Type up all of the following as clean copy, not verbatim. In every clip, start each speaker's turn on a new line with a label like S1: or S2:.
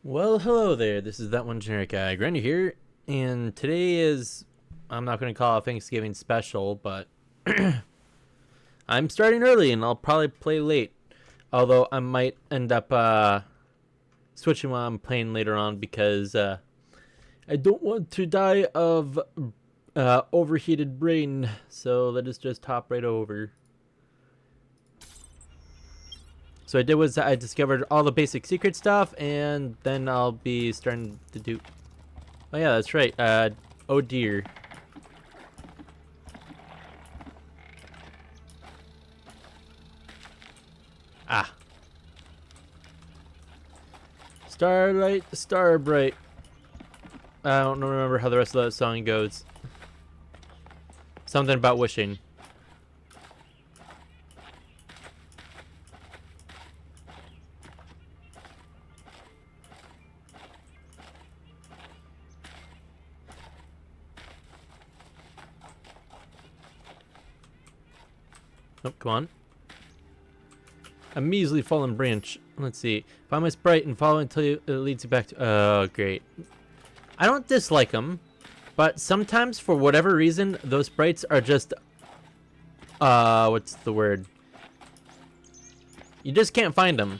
S1: Well, hello there. This is that one generic guy, Granny here, and today is I'm not going to call it a Thanksgiving special, but I'm starting early and I'll probably play late. Although I might end up switching while I'm playing later on because I don't want to die of overheated brain. So let us just hop right over. So I did was I discovered all the basic secret stuff, and then I'll be starting to do. Oh yeah, that's right. Oh dear. Ah. Starlight, Starbright. I don't remember how the rest of that song goes. Something about wishing. Oh, come on. A measly fallen branch. Let's see. Find my sprite and follow until it leads you back to. Oh, great. I don't dislike them, but sometimes for whatever reason, those sprites are just. What's the word? You just can't find them.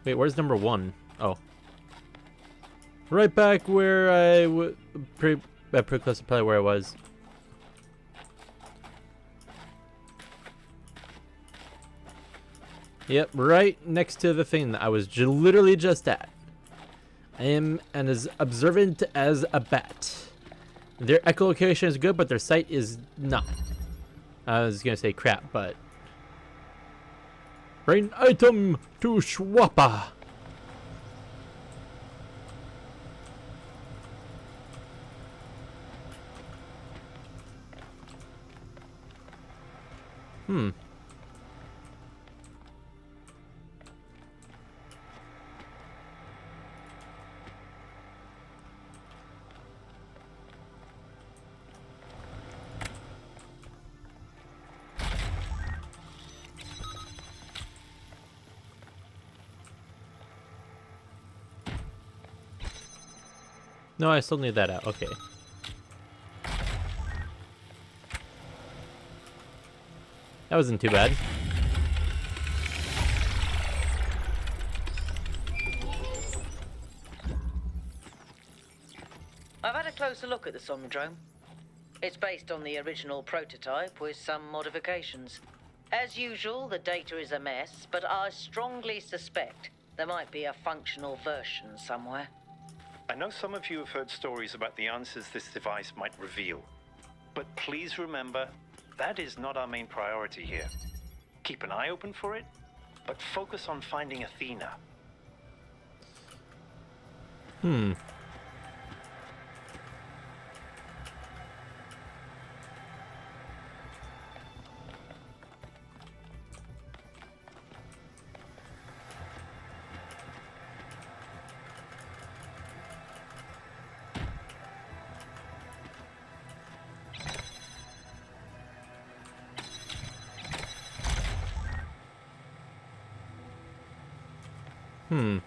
S1: Wait, where's number one? Oh. Right back where I pretty close to probably where I was. Yep, right next to the thing that I was literally just at. I am as observant as a bat. Their echolocation is good, but their sight is not. I was gonna say crap, but brain item to Schwappa. Hmm. No, I still need that out. Okay. That wasn't too bad.
S2: I've had a closer look at the Somnodrome. It's based on the original prototype with some modifications. As usual, the data is a mess, but I strongly suspect there might be a functional version somewhere.
S3: I know some of you have heard stories about the answers this device might reveal, but please remember, that is not our main priority here. Keep an eye open for it, but focus on finding Athena.
S1: Hmm. Hmm.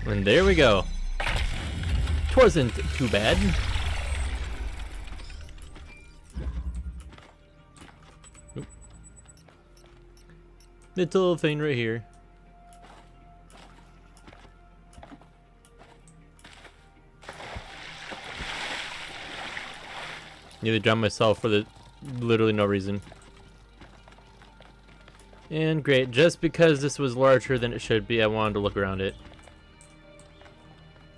S1: And there we go. Twasn't too bad. Oop. Little thing right here. Nearly drowned myself for literally no reason. And great, just because this was larger than it should be, I wanted to look around it.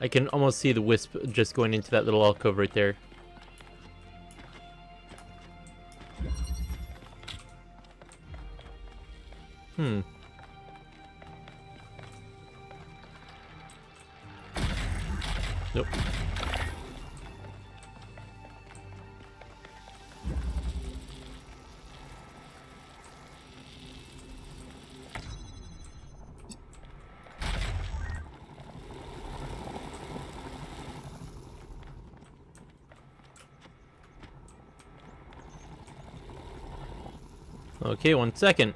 S1: I can almost see the wisp just going into that little alcove right there. Hmm. Nope. Okay, 1 second.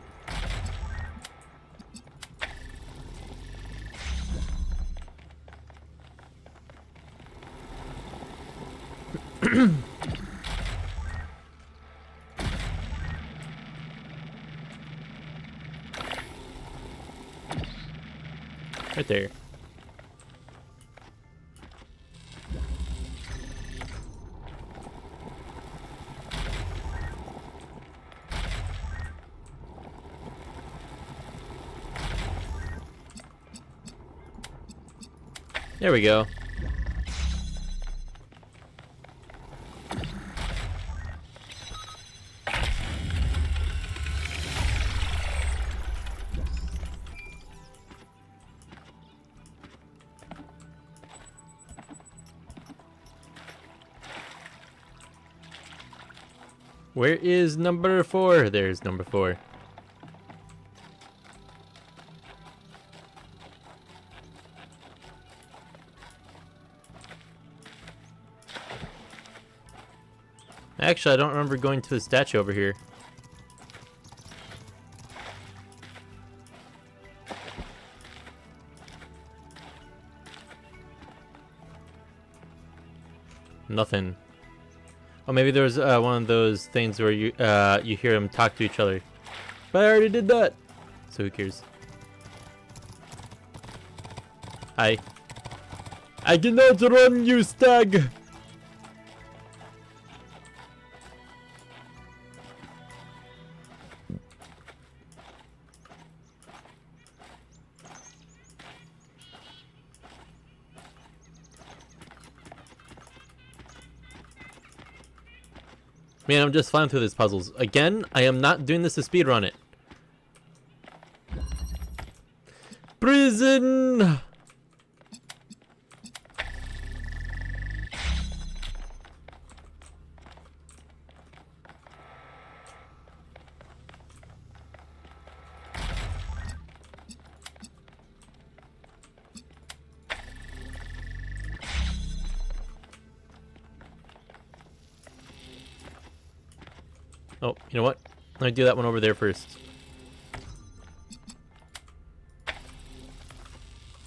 S1: Right there. There we go. Where is number 4? There's number 4. Actually, I don't remember going to the statue over here. Nothing. Oh, maybe there was one of those things where you hear them talk to each other. But I already did that, so who cares? Hi. I cannot run, you stag! Man, I'm just flying through these puzzles. Again, I am not doing this to speedrun it. Prison! Oh, you know what? Let me do that one over there first.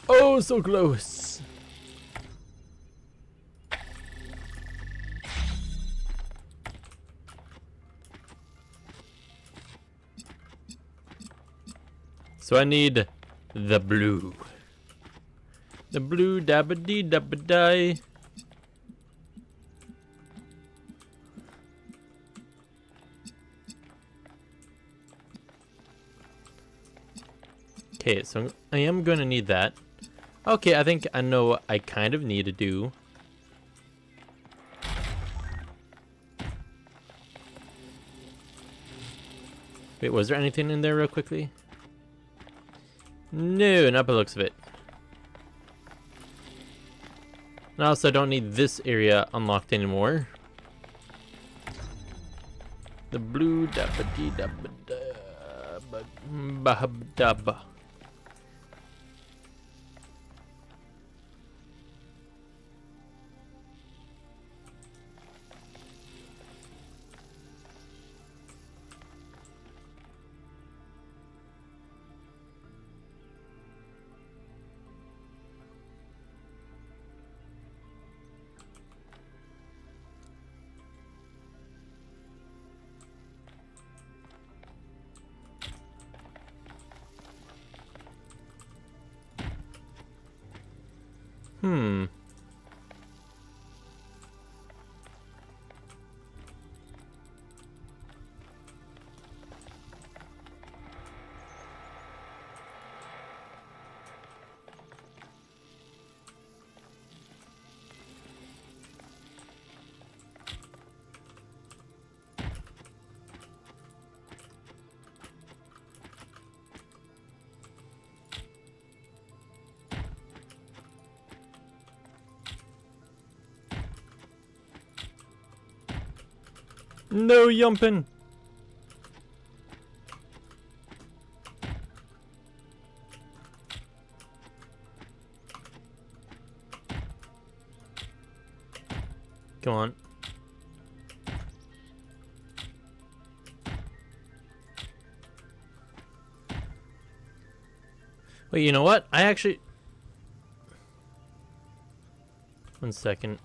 S1: Oh, so close. So I need the blue. The blue dabba-dee dabba-die. Okay, so I am going to need that. Okay, I think I know what I kind of need to do. Wait, was there anything in there real quickly? No, not by the looks of it. And also, I don't need this area unlocked anymore. The blue dabba-dee dabba-dabba. Hmm. No yumping. Come on. Wait, you know what? I actually... One second.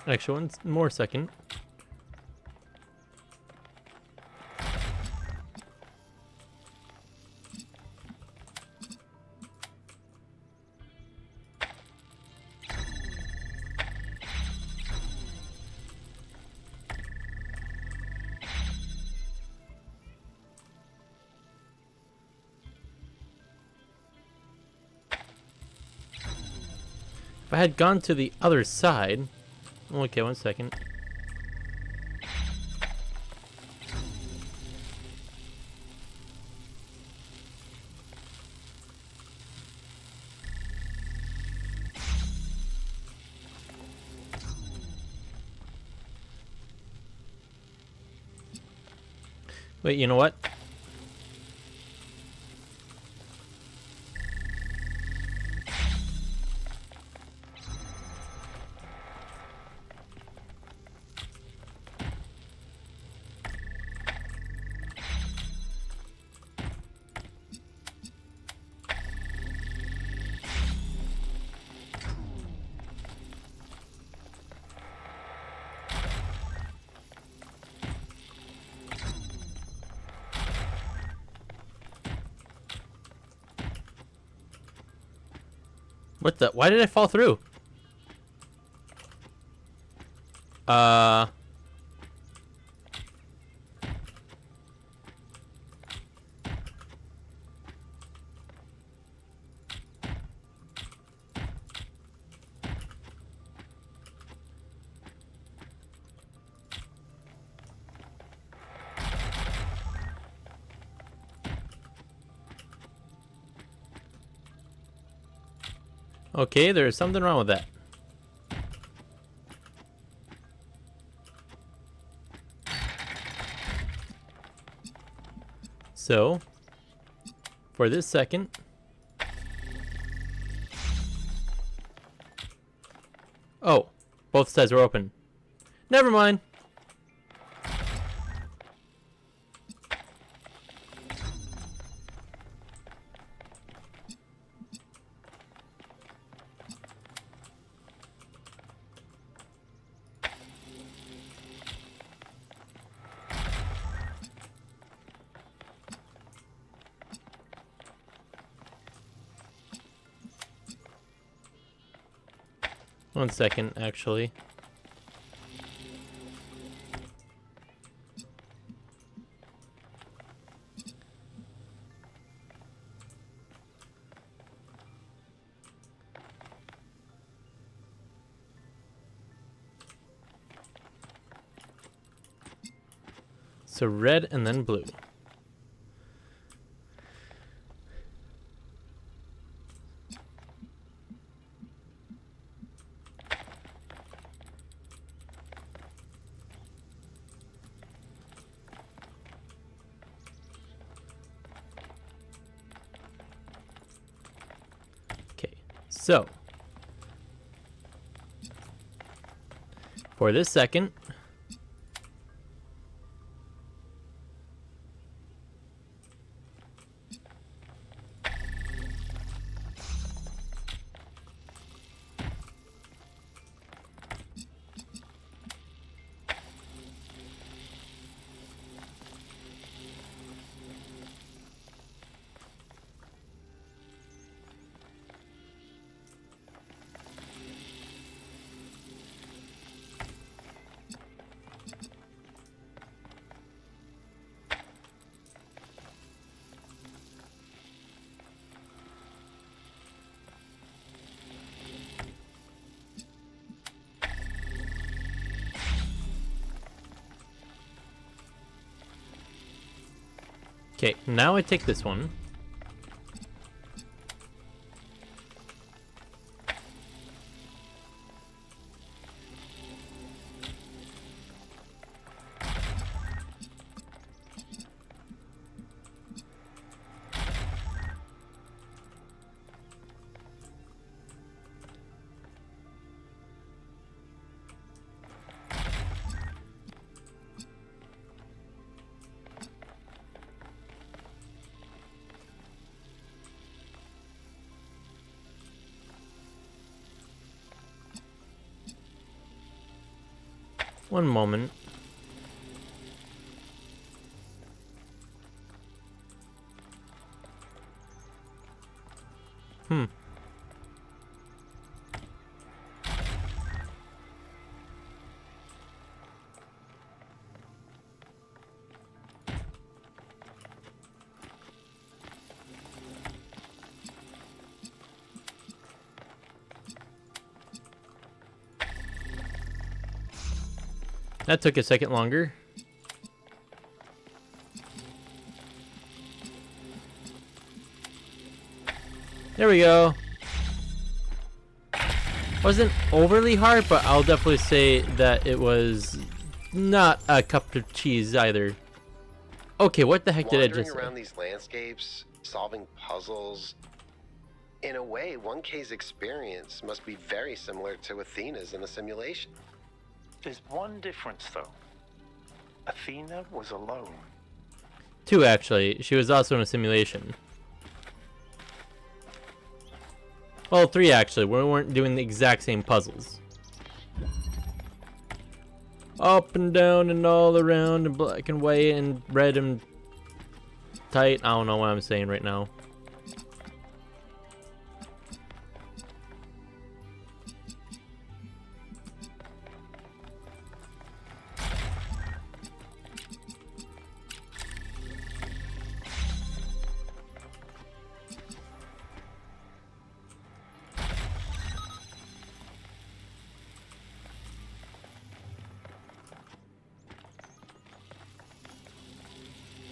S1: Actually, one more second. If I had gone to the other side... Okay, one second. Wait, you know what? What the? Why did I fall through? Okay, there's something wrong with that. So, for this second... Oh, both sides were open. Never mind. One second, actually. So red and then blue. So, for this second, okay, now I take this one. One moment. Hmm. That took a second longer. There we go. Wasn't overly hard, but I'll definitely say that it was not a cup of cheese either. Okay, what the heck did I
S4: Wandering
S1: just
S4: around
S1: say?
S4: these landscapes, solving puzzles. In a way, 1K's experience must be very similar to Athena's in the simulation.
S3: There's one difference, though. Athena was alone.
S1: 2, actually. She was also in a simulation. Well, 3, actually. We weren't doing the exact same puzzles. Up and down and all around and black and white and red and tight. I don't know what I'm saying right now.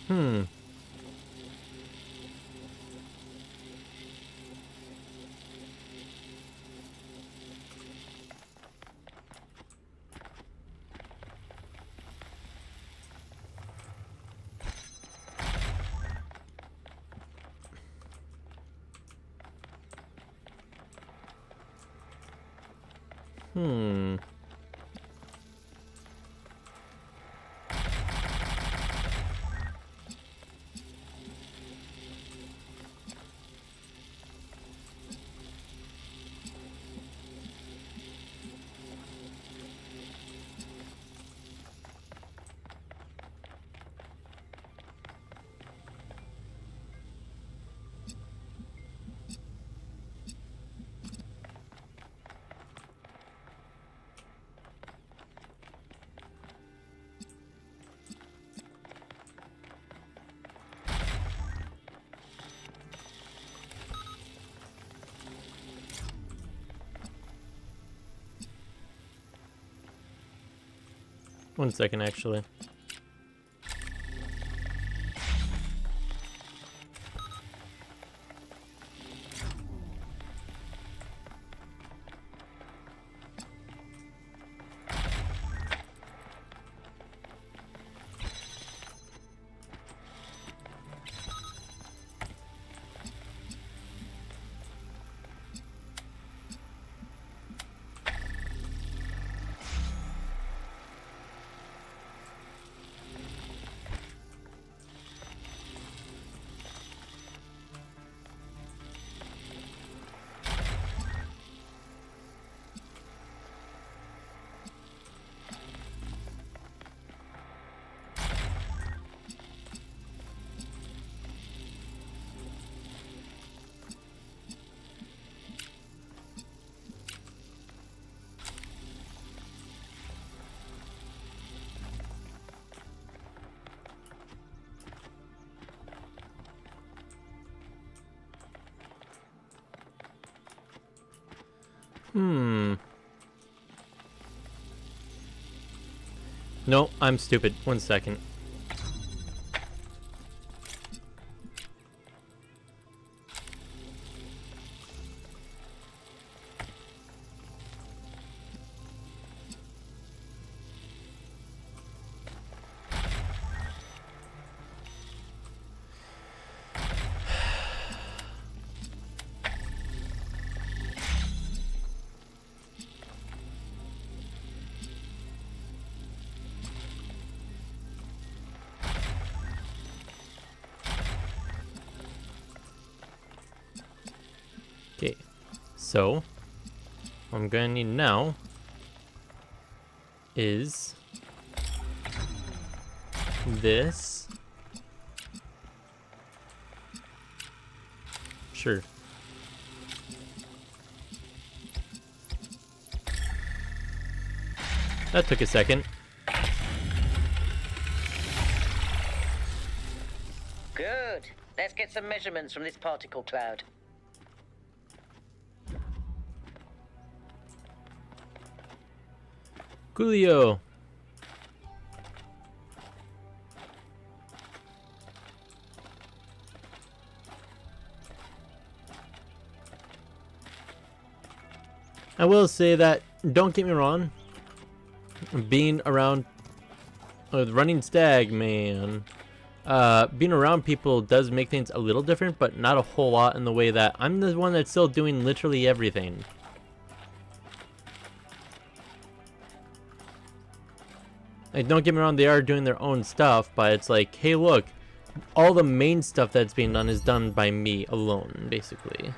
S1: Hmm. Hmm. One second, actually. Hmm. No, I'm stupid. One second. Okay, so what I'm gonna need now is this. Sure. That took a second.
S2: Good. Let's get some measurements from this particle cloud.
S1: Coolio. I will say that, don't get me wrong, being around the running stag, man, being around people does make things a little different, but not a whole lot in the way that I'm the one that's still doing literally everything. Like, don't get me wrong, they are doing their own stuff, but it's like, hey, look, all the main stuff that's being done is done by me alone, basically.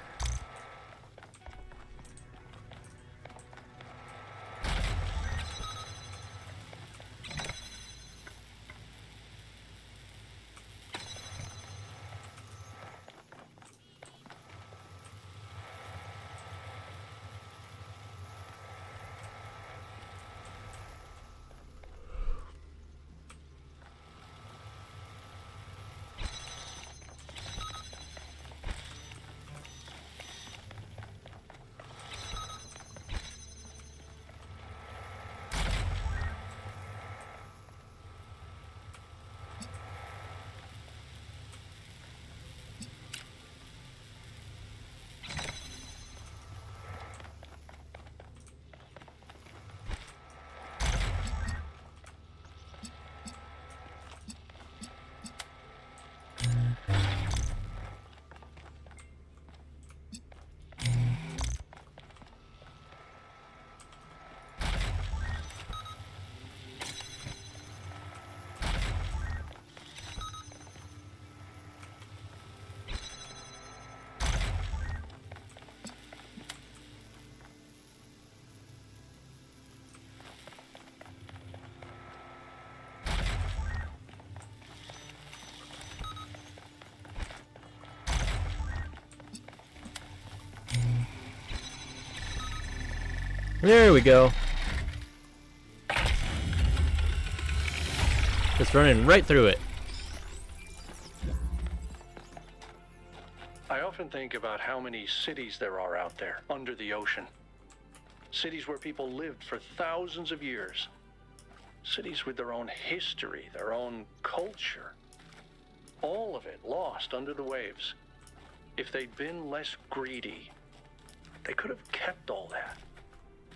S1: There we go. Just running right through it.
S5: I often think about how many cities there are out there under the ocean. Cities where people lived for thousands of years. Cities with their own history, their own culture. All of it lost under the waves. If they'd been less greedy, they could have kept all that.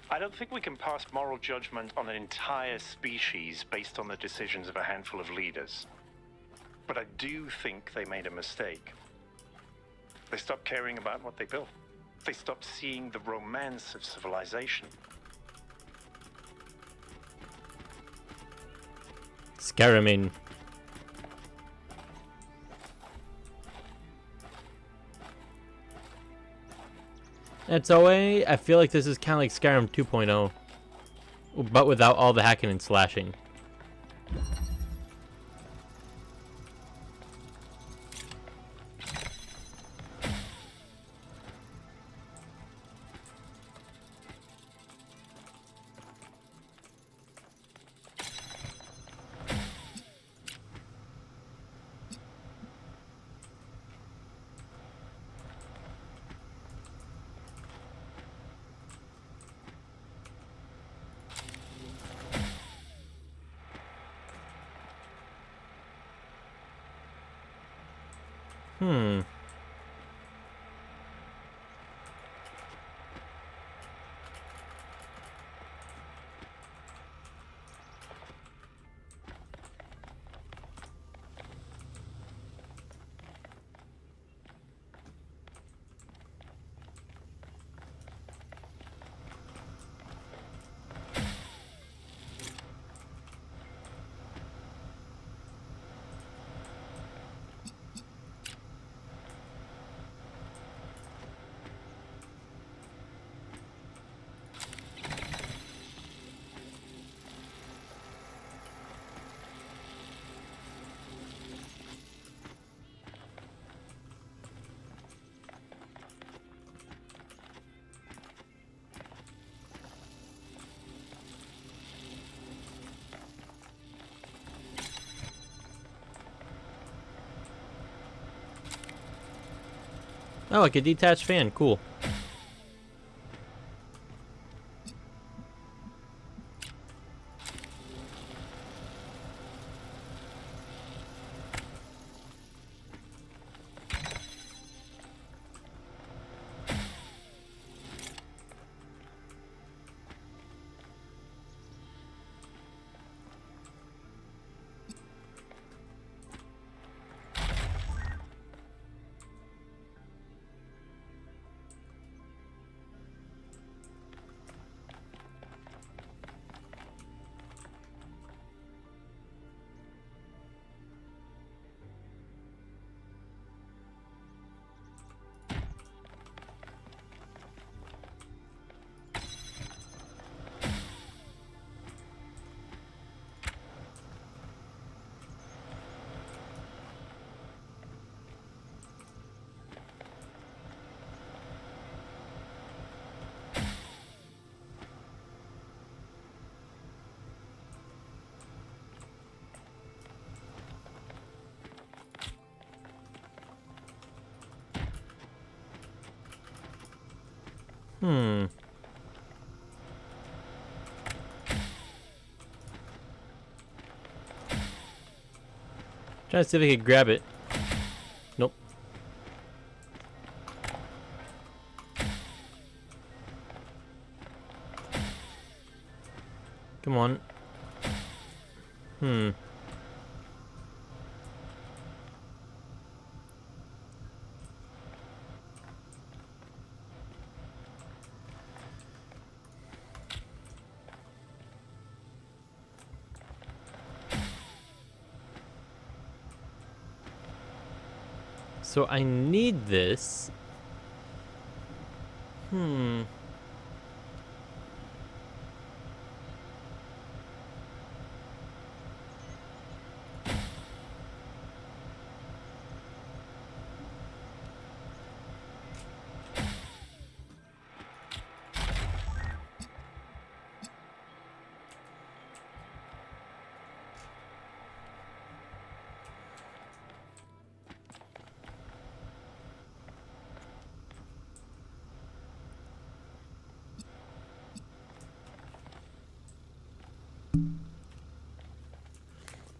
S3: I don't think we can pass moral judgment on an entire species based on the decisions of a handful of leaders. But I do think they made a mistake. They stopped caring about what they built. They stopped seeing the romance of civilization.
S1: Scaraming. It's a way, I feel like this is kind of like Skyrim 2.0, but without all the hacking and slashing. Hmm. Oh, like a detached fan. Cool. Hmm. Trying to see if I could grab it. Nope. Come on. Hmm. So I need this. Hmm.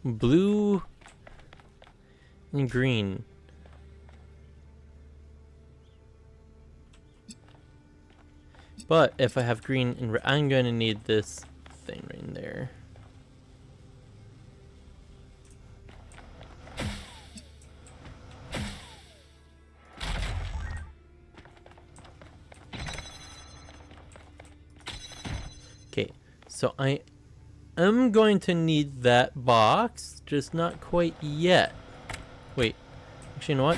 S1: Blue and green. But if I have green and I'm going to need this thing right in there. Okay, so I am going to need that box, just not quite yet. Wait, actually, you know what?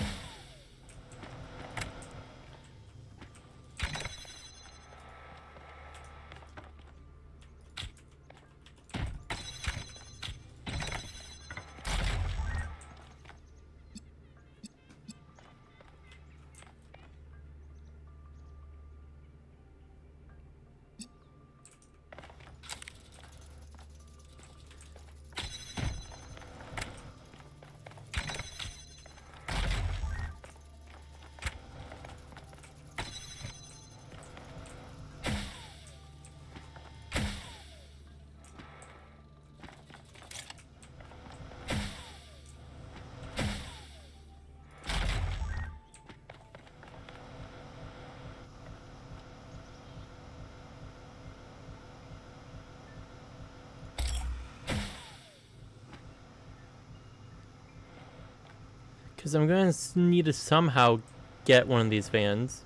S1: Because I'm going to need to somehow get one of these fans.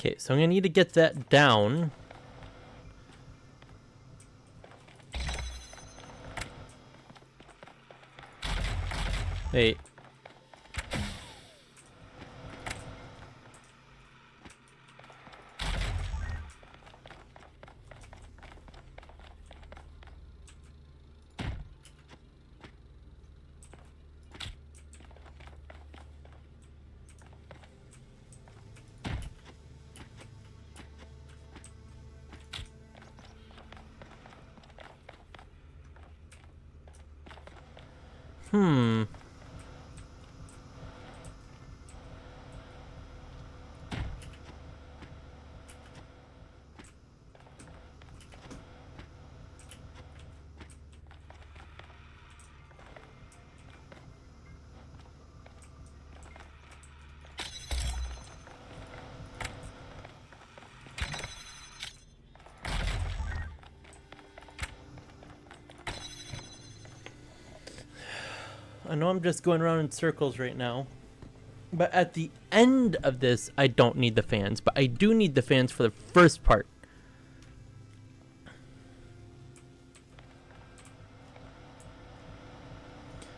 S1: Okay, so I'm going to need to get that down. Wait. Hmm. I know I'm just going around in circles right now. But at the end of this, I don't need the fans. But I do need the fans for the first part.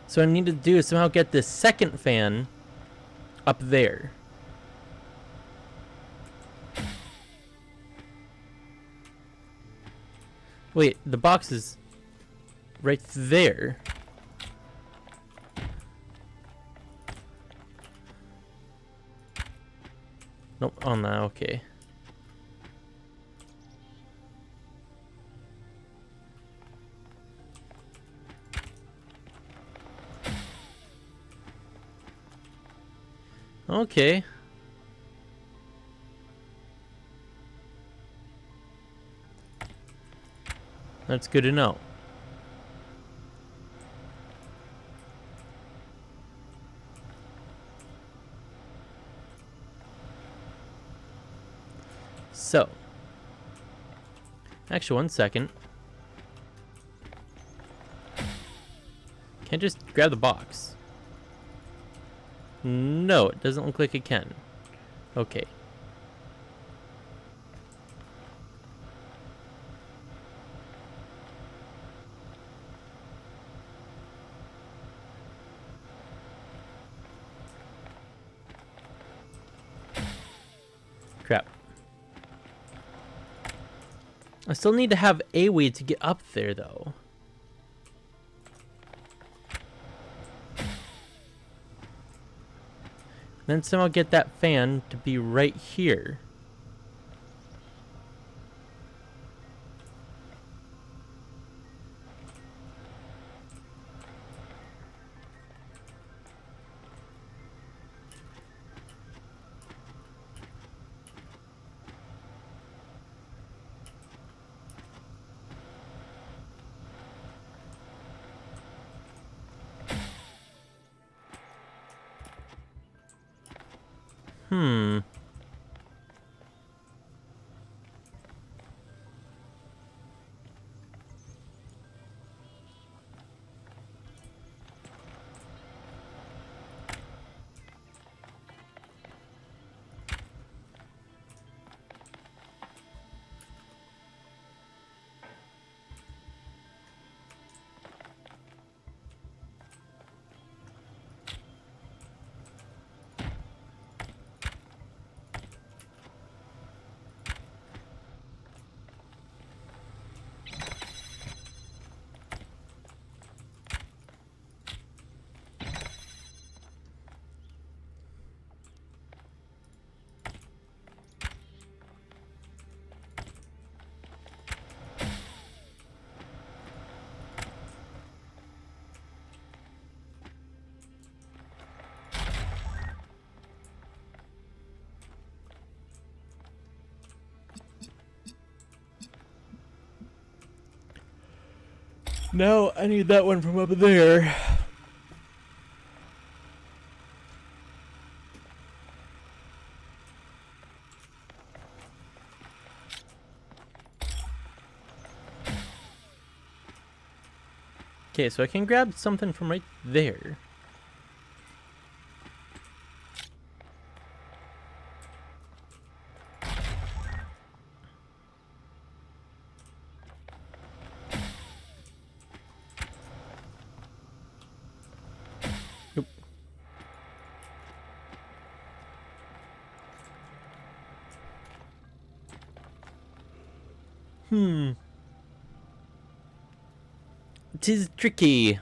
S1: So what I need to do is somehow get this second fan up there. Wait, the box is right there. Nope, on that, okay. Okay. That's good to know. So, actually, one second. Can't just grab the box. No, it doesn't look like it can. Okay. Crap. I still need to have a way to get up there, though. Then somehow get that fan to be right here. Hmm. No, I need that one from up there. Okay, so I can grab something from right there. Nope. Tis tricky.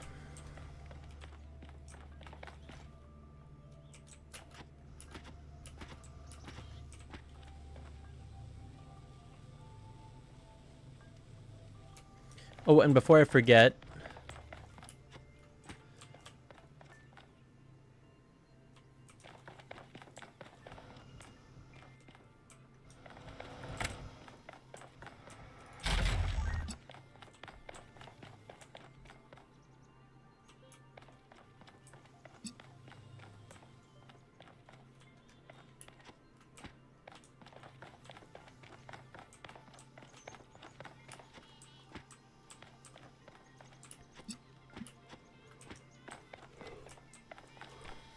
S1: Oh, and before I forget,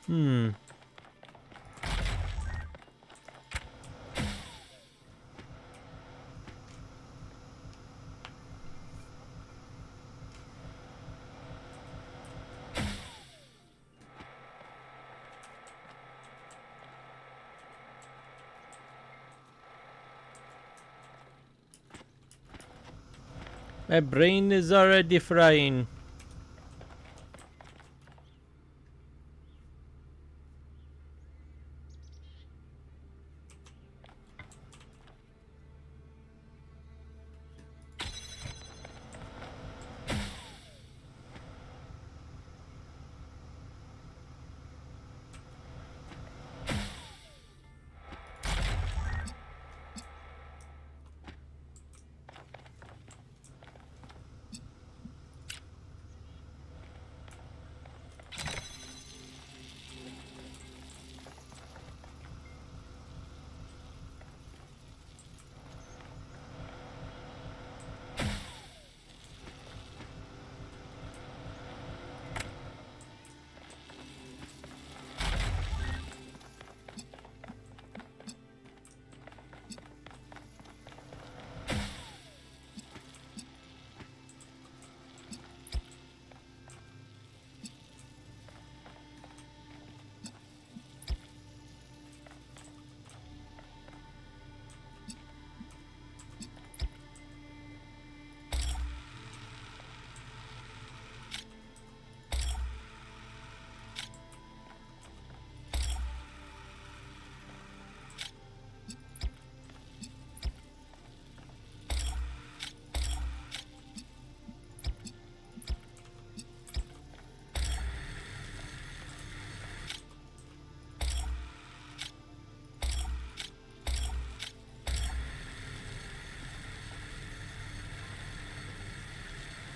S1: Hmm. My brain is already frying.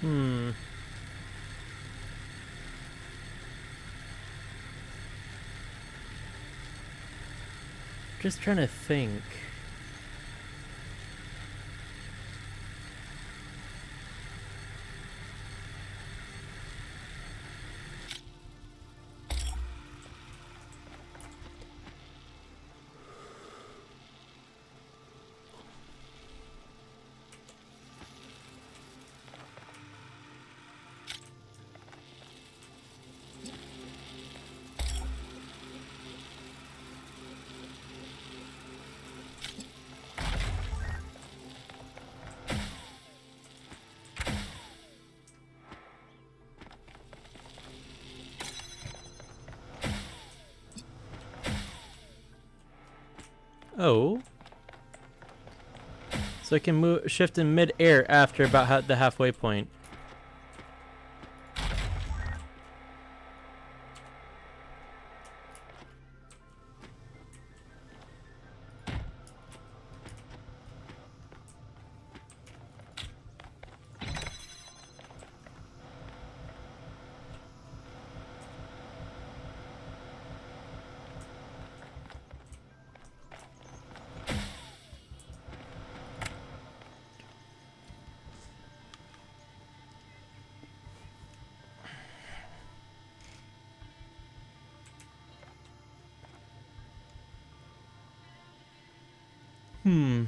S1: Hmm. Just trying to think. Oh. So I can move, shift in mid-air after about the halfway point. Hmm.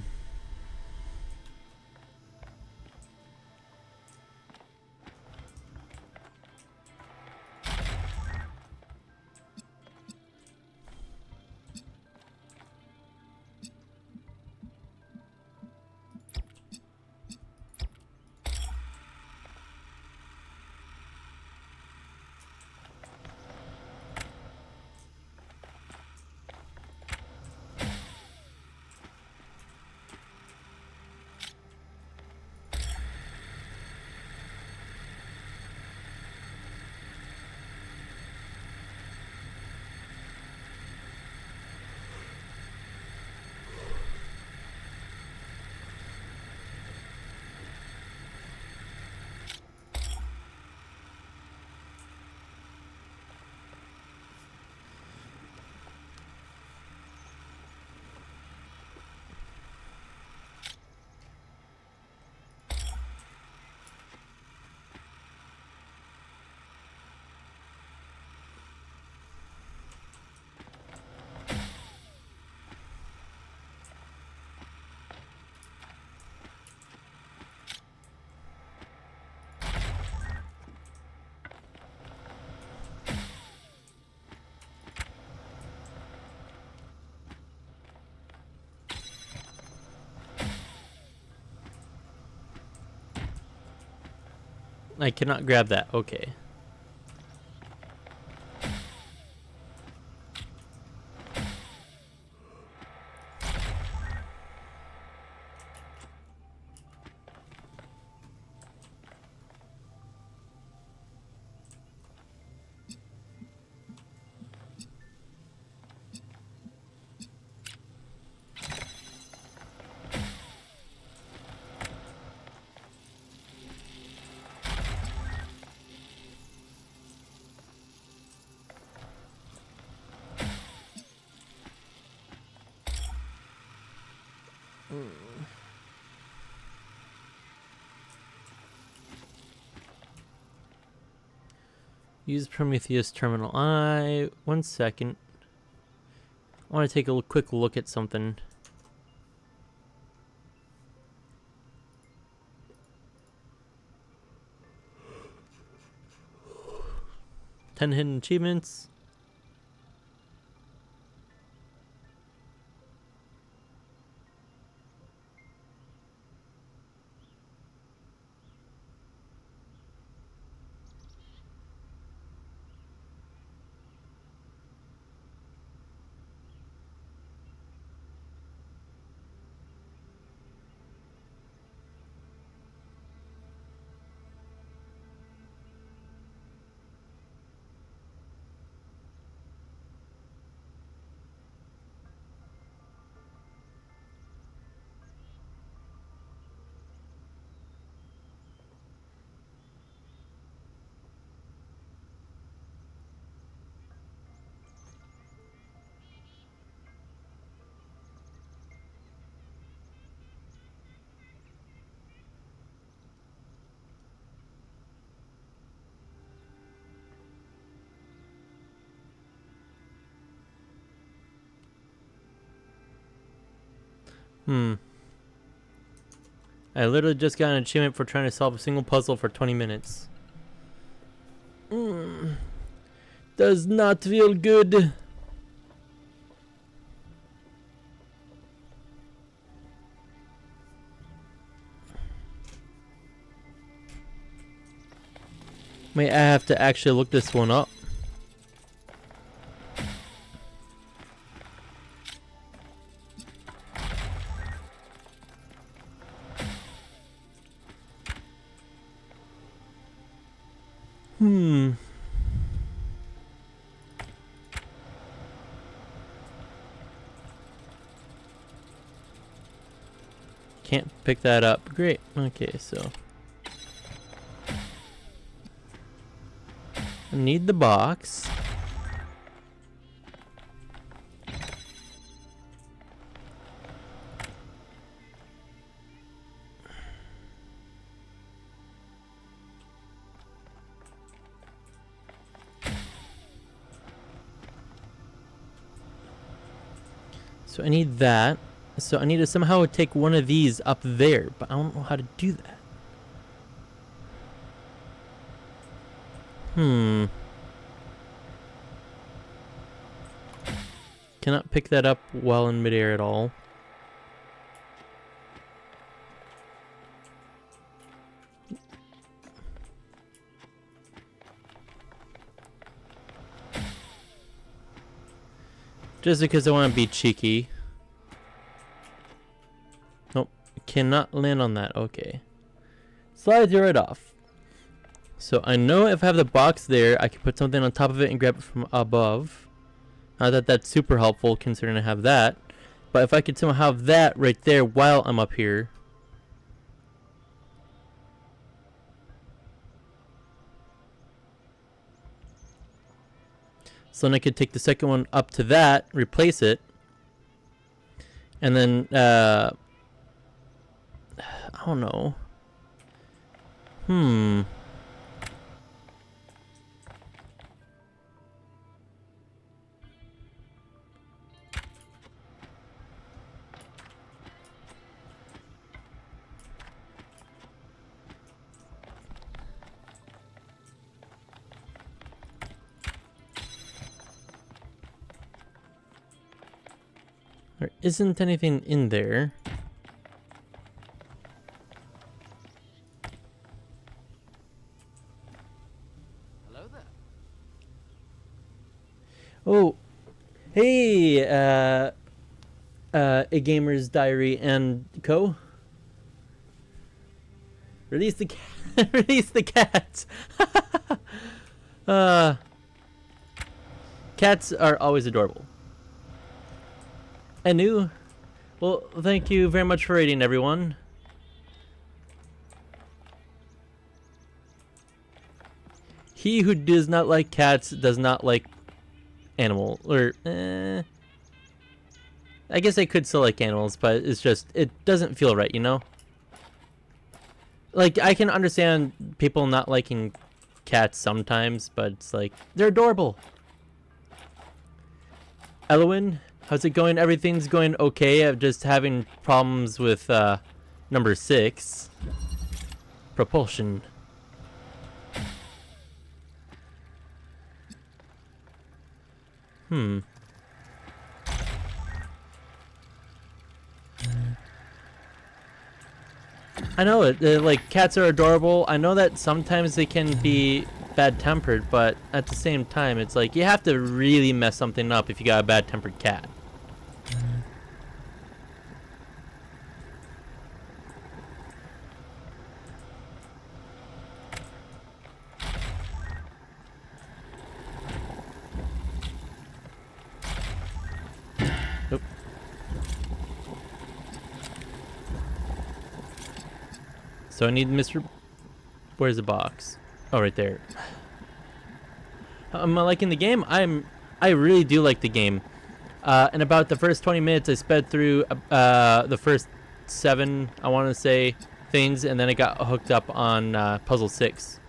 S1: I cannot grab that. Okay. Use Prometheus terminal. 1 second. I want to take a quick look at something. Ten hidden achievements. I literally just got an achievement for trying to solve a single puzzle for 20 minutes. Does not feel good. May I have to actually look this one up. Can't pick that up. Great. Okay, so I need the box. So I need that. So I need to somehow take one of these up there, but I don't know how to do that. Cannot pick that up while in midair at all. Just because I want to be cheeky. Nope. Cannot land on that. Okay. Slides right off. So I know if I have the box there, I can put something on top of it and grab it from above. Not that that's super helpful considering I have that. But if I could somehow have that right there while I'm up here. So then I could take the second one up to that, replace it. And then, I don't know. There isn't anything in there. Oh, hey, A Gamer's Diary and Co. Release the cat. Release the cats. Cats are always adorable. Anu, well, thank you very much for rating, everyone. He who does not like cats does not like animal, or I guess I could still like animals, but it's just, it doesn't feel right, you know? Like, I can understand people not liking cats sometimes, but it's like, they're adorable. Elwin, how's it going? Everything's going okay. I'm just having problems with number 6. Propulsion. I know it. Like, cats are adorable. I know that sometimes they can be bad-tempered, but at the same time, it's like you have to really mess something up if you got a bad-tempered cat. Oop. So I need Mr. Where's the box? Oh, right there. Am I liking the game? I really do like the game. In about the first 20 minutes, I sped through the first 7, I want to say, things, and then I got hooked up on puzzle 6.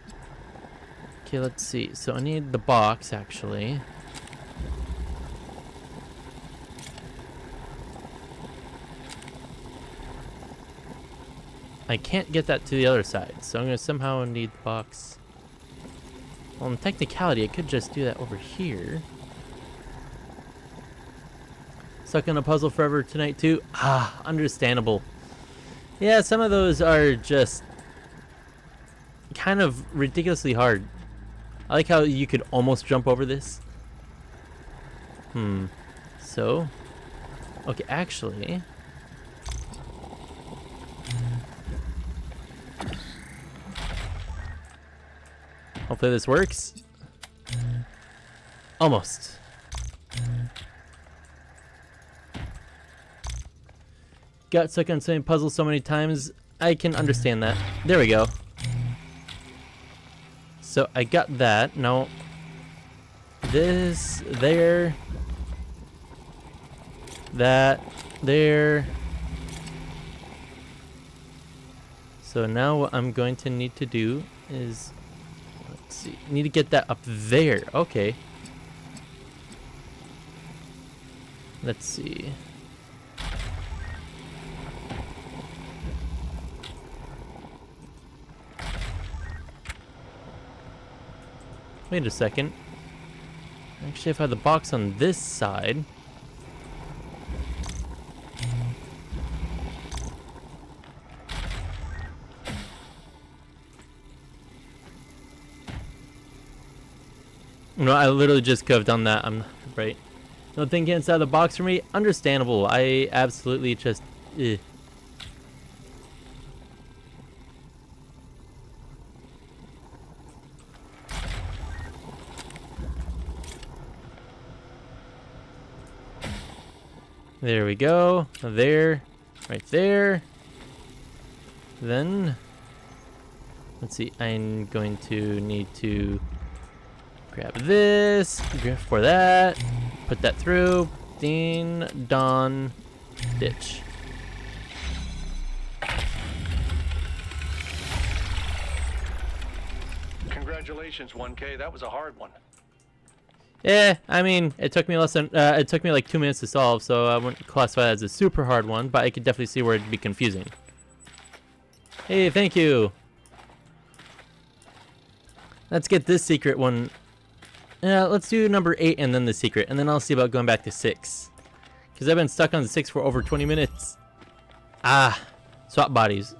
S1: Okay, let's see. So I need the box, actually. I can't get that to the other side, so I'm going to somehow need the box. Well, in technicality, I could just do that over here. Stuck on a puzzle forever tonight, too? Ah, understandable. Yeah, some of those are just kind of ridiculously hard. I like how you could almost jump over this. So, okay, actually, hopefully this works. Almost. Got stuck on the same puzzle so many times. I can understand that. There we go. So I got that. Now, this, there, that, there. So now what I'm going to need to do is, let's see, need to get that up there. Okay. Let's see. Wait a second. Actually, if I had the box on this side. No, I literally just could have done that. I'm right. No thinking inside the box for me. Understandable. I absolutely just. There we go. There. Right there. Then. Let's see. I'm going to need to grab this. Grab for that. Put that through. Ding. Don. Ditch.
S5: Congratulations, 1K. That was a hard one.
S1: Yeah, I mean, it took me less than it took me like 2 minutes to solve, so I wouldn't classify that as a super hard one, but I could definitely see where it'd be confusing. Hey, thank you. Let's get this secret one. Yeah, let's do number 8 and then the secret, and then I'll see about going back to 6. Because I've been stuck on 6 for over 20 minutes. Ah, swap bodies.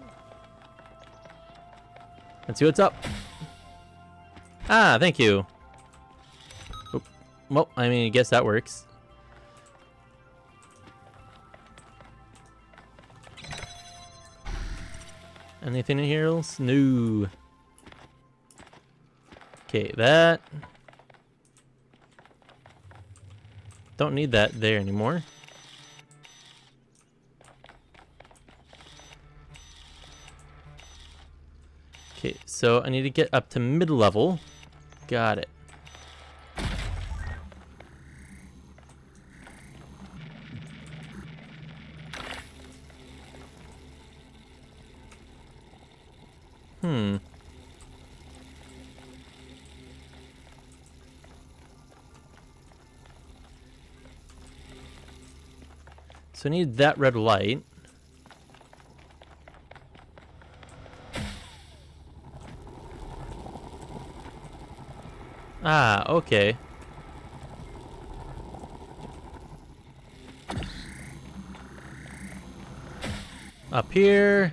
S1: Let's see what's up. Ah, thank you. Well, I mean, I guess that works. Anything in here else? No. Okay, that. Don't need that there anymore. Okay, so I need to get up to mid-level. Got it. Hmm. So I need that red light. Ah, okay. Up here.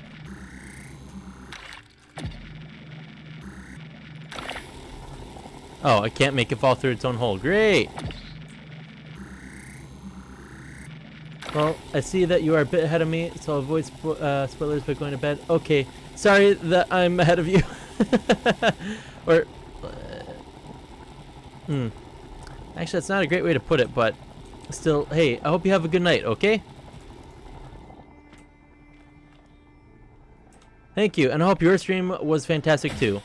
S1: Oh, I can't make it fall through its own hole. Great! Well, I see that you are a bit ahead of me, so I'll avoid spoilers by going to bed. Okay, sorry that I'm ahead of you. Or... Actually, that's not a great way to put it, but still, hey, I hope you have a good night, okay? Thank you, and I hope your stream was fantastic too.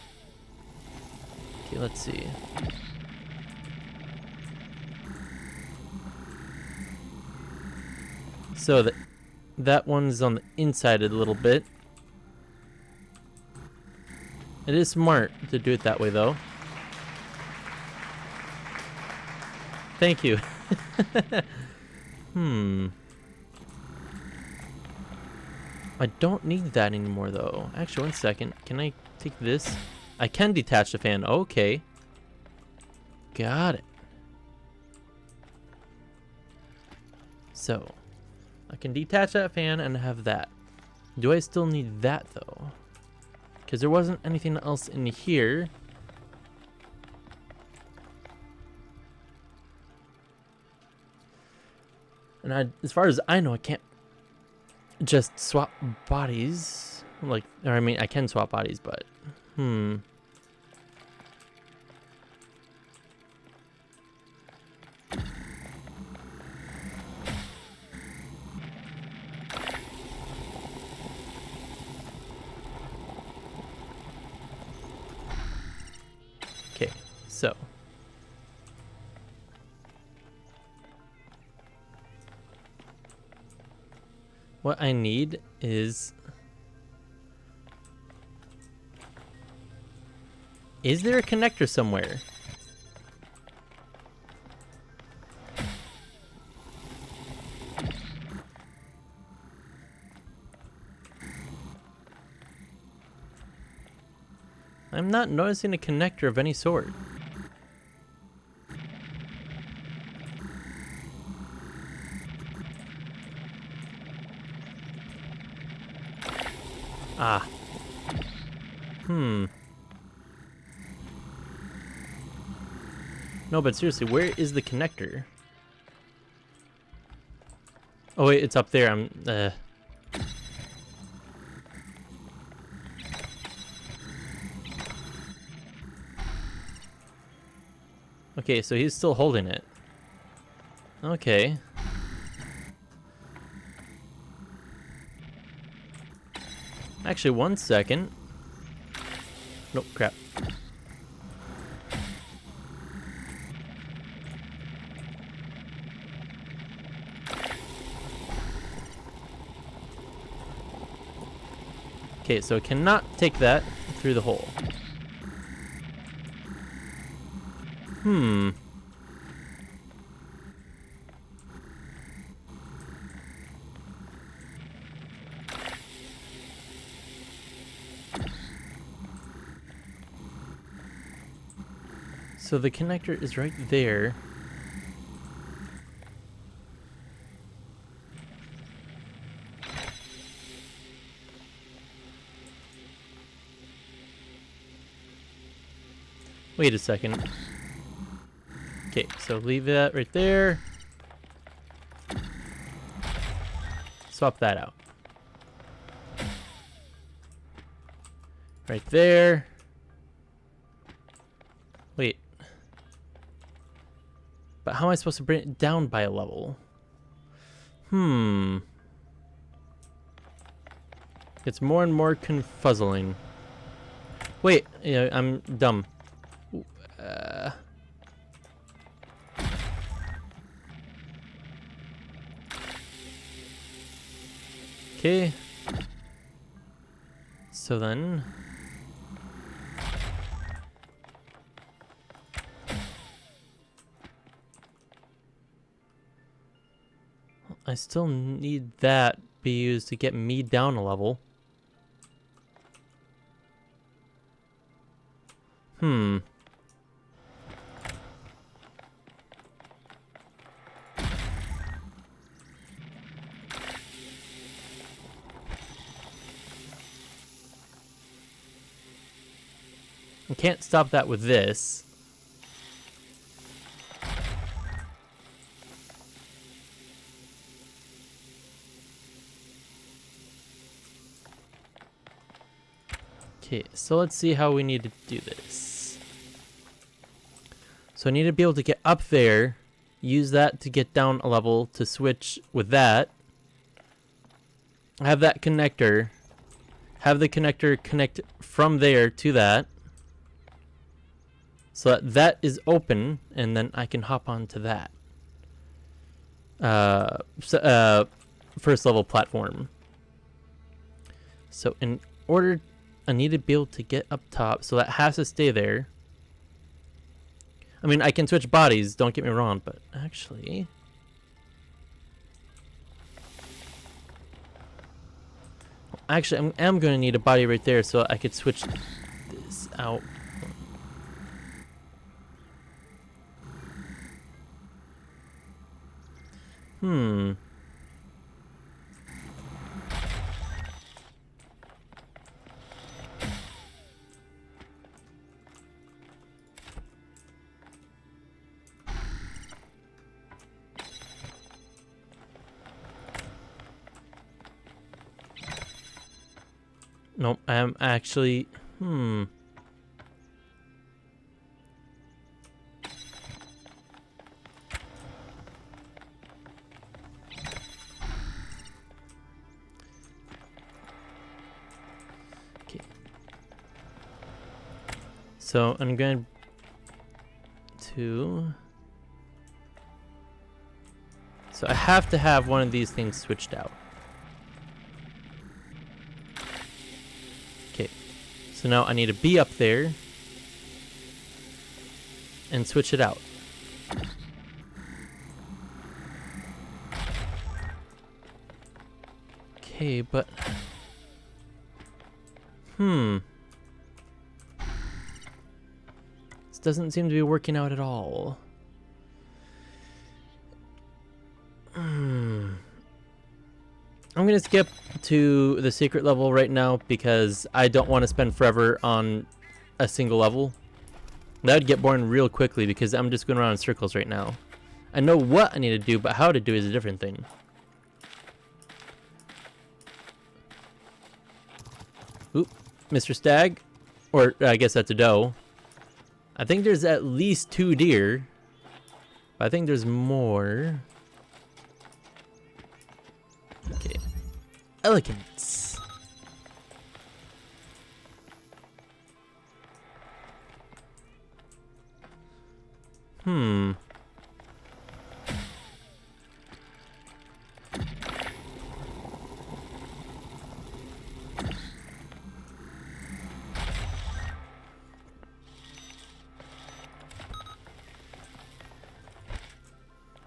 S1: Okay, let's see. So that one's on the inside a little bit. It is smart to do it that way, though. Thank you. I don't need that anymore, though. Actually, one second. Can I take this? I can detach the fan. Okay. Got it. So, I can detach that fan and have that. Do I still need that, though? Because there wasn't anything else in here. And as far as I know, I can't just swap bodies. Like, or I mean, I can swap bodies, but... Okay, so... What I need is... Is there a connector somewhere? I'm not noticing a connector of any sort. Ah. No, but seriously, where is the connector? Oh wait, it's up there. Okay, so he's still holding it. Okay. Actually, one second. Nope, crap. Okay, so it cannot take that through the hole. So the connector is right there. Wait a second. Okay, so leave that right there. Swap that out. Right there. Wait. But how am I supposed to bring it down by a level? It's more and more confuzzling. Wait, yeah, I'm dumb. Okay. So then... I still need that be used to get me down a level. I can't stop that with this. Okay, so let's see how we need to do this. So I need to be able to get up there, use that to get down a level to switch with that. Have that connector. Have the connector connect from there to that. So that that is open, and then I can hop onto that. First level platform. So in order, I need to be able to get up top, so that has to stay there. I mean, I can switch bodies, don't get me wrong, but actually... Actually, I'm going to need a body right there so I could switch this out. Nope, I am actually... Okay. So I'm going to... So I have to have one of these things switched out. So now I need to be up there and switch it out. Okay, but... This doesn't seem to be working out at all. I'm gonna skip to the secret level right now because I don't want to spend forever on a single level. That would get boring real quickly because I'm just going around in circles right now. I know what I need to do, but how to do is a different thing. Oop, Mr. Stag. Or I guess that's a doe. I think there's at least 2 deer. But I think there's more. Okay. Elegance.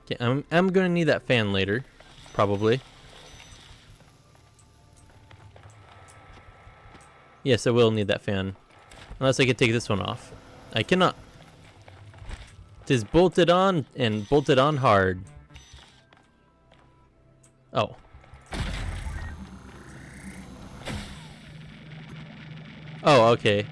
S1: Okay, I'm gonna need that fan later, probably. Yes, I will need that fan. Unless I can take this one off. I cannot. It is bolted on and bolted on hard. Oh. Oh, okay.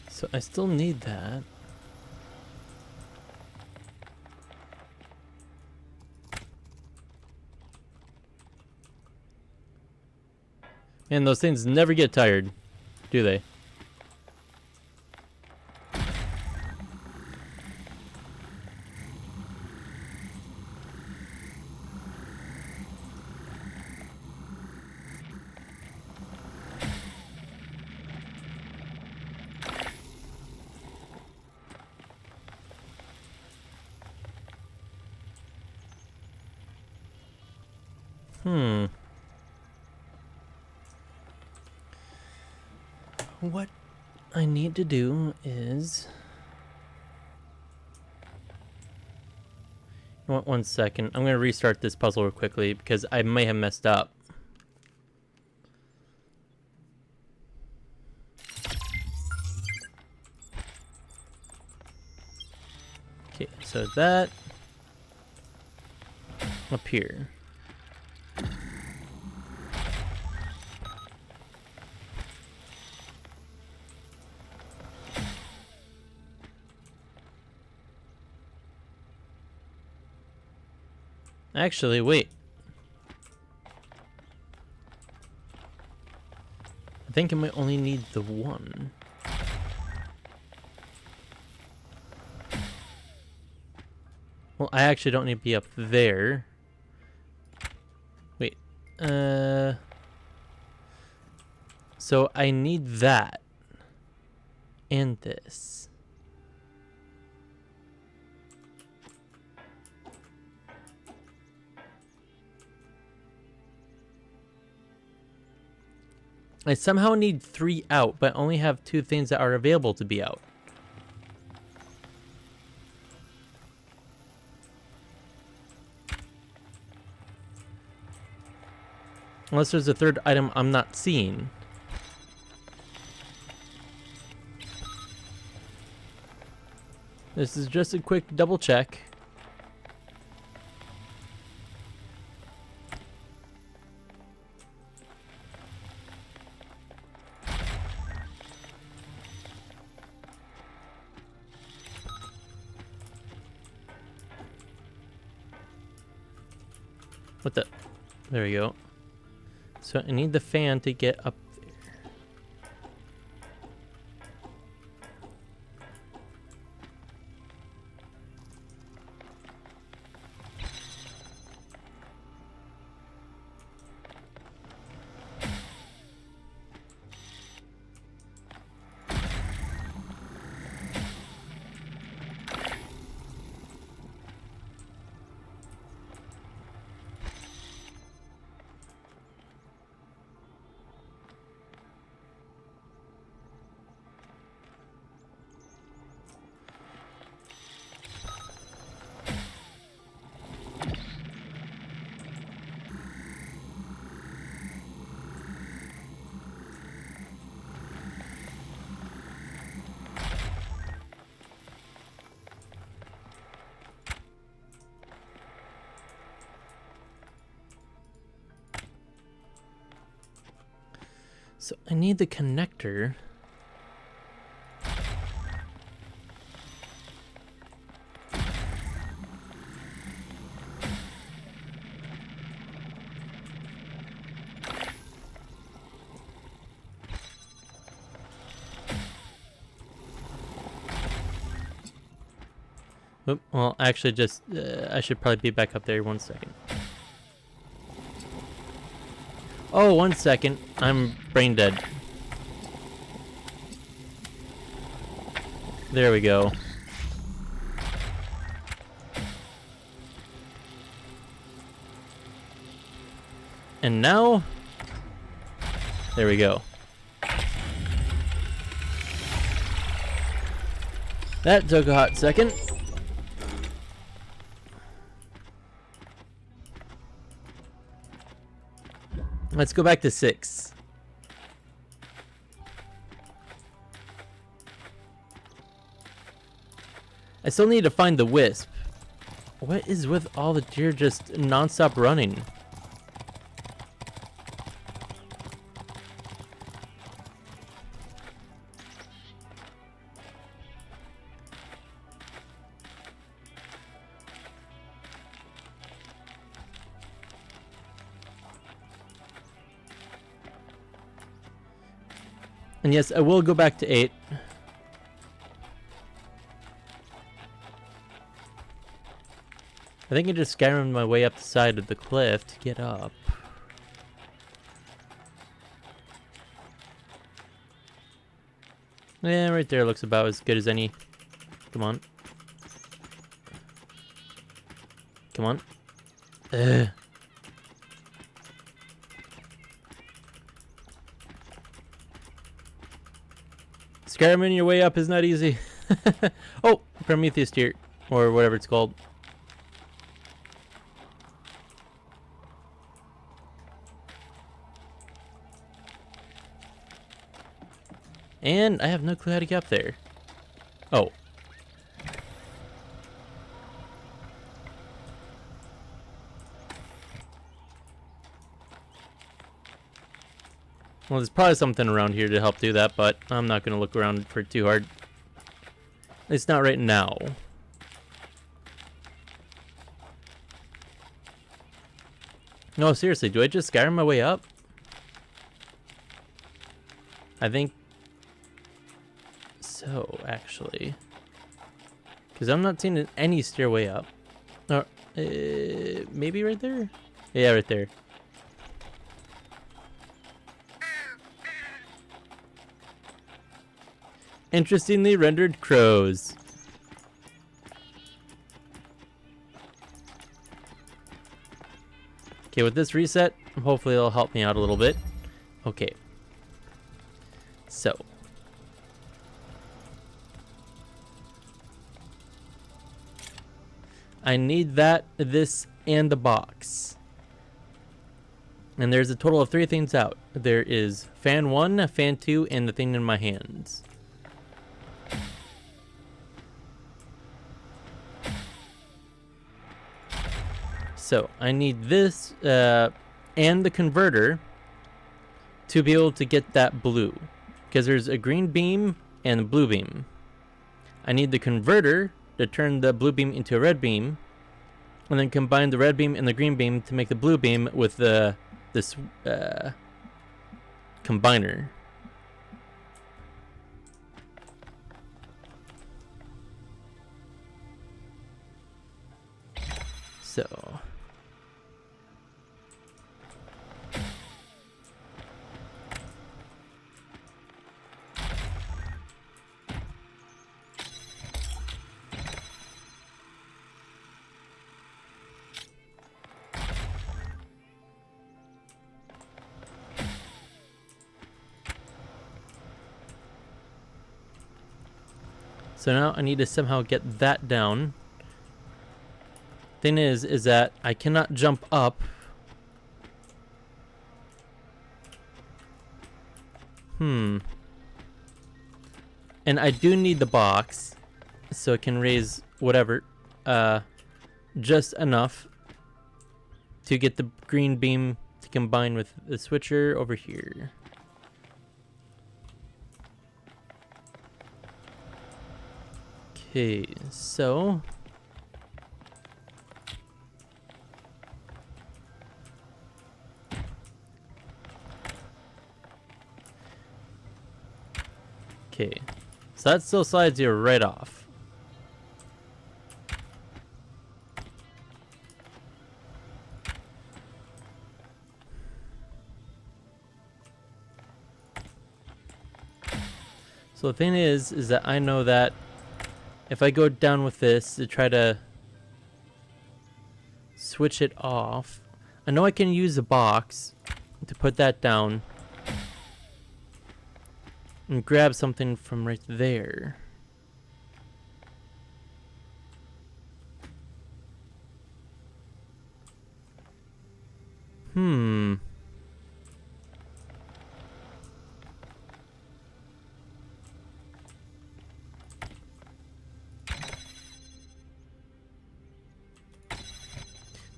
S1: So I still need that. Man, those things never get tired, do they? What I need to do is... One second. I'm going to restart this puzzle real quickly because I may have messed up. Okay, so that up here. Actually, wait. I think I might only need the one. Well, I actually don't need to be up there. Wait. So I need that. And this. I somehow need 3 out, but only have 2 things that are available to be out. Unless there's a third item I'm not seeing. This is just a quick double check. What the? There we go. So I need the fan to get up there. So I need the connector. Oop, well, actually, just I should probably be back up there 1 second. Oh, 1 second. I'm brain dead. There we go. And now, there we go. That took a hot second. Let's go back to 6. I still need to find the wisp. What is with all the deer just non-stop running? And yes, I will go back to 8. I think I just Skyrim'd my way up the side of the cliff to get up. Yeah, right there looks about as good as any. Come on. Come on. Ugh. Skyriming your way up is not easy. Oh, Prometheus deer, or whatever it's called. And I have no clue how to get up there. Oh. Well, there's probably something around here to help do that, but I'm not going to look around for it too hard. It's not right now. No, seriously, do I just Skyrim my way up? I think so, actually. Because I'm not seeing any stairway up. Or, maybe right there? Yeah, right there. Interestingly rendered crows. Okay, with this reset, hopefully it'll help me out a little bit. Okay. So. I need that, this, and the box. And there's a total of 3 things out. There is fan 1, fan 2, and the thing in my hands. So I need this and the converter to be able to get that blue, because there's a green beam and a blue beam. I need the converter to turn the blue beam into a red beam, and then combine the red beam and the green beam to make the blue beam with this combiner. So now I need to somehow get that down. Thing is that I cannot jump up. And I do need the box, so it can raise whatever, just enough to get the green beam to combine with the switcher over here. Okay, so okay, so that still slides you right off. So the thing is that I know that if I go down with this to try to switch it off, I know I can use the box to put that down and grab something from right there.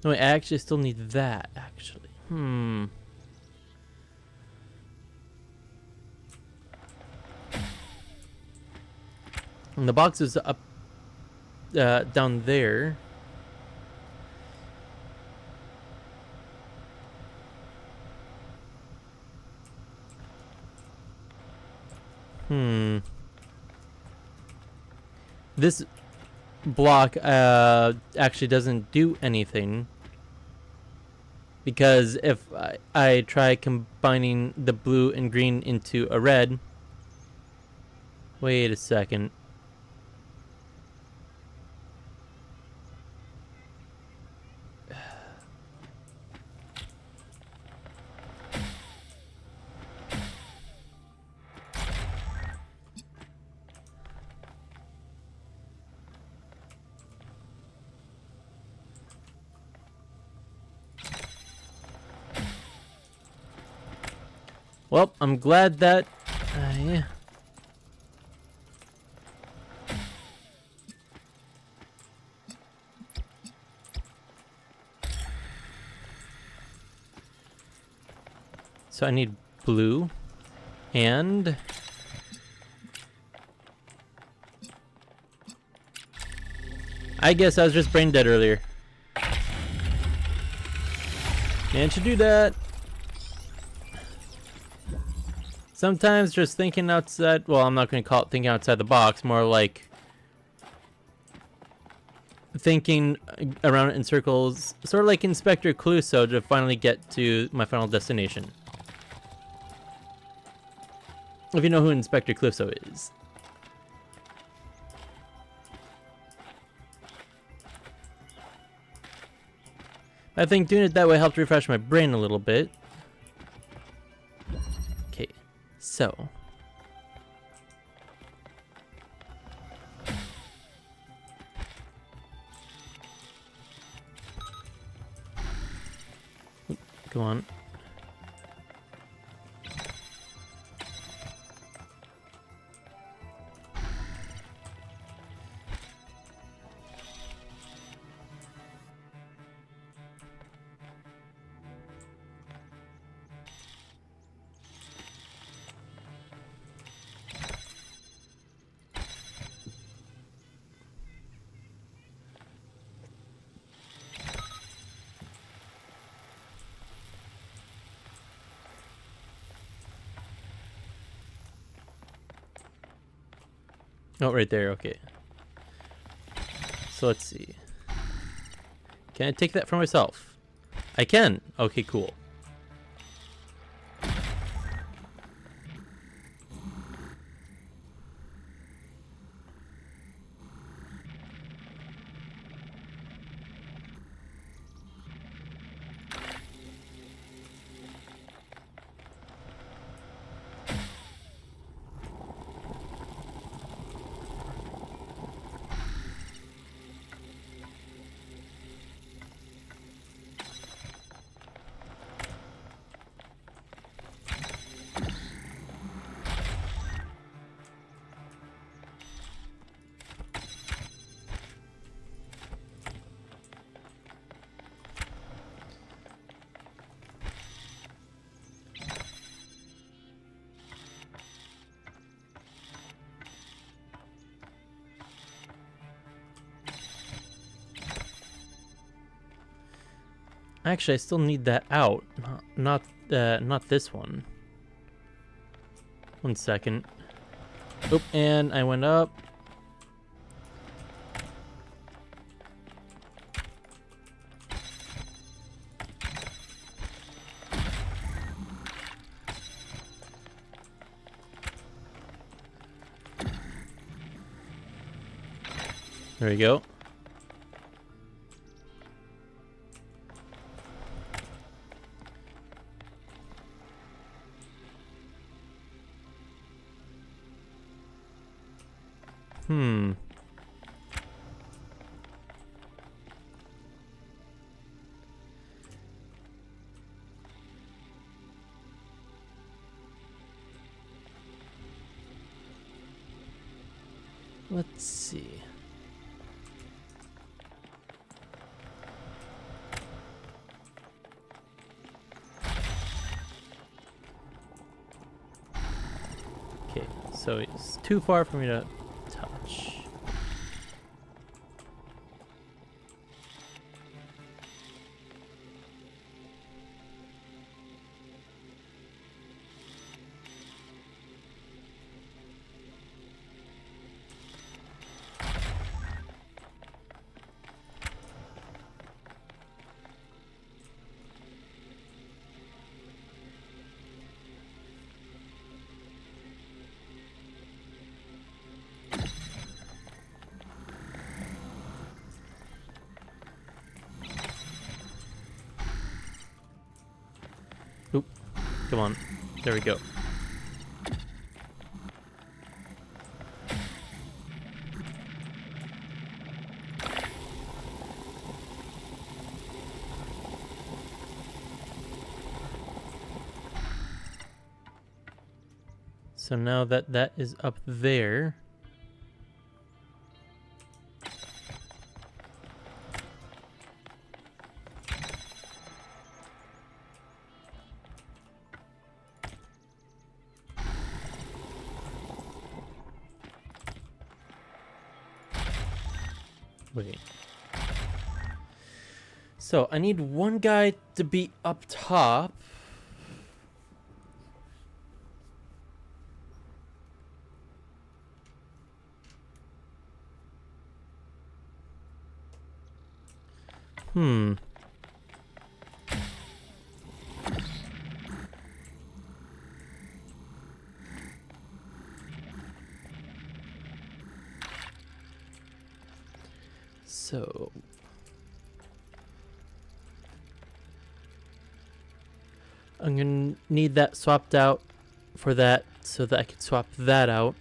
S1: No, I actually still need that, actually. And the box is up, down there. This block actually doesn't do anything. Because if I try combining the blue and green into a red... Wait a second. Well, I'm glad that... yeah. So I need blue and... I guess I was just brain dead earlier. Man should do that. Sometimes just thinking outside, well, I'm not going to call it thinking outside the box, more like thinking around in circles, sort of like Inspector Clouseau to finally get to my final destination. If you know who Inspector Clouseau is. I think doing it that way helped refresh my brain a little bit. Okay, so. Go on. Oh, right there, okay. So let's see. Can I take that for myself? I can! Okay, cool. Actually, I still need that out. Not this one. 1 second. Oop, and I went up. There we go. Let's see. Okay, so it's too far for me to touch. Come on. There we go. So now that that is up there, wait. So I need one guy to be up top. Hmm. So I'm gonna need that swapped out for that so that I can swap that out.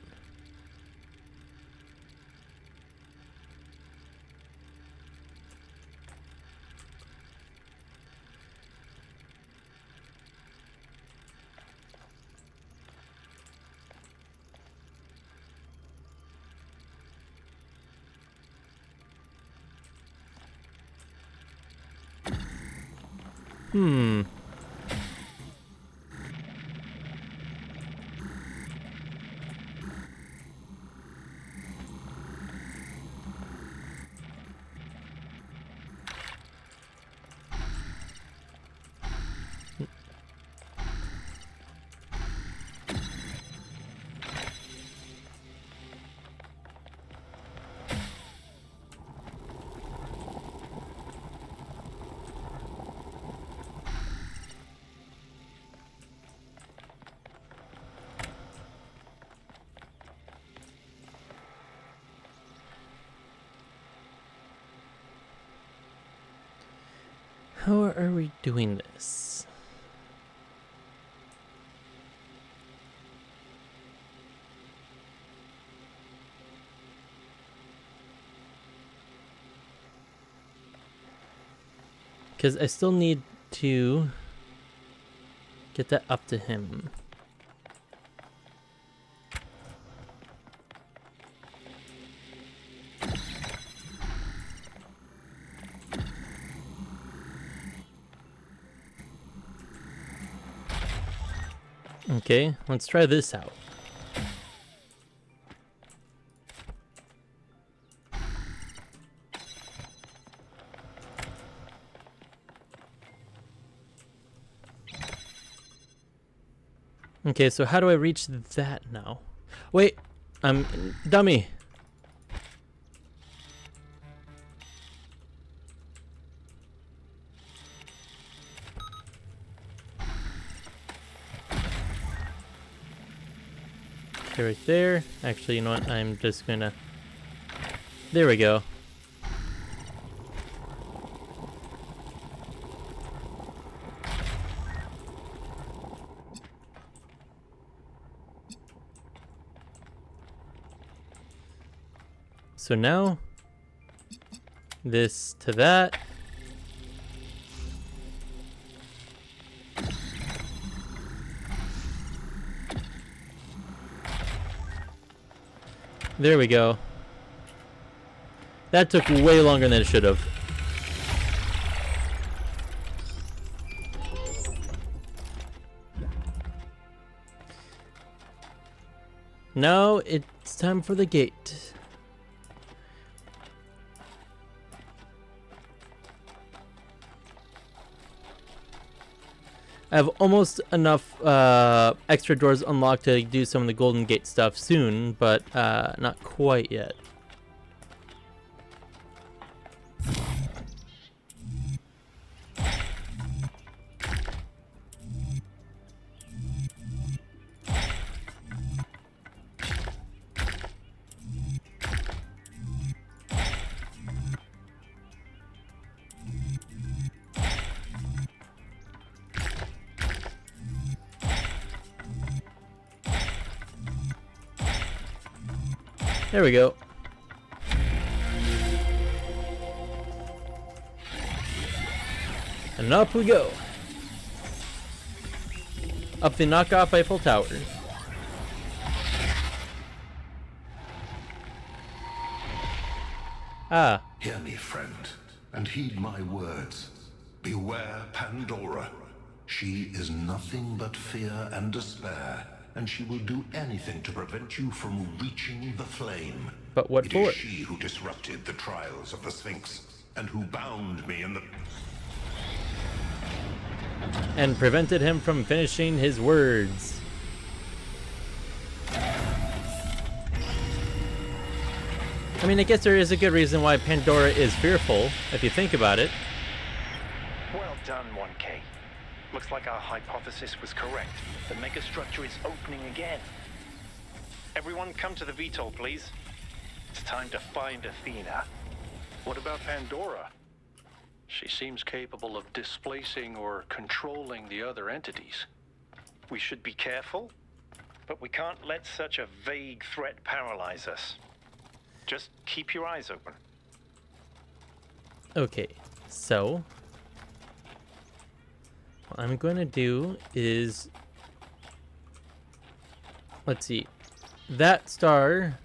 S1: Hmm. How are we doing this? Because I still need to get that up to him. Okay, let's try this out. Okay, so how do I reach that now? Wait, I'm dummy. Okay, right there. Actually, you know what? I'm just gonna... There we go. So now, this to that. There we go. That took way longer than it should have. Now it's time for the gate. I have almost enough extra doors unlocked to do some of the Golden Gate stuff soon, but not quite yet. There we go. And up we go. Up the knockoff Eiffel Tower. Ah.
S6: Hear me, friend, and heed my words. Beware Pandora. She is nothing but fear and despair, and she will do anything to prevent you from reaching the flame.
S1: But what
S6: It
S1: for?
S6: is she who disrupted the trials of the Sphinx, and who bound me in the...
S1: And prevented him from finishing his words. I mean, I guess there is a good reason why Pandora is fearful, if you think about it.
S3: Well done, 1K. Looks like our hypothesis was correct. The megastructure is opening again. Everyone come to the VTOL, please. It's time to find Athena.
S5: What about Pandora? She seems capable of displacing or controlling the other entities.
S3: We should be careful, but we can't let such a vague threat paralyze us. Just keep your eyes open.
S1: Okay, so what I'm going to do is, let's see, that star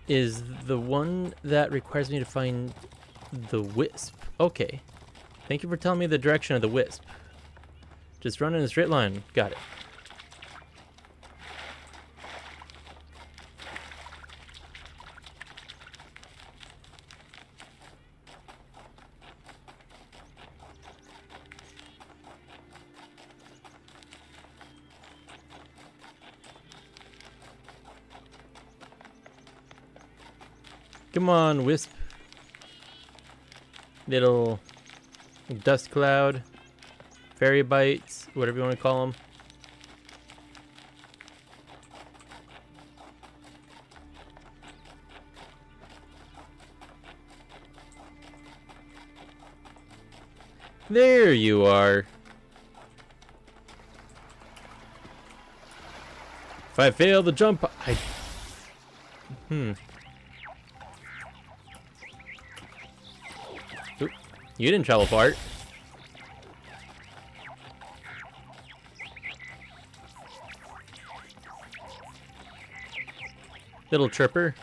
S1: is the one that requires me to find the wisp. Okay, thank you for telling me the direction of the wisp. Just run in a straight line. Got it. Come on, wisp. Little dust cloud, fairy bites, whatever you want to call them. There you are. If I fail the jump, Oop, you didn't travel far. Little tripper.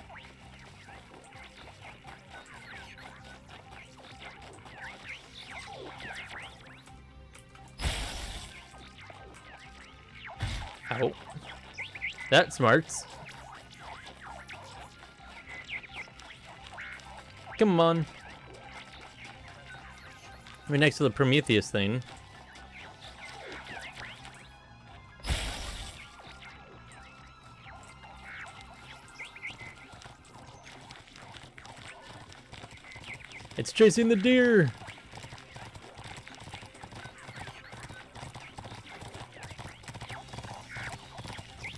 S1: Ow. That smarts. Come on. We're next to the Prometheus thing. It's chasing the deer.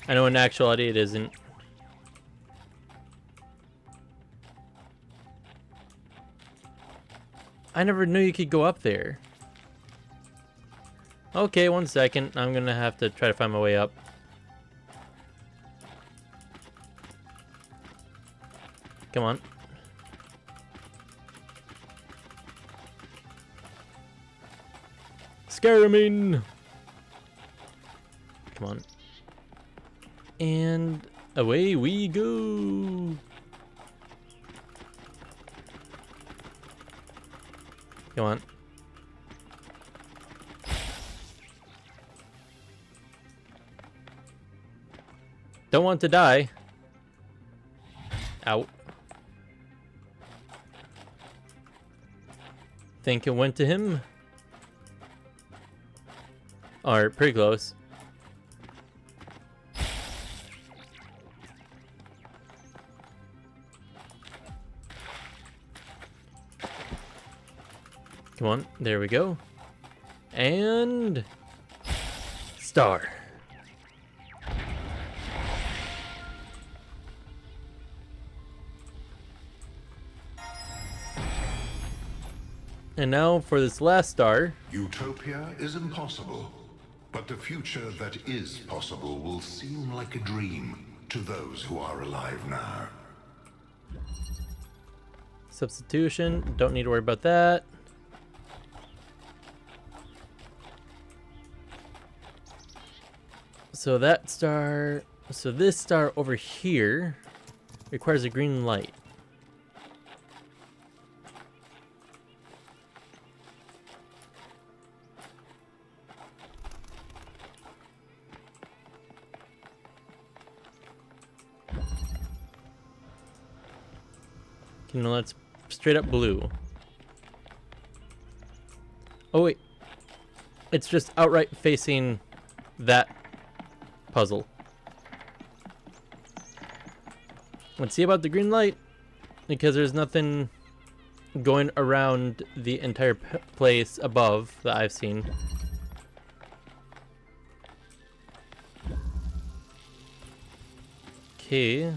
S1: I know in actuality it isn't. I never knew you could go up there. Okay, 1 second. I'm gonna have to try to find my way up. Come on. Scaramine! Come on. And away we go! Come on. Don't want to die. Out. Think it went to him. Or pretty close. Come on, there we go. And star. And now for this last star.
S6: Utopia is impossible, but the future that is possible will seem like a dream to those who are alive now.
S1: Substitution. Don't need to worry about that. So that star... So this star over here requires a green light. You know, that's straight up blue. Oh wait, it's just outright facing that puzzle. Let's see about the green light, because there's nothing going around the entire place above that I've seen. Okay.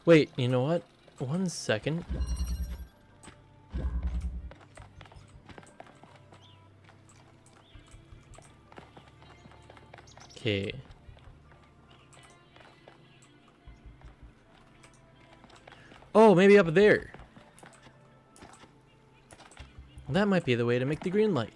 S1: Wait, you know what? 1 second. Okay. Oh, maybe up there. That might be the way to make the green light.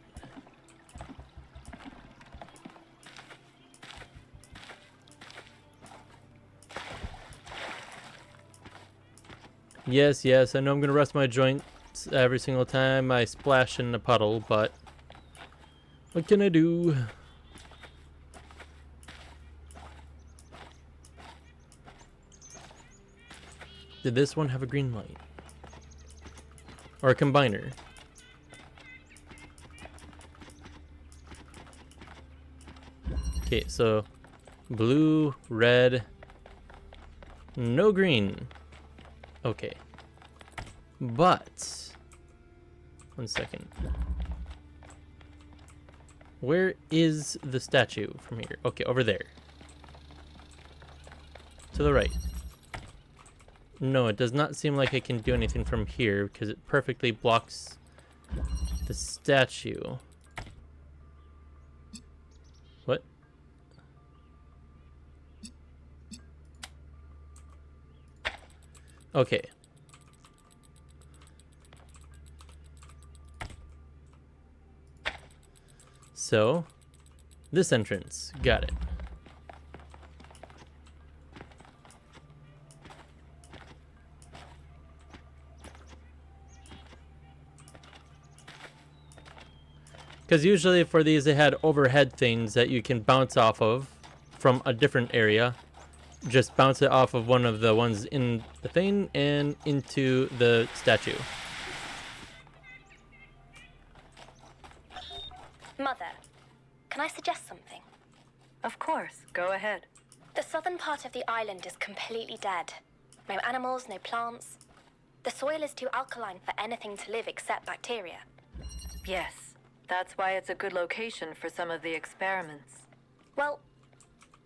S1: Yes, yes, I know I'm gonna rust my joints every single time I splash in a puddle, but what can I do? Did this one have a green light? Or a combiner? Okay, so blue, red, no green. Okay. But 1 second. Where is the statue from here? Okay, over there. To the right. No, it does not seem like I can do anything from here because it perfectly blocks the statue. What? Okay. So, this entrance. Got it. Because usually for these they had overhead things that you can bounce off of from a different area. Just bounce it off of one of the ones in the thing and into the statue.
S7: Mother, can I suggest something?
S8: Of course, go ahead.
S7: The southern part of the island is completely dead. No animals, no plants. The soil is too alkaline for anything to live except bacteria.
S8: Yes, that's why it's a good location for some of the experiments.
S7: Well,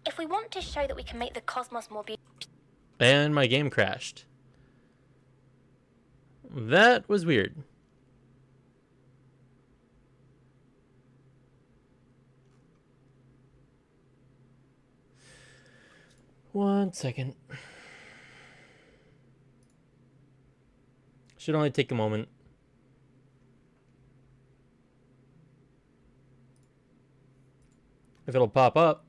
S7: if we want to show that we can make the cosmos more beautiful...
S1: And my game crashed. That was weird. One second. Should only take a moment. If it'll pop up.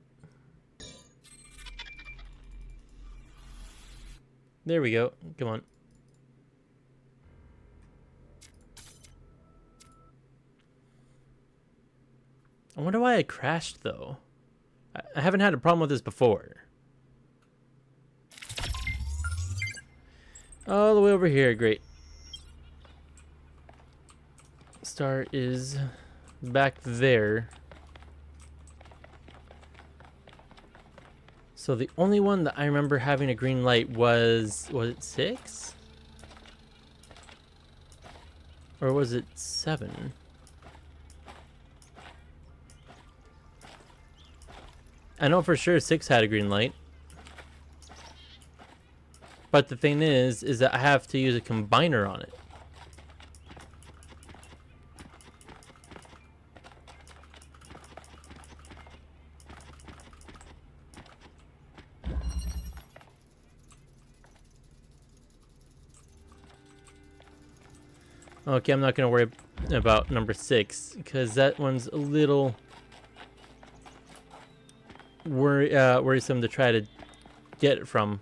S1: There we go. Come on. I wonder why it crashed though. I haven't had a problem with this before. All the way over here, great. Star is back there. So the only one that I remember having a green light was it 6? Or was it 7? I know for sure 6 had a green light. But the thing is that I have to use a combiner on it. Okay, I'm not gonna worry about number 6 because that one's a little worrisome to try to get it from.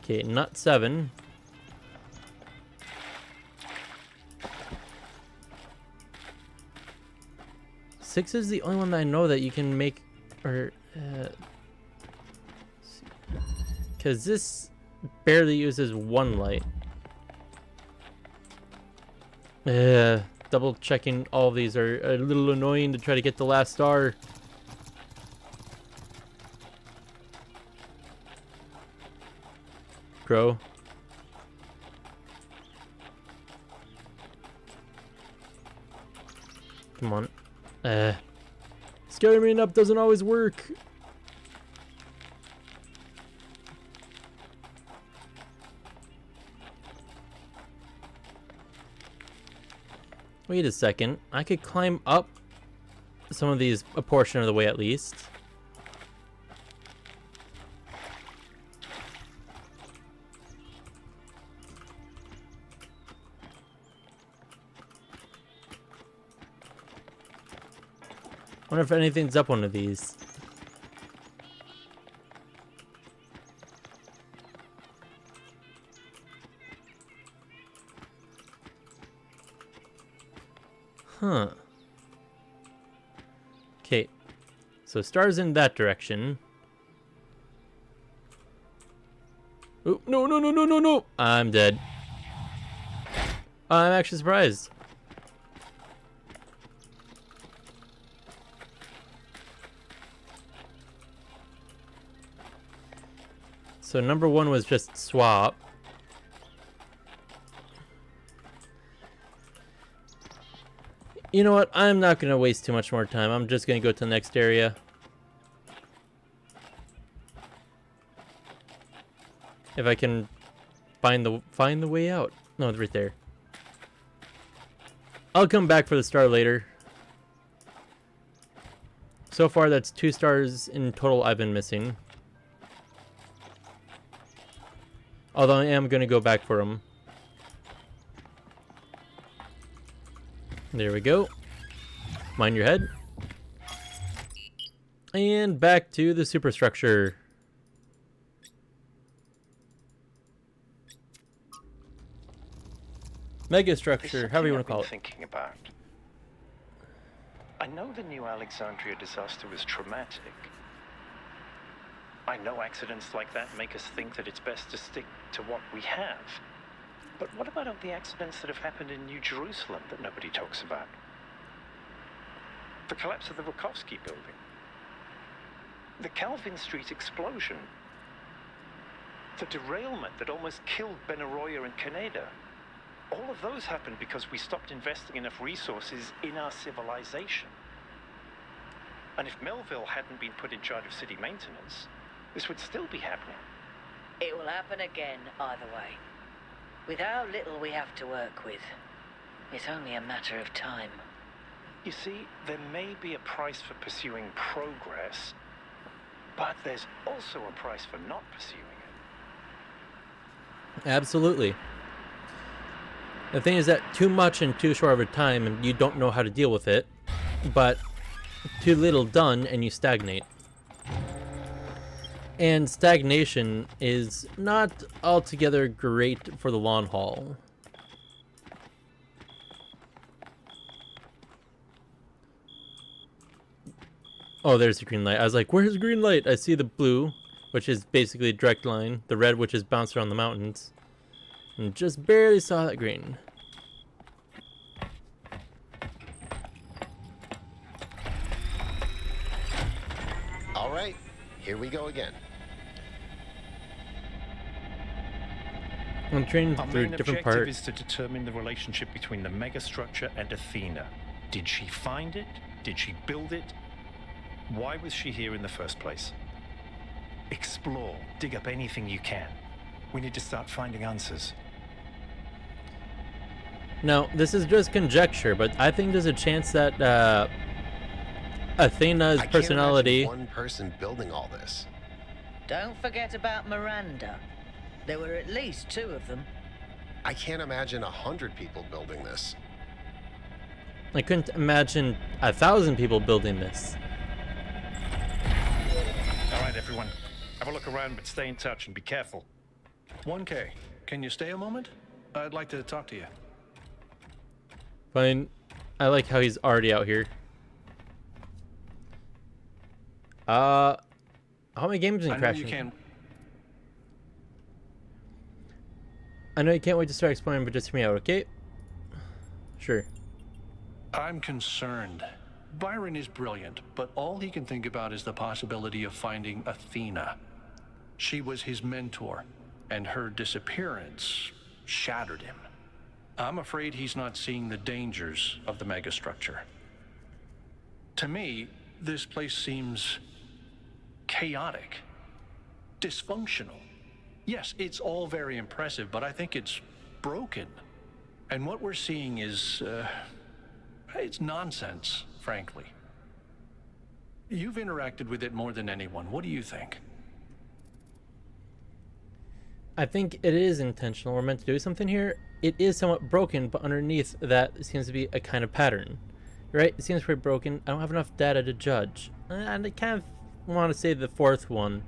S1: Okay, not 7. Six is the only one that I know that you can make, or because this barely uses 1 light. Double checking all of these are a little annoying to try to get the last star. Grow. Come on. Scaring me up doesn't always work. Wait a second. I could climb up some of these a portion of the way at least. Wonder if anything's up one of these. Huh. Okay. So stars in that direction. Oh, no, no, no, no, no, no! I'm dead. I'm actually surprised. So number 1 was just swap. You know what? I'm not going to waste too much more time. I'm just going to go to the next area. If I can find the way out. No, it's right there. I'll come back for the star later. So far, that's 2 stars in total I've been missing. Although I am going to go back for them. There we go. Mind your head. And back to the superstructure. Megastructure, however you want to call it.
S3: Thinking about. I know the New Alexandria disaster was traumatic. I know accidents like that make us think that it's best to stick to what we have. But what about all the accidents that have happened in New Jerusalem that nobody talks about? The collapse of the Wachowski building. The Calvin Street explosion. The derailment that almost killed Benaroya and Kaneda. All of those happened because we stopped investing enough resources in our civilization. And if Melville hadn't been put in charge of city maintenance, this would still be happening.
S2: It will happen again either way. With how little we have to work with, it's only a matter of time.
S3: You see, there may be a price for pursuing progress, but there's also a price for not pursuing it.
S1: Absolutely. The thing is that too much in too short of a time and you don't know how to deal with it, but too little done and you stagnate. And stagnation is not altogether great for the long haul. Oh, there's the green light. I was like, where's the green light? I see the blue, which is basically a direct line. The red, which is bounced around the mountains. And just barely saw that green.
S4: All right, here we go again.
S1: I'm training
S3: Our
S1: through
S3: main
S1: different
S3: objective
S1: parts.
S3: is to determine the relationship between the megastructure and Athena. Did she find it? Did she build it? Why was she here in the first place? Explore, dig up anything you can. We need to start finding answers.
S1: Now, this is just conjecture, but I think there's a chance that Athena's
S4: I can't
S1: personality.
S4: imagine one person building all this.
S2: Don't forget about Miranda. There were at least 2 of them.
S4: I can't imagine 100 people building this.
S1: I couldn't imagine 1,000 people building this.
S3: All right, everyone. Have a look around, but stay in touch and be careful.
S5: 1K, can you stay a moment? I'd like to talk to you.
S1: Fine. I like how he's already out here. How many games been
S5: I know
S1: crashing?
S5: you can.
S1: I know you can't wait to start exploring, but just hear me out, okay? Sure.
S5: I'm concerned. Byron is brilliant, but all he can think about is the possibility of finding Athena. She was his mentor, and her disappearance shattered him. I'm afraid he's not seeing the dangers of the megastructure. To me, this place seems chaotic, dysfunctional. Yes, it's all very impressive, but I think it's broken. And what we're seeing is, it's nonsense, frankly. You've interacted with it more than anyone. What do you think?
S1: I think it is intentional. We're meant to do something here. It is somewhat broken, but underneath that seems to be a kind of pattern. Right? It seems pretty broken. I don't have enough data to judge. And I kind of want to say the 4th one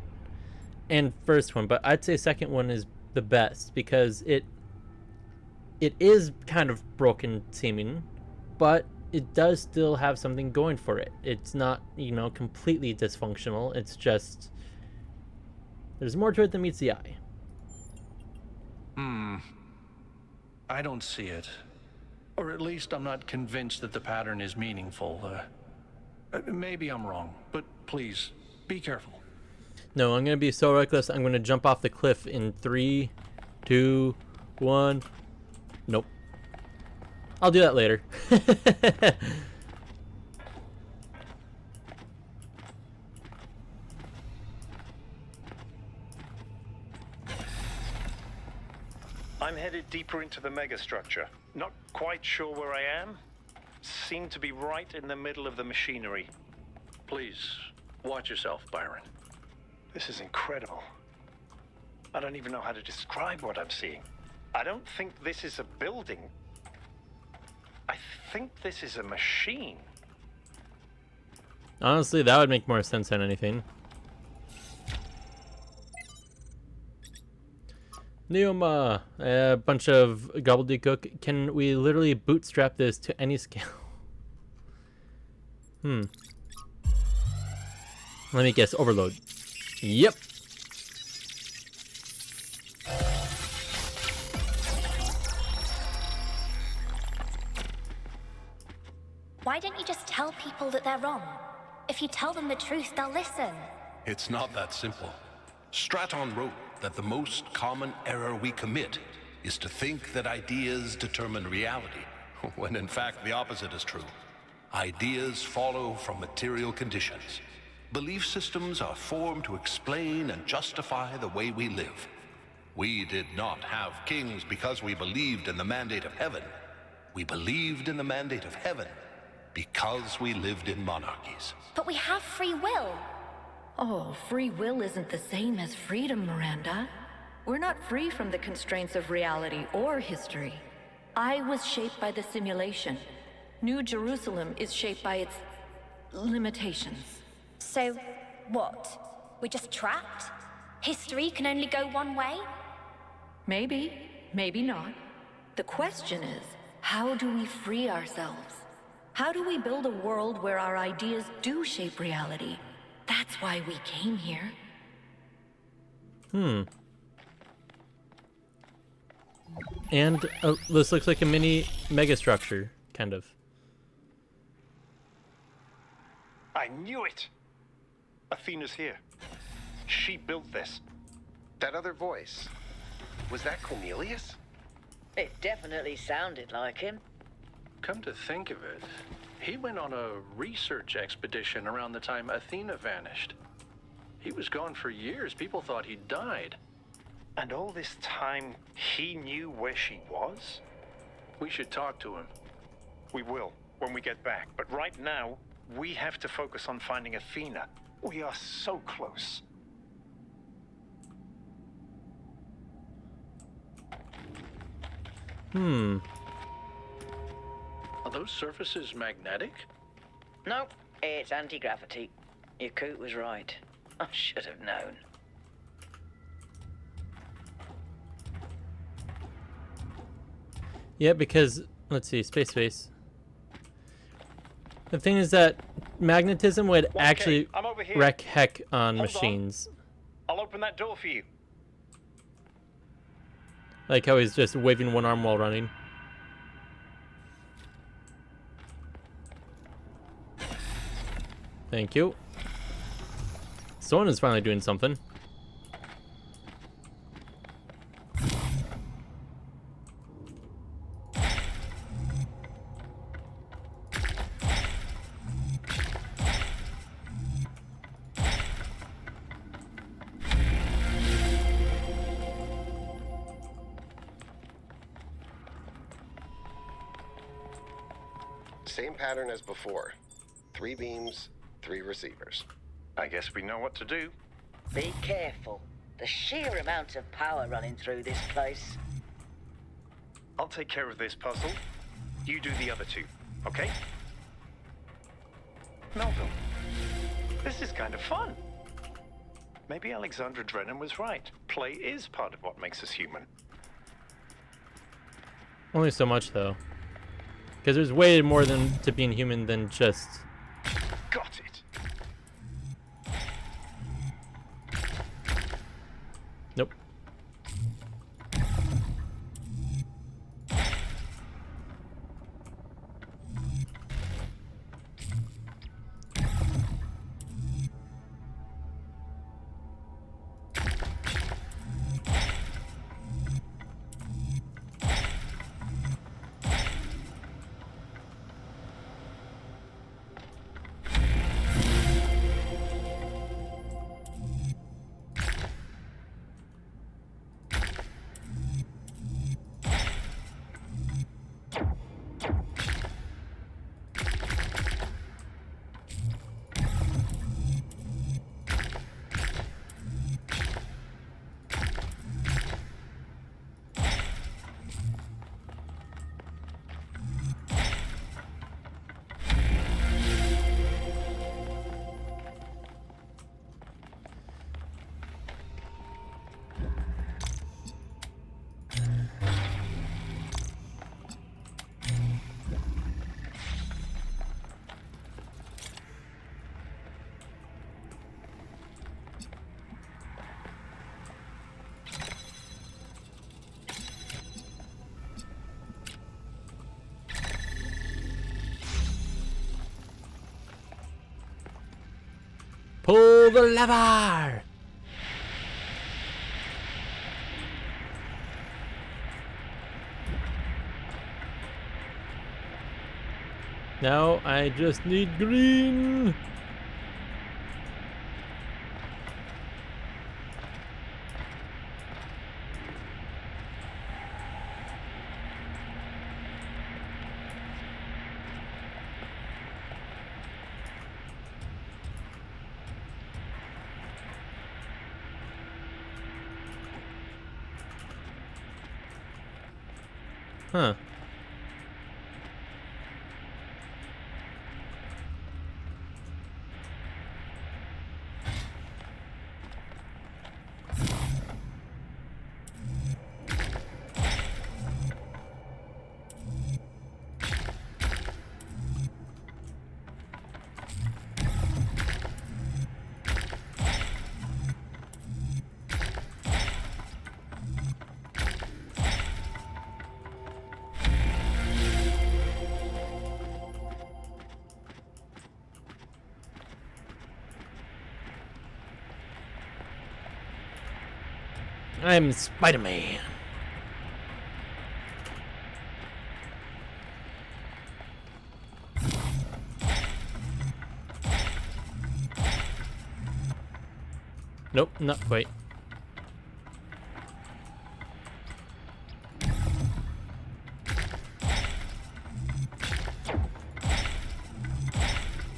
S1: and 1st one, but I'd say 2nd one is the best because it is kind of broken seeming, but it does still have something going for it. It's not, completely dysfunctional. It's just there's more to it than meets the eye.
S5: I don't see it. Or at least I'm not convinced that the pattern is meaningful. Maybe I'm wrong, but please, be careful.
S1: No, I'm going to be so reckless. I'm going to jump off the cliff in 3, 2, 1. Nope. I'll do that later.
S3: I'm headed deeper into the megastructure. Not quite sure where I am. Seem to be right in the middle of the machinery.
S5: Please, watch yourself, Byron.
S3: This is incredible. I don't even know how to describe what I'm seeing. I don't think this is a building. I think this is a machine.
S1: Honestly, that would make more sense than anything. Neoma, a bunch of gobbledygook. Can we literally bootstrap this to any scale? Let me guess, overload. Yep.
S7: Why don't you just tell people that they're wrong? If you tell them the truth, they'll listen.
S6: It's not that simple. Straton wrote that the most common error we commit is to think that ideas determine reality, when in fact the opposite is true. Ideas follow from material conditions. Belief systems are formed to explain and justify the way we live. We did not have kings because we believed in the mandate of heaven. We believed in the mandate of heaven because we lived in monarchies.
S7: But we have free will.
S8: Oh, free will isn't the same as freedom, Miranda. We're not free from the constraints of reality or history. I was shaped by the simulation. New Jerusalem is shaped by its limitations.
S7: So, what? We're just trapped? History can only go one way?
S8: Maybe, maybe not. The question is, how do we free ourselves? How do we build a world where our ideas do shape reality? That's why we came here.
S1: And this looks like a mini megastructure, kind of.
S3: I knew it! Athena's here. She built this.
S4: That other voice, was that Cornelius?
S2: It definitely sounded like him.
S5: Come to think of it, he went on a research expedition around the time Athena vanished. He was gone for years. People thought he'd died.
S3: And all this time, he knew where she was?
S5: We should talk to him.
S3: We will, when we get back. But right now, we have to focus on finding Athena. We are so close.
S1: Hmm.
S5: Are those surfaces magnetic?
S2: Nope, it's anti-gravity. Yakut was right. I should have known.
S1: Yeah, because let's see, space. The thing is that magnetism would
S3: Okay,
S1: actually
S3: I'm over here.
S1: wreck heck on
S3: Hold on.
S1: machines.
S3: I'll open that door for you.
S1: Like how he's just waving one arm while running. Thank you. Someone is finally doing something.
S4: Same pattern as before. 3 beams, 3 receivers.
S3: I guess we know what to do.
S2: Be careful. The sheer amount of power running through this place.
S3: I'll take care of this puzzle. You do the other 2, okay? Melville, this is kind of fun. Maybe Alexandra Drennan was right. Play is part of what makes us human.
S1: Only so much though. Because there's way more than to being human than just...
S3: Got it.
S1: Nope. Pull the lever! Now I just need green. Huh. I'm Spider-Man. Nope, not quite.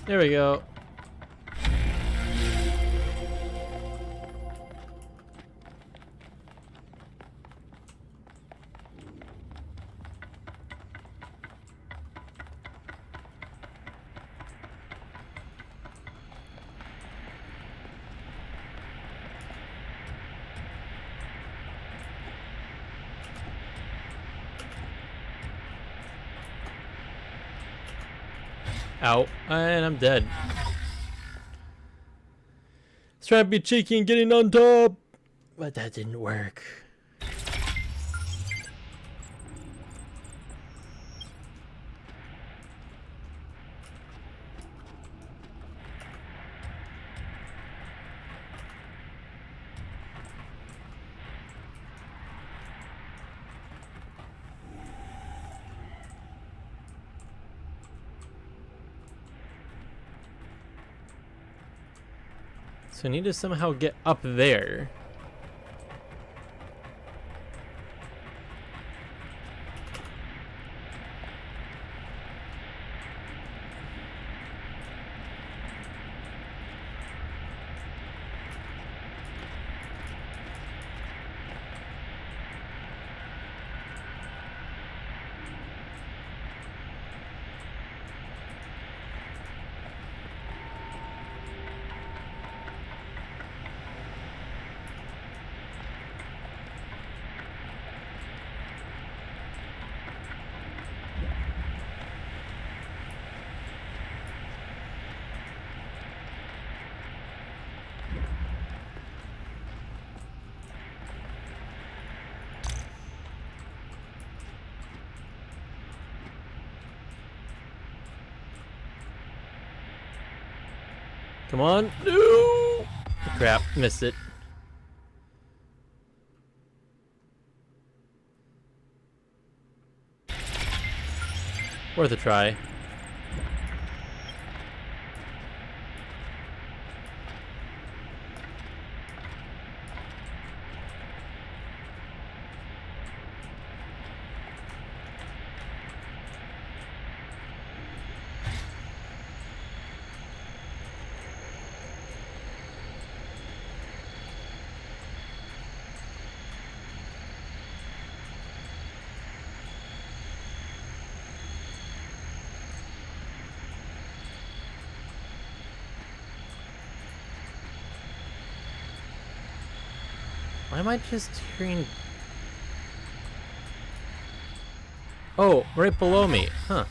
S1: There we go. Ow. And I'm dead. Let's try to be cheeky and getting on top. But that didn't work. So I need to somehow get up there. Come on. No! Crap, missed it. Worth a try. Why am I just hearing... Oh, right below me. Huh.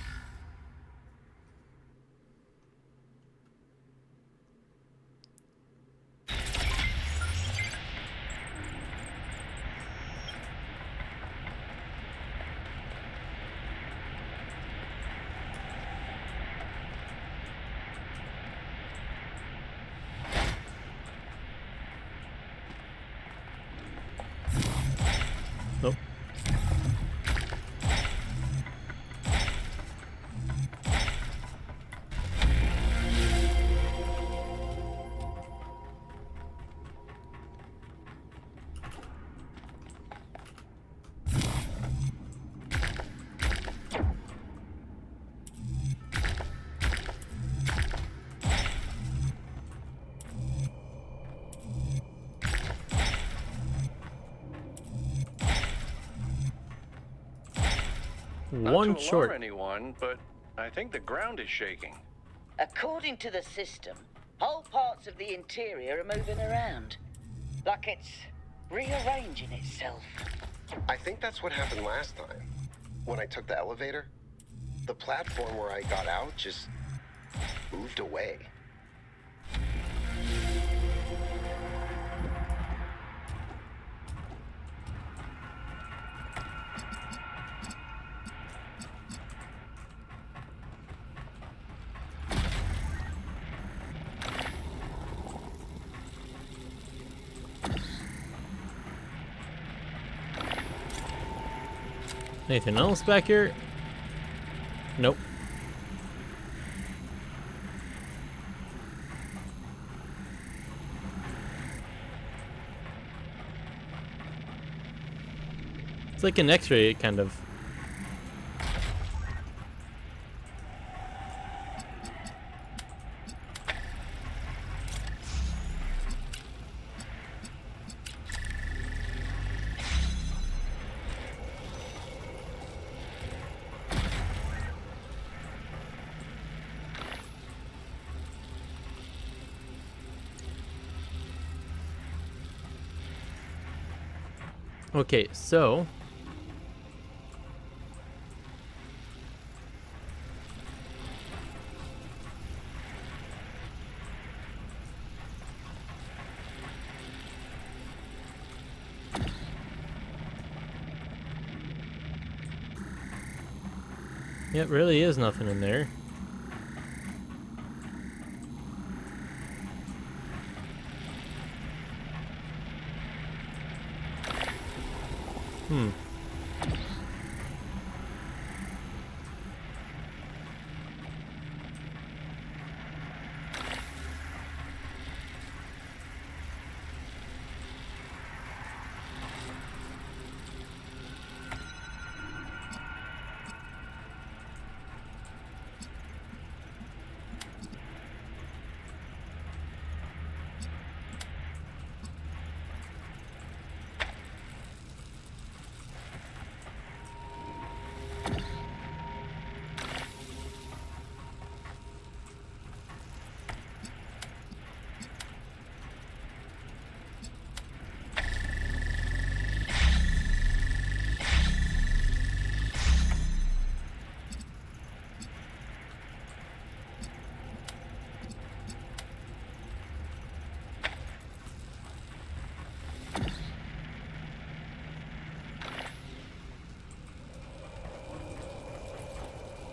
S1: Nope. One
S5: Not to
S1: short.
S5: alarm anyone, but I think the ground is shaking.
S2: According to the system, whole parts of the interior are moving around. Like it's rearranging itself.
S4: I think that's what happened last time. When I took the elevator, the platform where I got out just moved away.
S1: Anything else back here? Nope. It's like an X-ray, kind of. Okay, so Yeah, it really is nothing in there. Hmm.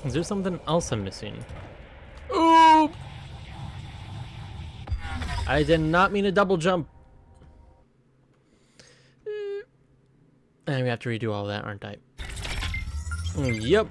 S1: Is there something else I'm missing? Ooh! I did not mean to double jump. And we have to redo all that, aren't I? Yep.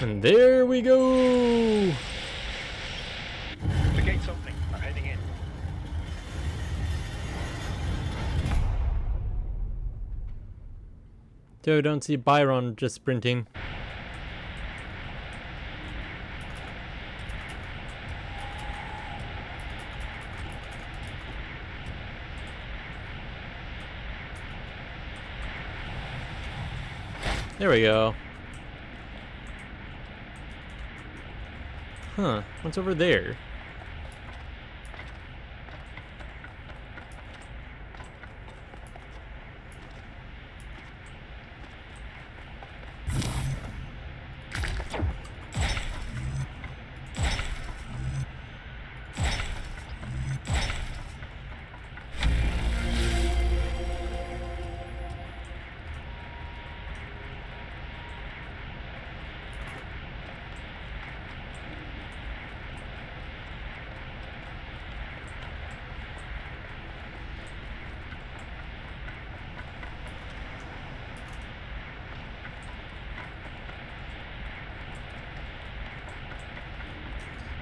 S1: And there we go!
S3: The gate's opening. I'm heading in.
S1: Dude, don't see Byron just sprinting. There we go. Huh, what's over there?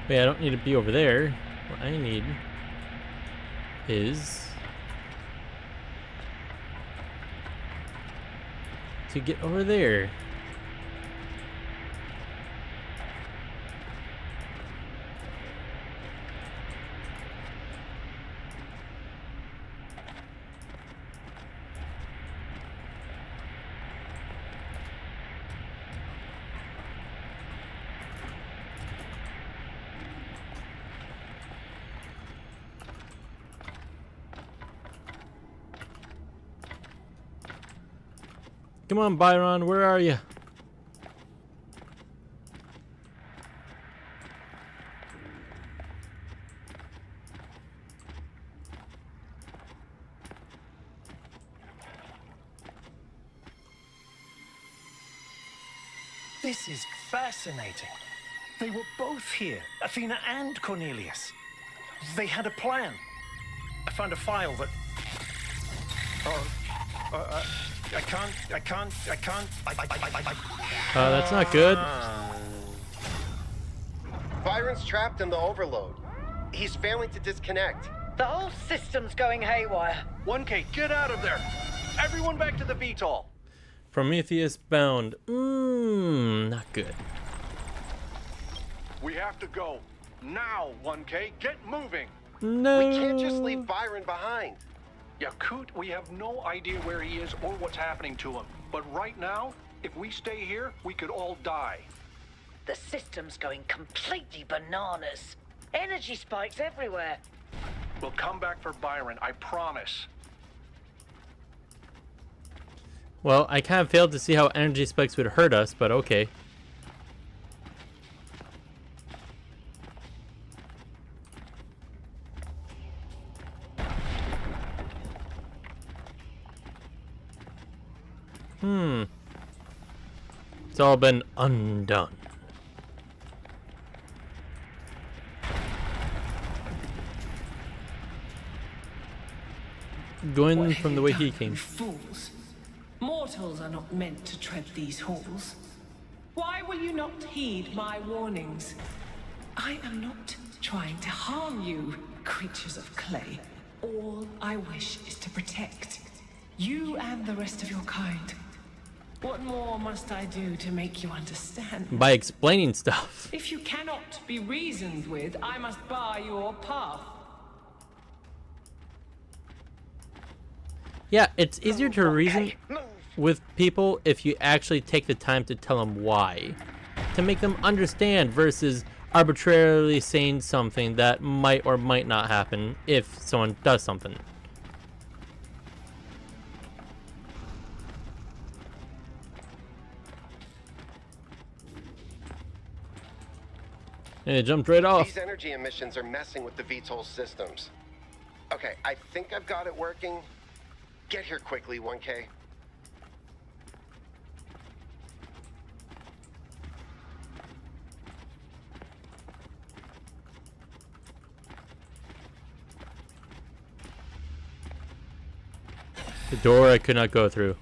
S1: Wait, I don't need to be over there. What I need is to get over there. Come on, Byron, where are you?
S3: This is fascinating. They were both here, Athena and Cornelius. They had a plan. I found a file that... I can't.
S1: That's not good.
S4: Byron's trapped in the overload. He's failing to disconnect.
S2: The whole system's going haywire.
S5: 1K, get out of there! Everyone back to the VTOL!
S1: Prometheus bound. Not good.
S5: We have to go. Now, 1K, get moving!
S1: No.
S4: We can't just leave Byron behind.
S5: Yakut, we have no idea where he is or what's happening to him. But right now, if we stay here, we could all die.
S2: The system's going completely bananas. Energy spikes everywhere.
S5: We'll come back for Byron, I promise.
S1: Well, I kind of failed to see how energy spikes would hurt us, but okay. It's all been undone. Going from the way he came.
S9: Fools. Mortals are not meant to tread these halls. Why will you not heed my warnings? I am not trying to harm you, creatures of clay. All I wish is to protect you and the rest of your kind. What more must I do to make you understand?
S1: By explaining stuff.
S9: If you cannot be reasoned with, I must bar your path.
S1: Yeah, it's easier to reason with people if you actually take the time to tell them why. To make them understand versus arbitrarily saying something that might or might not happen if someone does something. And it jumped right off.
S4: These energy emissions are messing with the VTOL systems. Okay, I think I've got it working. Get here quickly, 1K.
S1: The door I could not go through.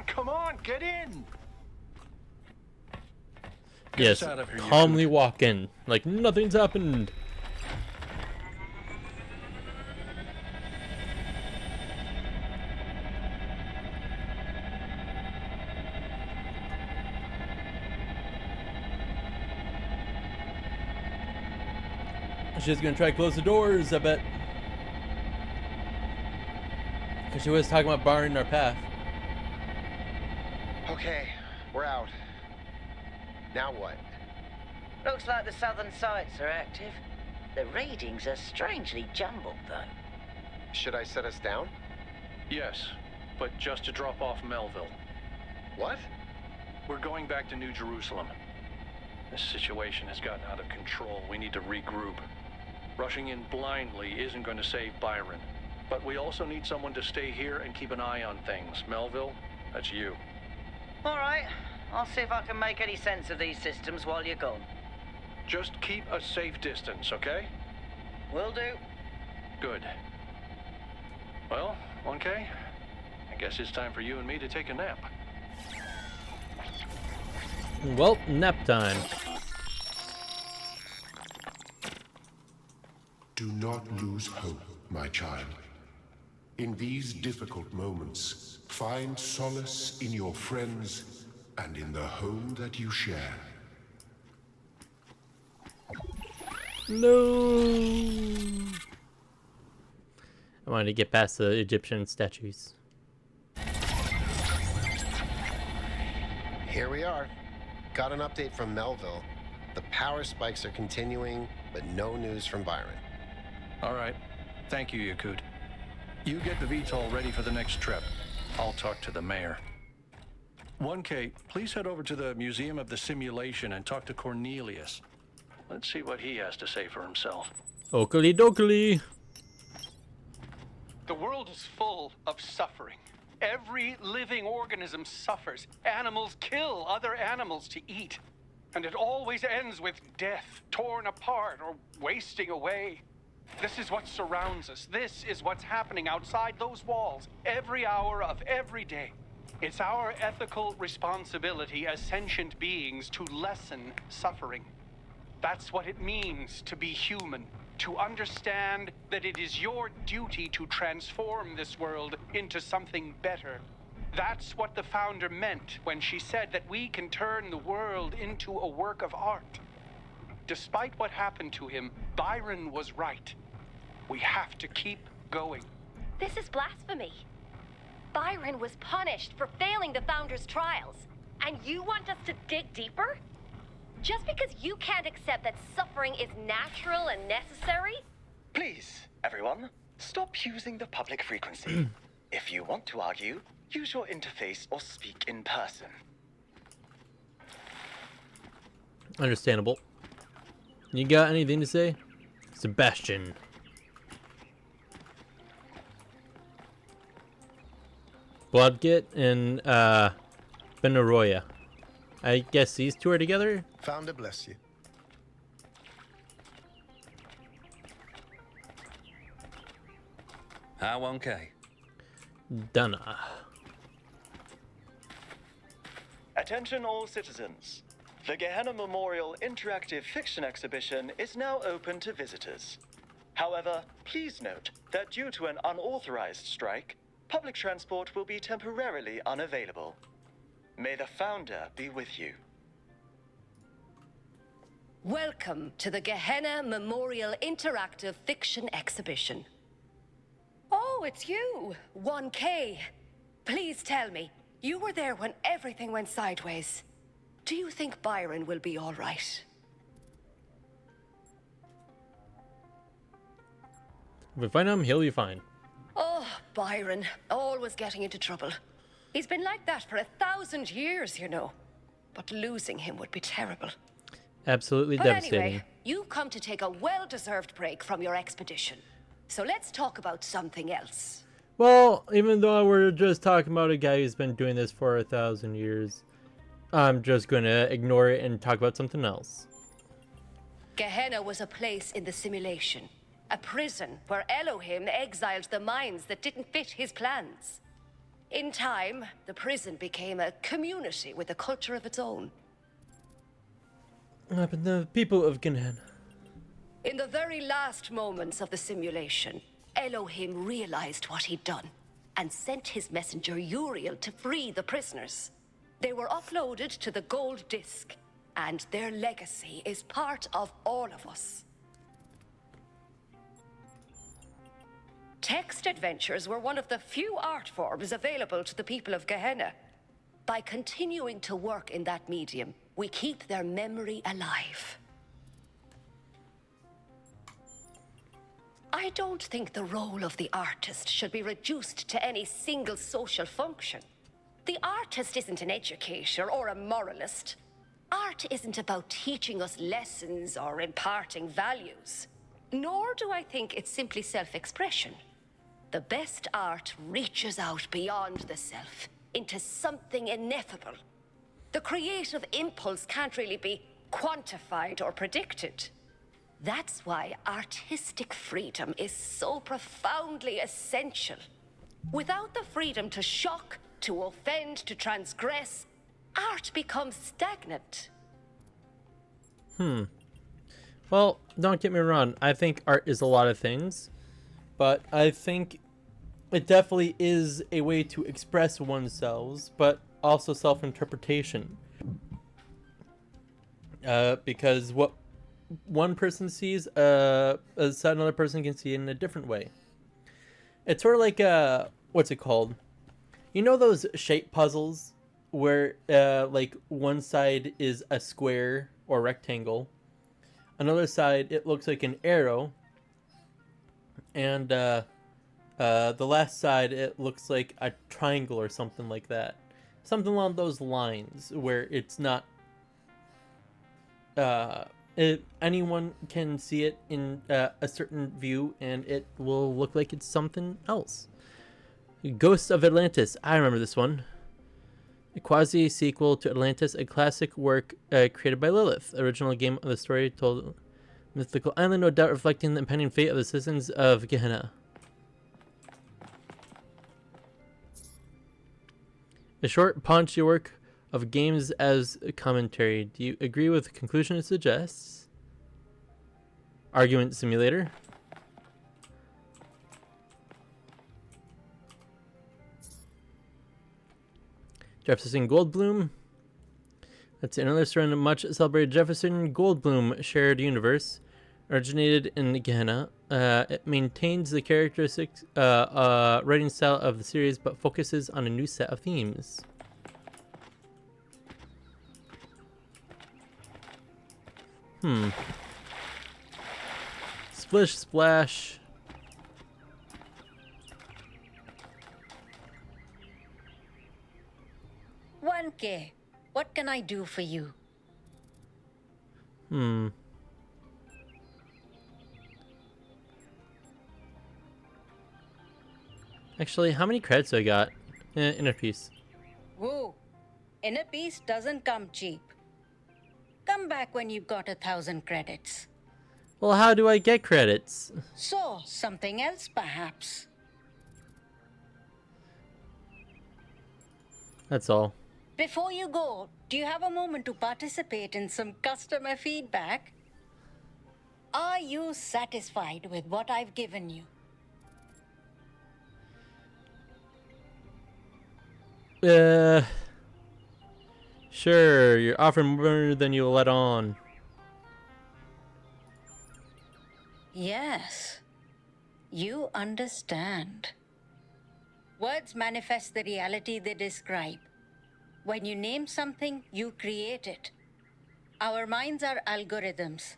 S5: Come on, get in!
S1: Yes,
S5: out of here, you
S1: calmly walk in, like nothing's happened. She's gonna try to close the doors, I bet. Because she was talking about barring our path.
S4: Okay, we're out. Now what?
S2: Looks like the southern sites are active. The readings are strangely jumbled, though.
S4: Should I set us down?
S5: Yes, but just to drop off Melville.
S4: What?
S5: We're going back to New Jerusalem. This situation has gotten out of control. We need to regroup. Rushing in blindly isn't going to save Byron. But we also need someone to stay here and keep an eye on things. Melville, that's you.
S2: All right. I'll see if I can make any sense of these systems while you're gone.
S5: Just keep a safe distance, okay?
S2: Will do.
S5: Good. Well, 1K, I guess it's time for you and me to take a nap.
S1: Well, nap time.
S6: Do not lose hope, my child. In these difficult moments, find solace in your friends and in the home that you share.
S1: No. I wanted to get past the Egyptian statues.
S4: Here we are. Got an update from Melville. The power spikes are continuing, but no news from Byron.
S5: All right. Thank you, Yakut. You get the VTOL ready for the next trip. I'll talk to the mayor. 1K, please head over to the Museum of the Simulation and talk to Cornelius. Let's see what he has to say for himself.
S1: Oakley dokley.
S10: The world is full of suffering. Every living organism suffers. Animals kill other animals to eat. And it always ends with death, torn apart or wasting away. This is what surrounds us. This is what's happening outside those walls every hour of every day. It's our ethical responsibility as sentient beings to lessen suffering. That's what it means to be human. To understand that it is your duty to transform this world into something better. That's what the founder meant when she said that we can turn the world into a work of art. Despite what happened to him, Byron was right. We have to keep going.
S7: This is blasphemy. Byron was punished for failing the Founder's trials, and you want us to dig deeper? Just because you can't accept that suffering is natural and necessary?
S11: Please, everyone, stop using the public frequency. If you want to argue, use your interface or speak in person.
S1: Understandable. You got anything to say? Sebastian. Bloodgit and Benaroya. I guess these two are together?
S12: Founder bless you.
S13: How 1K?
S1: Donna.
S11: Attention all citizens. The Gehenna Memorial Interactive Fiction Exhibition is now open to visitors. However, please note that due to an unauthorized strike, public transport will be temporarily unavailable. May the Founder be with you.
S14: Welcome to the Gehenna Memorial Interactive Fiction Exhibition. Oh, it's you, 1K. Please tell me, you were there when everything went sideways. Do you think Byron will be all right?
S1: If we find him, he'll be fine.
S14: Oh, Byron, always getting into trouble. He's been like that for 1,000 years, you know. But losing him would be terrible.
S1: Absolutely
S14: But
S1: devastating.
S14: anyway, you've come to take a well-deserved break from your expedition. So let's talk about something else.
S1: Well, even though we're just talking about a guy who's been doing this for 1,000 years, I'm just going to ignore it and talk about something else.
S14: Gehenna was a place in the simulation. A prison where Elohim exiled the minds that didn't fit his plans. In time, the prison became a community with a culture of its own.
S1: But the people of Gehenna.
S14: In the very last moments of the simulation, Elohim realized what he'd done and sent his messenger Uriel to free the prisoners. They were uploaded to the gold disc, and their legacy is part of all of us. Text adventures were one of the few art forms available to the people of Gehenna. By continuing to work in that medium, we keep their memory alive. I don't think the role of the artist should be reduced to any single social function. The artist isn't an educator or a moralist. Art isn't about teaching us lessons or imparting values. Nor do I think it's simply self-expression. The best art reaches out beyond the self, into something ineffable. The creative impulse can't really be quantified or predicted. That's why artistic freedom is so profoundly essential. Without the freedom to shock, to offend, to transgress, art becomes stagnant.
S1: Well, don't get me wrong. I think art is a lot of things, but I think it definitely is a way to express oneself, but also self-interpretation. Because what one person sees, another person can see it in a different way. It's sort of like, what's it called? You know those shape puzzles where, like, one side is a square or rectangle, another side it looks like an arrow, and the last side it looks like a triangle or something like that. something along those lines, where it's not anyone can see it in a certain view, and it will look like it's something else. Ghosts of Atlantis. I remember this one. A quasi-sequel to Atlantis, a classic work created by Lilith. Original game of the story told mythical island, no doubt reflecting the impending fate of the citizens of Gehenna. A short, paunchy work of games as a commentary. Do you agree with the conclusion it suggests? Argument simulator. Jefferson Goldblum. That's another story in a much celebrated Jefferson Goldblum shared universe. Originated in Gehenna. It maintains the characteristics writing style of the series, but focuses on a new set of themes. Splish Splash.
S14: $1K. What can I do for you?
S1: Actually, how many credits do I got? Inner piece.
S14: Whoa. Inner piece doesn't come cheap. Come back when you've got 1,000 credits.
S1: Well, how do I get credits?
S14: So, something else perhaps.
S1: That's all.
S14: Before you go, do you have a moment to participate in some customer feedback? Are you satisfied with what I've given you?
S1: Sure, you're offering more than you'll let on.
S14: Yes. You understand. Words manifest the reality they describe. When you name something, you create it. Our minds are algorithms,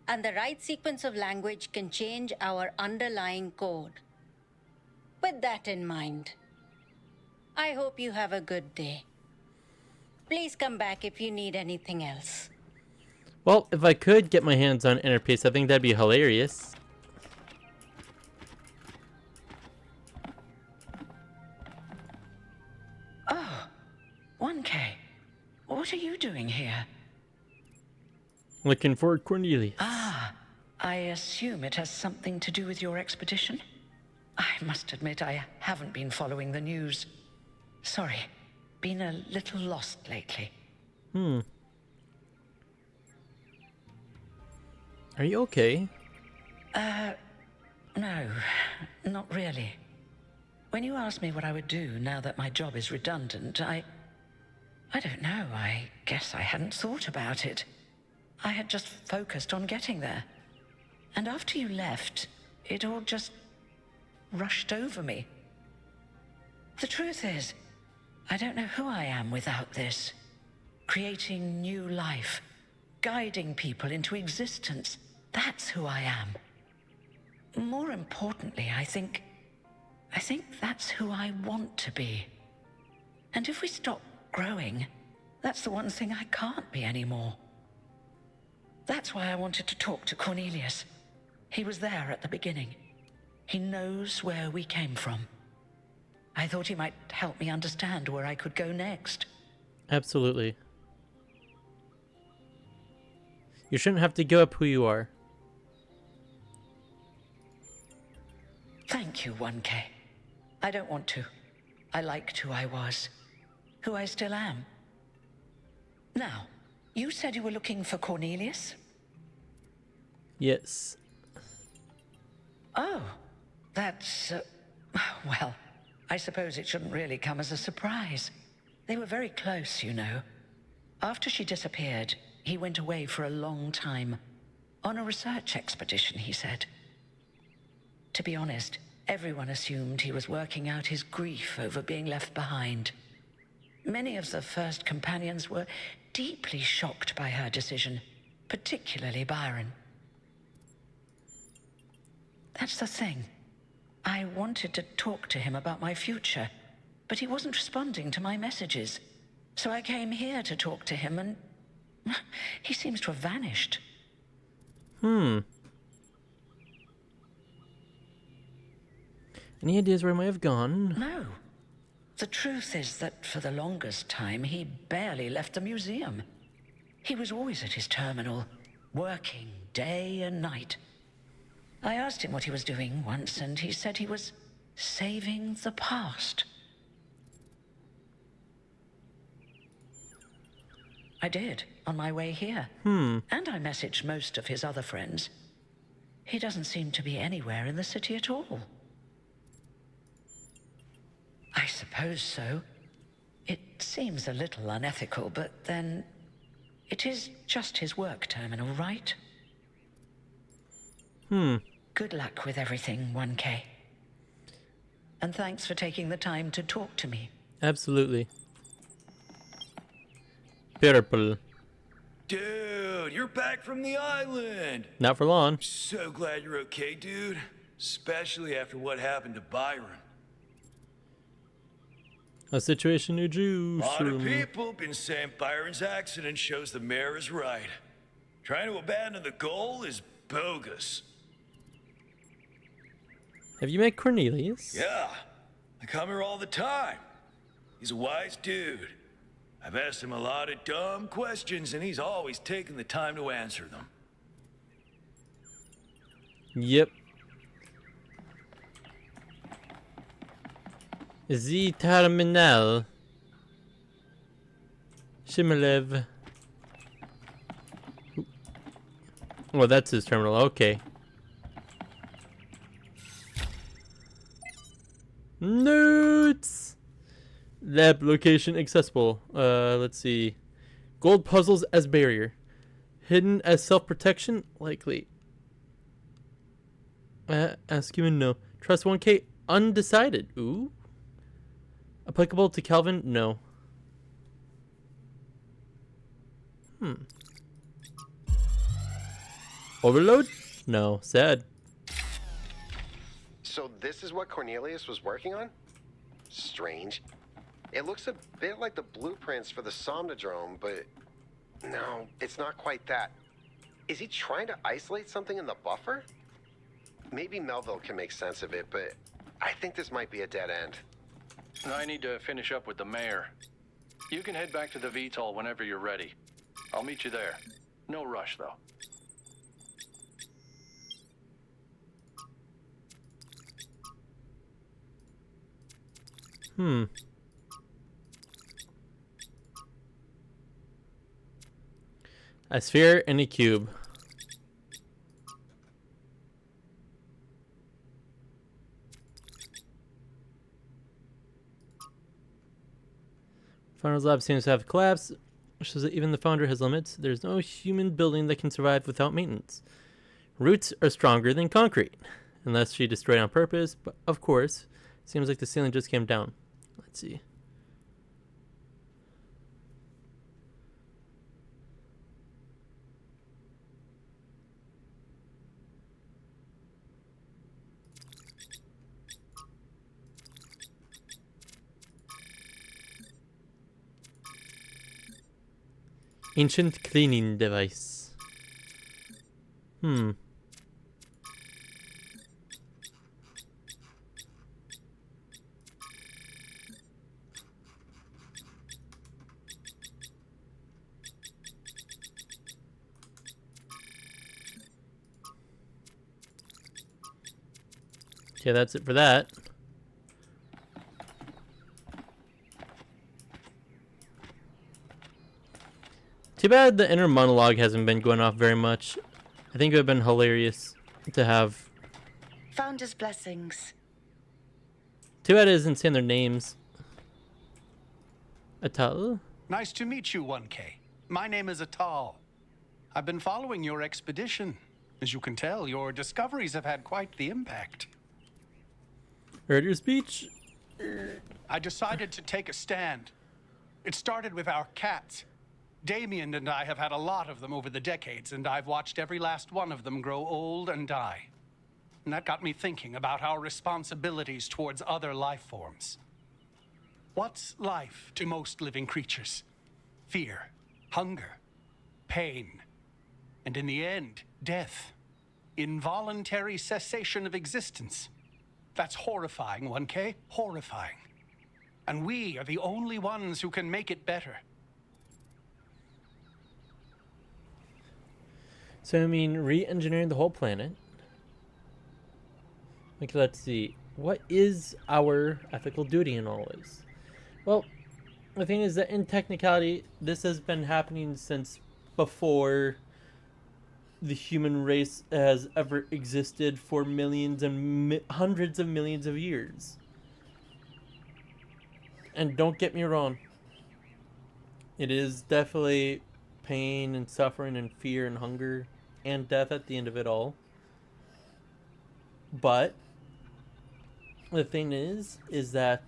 S14: and the right sequence of language can change our underlying code. With that in mind, I hope you have a good day. Please come back if you need anything else.
S1: Well, if I could get my hands on Inner Peace, I think that'd be hilarious.
S12: Oh, 1K. What are you doing here?
S1: Looking for Cornelius.
S12: Ah, I assume it has something to do with your expedition? I must admit I haven't been following the news. Sorry, been a little lost lately.
S1: Are you okay?
S12: No, not really. When you asked me what I would do now that my job is redundant, I don't know, I guess I hadn't thought about it. I had just focused on getting there. And after you left, it all just rushed over me. The truth is, I don't know who I am without this. Creating new life, guiding people into existence. That's who I am. More importantly, I think that's who I want to be. And if we stop growing, that's the one thing I can't be anymore. That's why I wanted to talk to Cornelius. He was there at the beginning. He knows where we came from. I thought he might help me understand where I could go next.
S1: Absolutely. You shouldn't have to give up who you are.
S12: Thank you, 1K. I don't want to. I liked who I was. Who I still am. Now, you said you were looking for Cornelius?
S1: Yes.
S12: Oh, that's... well, I suppose it shouldn't really come as a surprise. They were very close, you know. After she disappeared, he went away for a long time. On a research expedition, he said. To be honest, everyone assumed he was working out his grief over being left behind. Many of the first companions were deeply shocked by her decision, particularly Byron. That's the thing. I wanted to talk to him about my future, but he wasn't responding to my messages. So I came here to talk to him, and he seems to have vanished.
S1: Any ideas where he might have gone?
S12: No. The truth is that for the longest time, he barely left the museum. He was always at his terminal, working day and night. I asked him what he was doing once, and he said he was saving the past. I did, on my way here. And I messaged most of his other friends. He doesn't seem to be anywhere in the city at all. I suppose so. It seems a little unethical, but then it is just his work terminal, right? Good luck with everything, 1K. And thanks for taking the time to talk to me.
S1: Absolutely. Purple.
S13: Dude, you're back from the island.
S1: Not for long.
S13: So glad you're okay, dude. Especially after what happened to Byron.
S1: A situation New Jews.
S13: A lot of people been saying Byron's accident shows the mayor is right. Trying to abandon the goal is bogus.
S1: Have you met Cornelius?
S13: Yeah, I come here all the time. He's a wise dude. I've asked him a lot of dumb questions, and he's always taken the time to answer them.
S1: Yep. Z Terminal. Shimolev. Well, that's his terminal. Okay. Notes. Lab location accessible. Let's see. Gold puzzles as barrier. Hidden as self-protection? Likely. Ask human? No. Trust 1K? Undecided. Ooh. Applicable to Calvin? No. Overload? No. Sad.
S4: So this is what Cornelius was working on? Strange. It looks a bit like the blueprints for the Somnodrome, but no, it's not quite that. Is he trying to isolate something in the buffer? Maybe Melville can make sense of it, but I think this might be a dead end.
S5: I need to finish up with the mayor. You can head back to the VTOL whenever you're ready. I'll meet you there. No rush, though.
S1: A sphere and a cube. Founder's lab seems to have collapsed, which shows that even the founder has limits. There's no human building that can survive without maintenance. Roots are stronger than concrete, unless she destroyed on purpose, but of course, seems like the ceiling just came down. Let's see. Ancient cleaning device. Okay, that's it for that. Too bad the inner monologue hasn't been going off very much. I think it would have been hilarious to have.
S2: Founder's blessings.
S1: Too bad it isn't saying their names. Atal?
S10: Nice to meet you, 1K. My name is Atal. I've been following your expedition. As you can tell, your discoveries have had quite the impact.
S1: Heard your speech?
S10: I decided to take a stand. It started with our cats. Damien and I have had a lot of them over the decades, and I've watched every last one of them grow old and die. And that got me thinking about our responsibilities towards other life forms. What's life to most living creatures? Fear, hunger, pain, and in the end, death. Involuntary cessation of existence. That's horrifying, 1K. Horrifying. And we are the only ones who can make it better.
S1: So, I mean, re-engineering the whole planet. Like, let's see. What is our ethical duty in all this? Well, the thing is that in technicality, this has been happening since before the human race has ever existed for millions and hundreds of millions of years. And don't get me wrong, it is definitely pain and suffering and fear and hunger and death at the end of it all. But the thing is that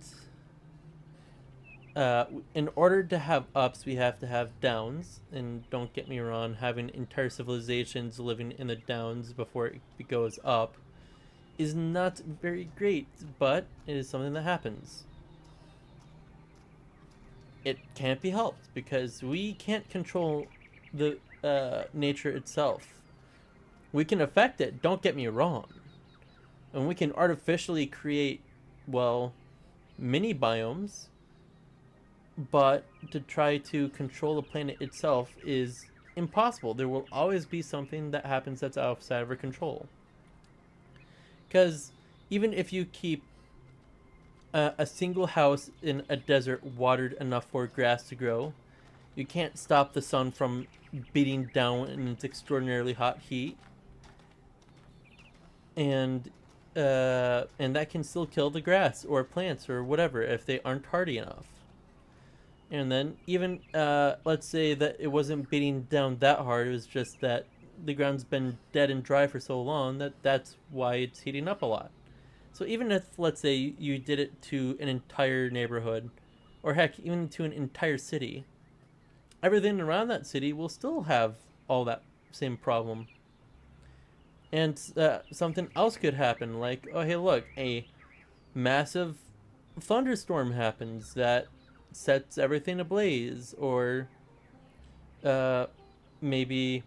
S1: in order to have ups, we have to have downs. And don't get me wrong, having entire civilizations living in the downs before it goes up is not very great, but it is something that happens. It can't be helped because we can't control the nature itself. We can affect it, don't get me wrong. And we can artificially create, well, mini biomes. But to try to control the planet itself is impossible. There will always be something that happens that's outside of our control. Because even if you keep a single house in a desert watered enough for grass to grow, you can't stop the sun from beating down in its extraordinarily hot heat. And that can still kill the grass or plants or whatever if they aren't hardy enough. And then even, let's say that it wasn't beating down that hard, it was just that the ground's been dead and dry for so long that's why it's heating up a lot. So even if, let's say, you did it to an entire neighborhood, or heck, even to an entire city, everything around that city will still have all that same problem. And something else could happen, like, oh hey look, a massive thunderstorm happens that sets everything ablaze, or maybe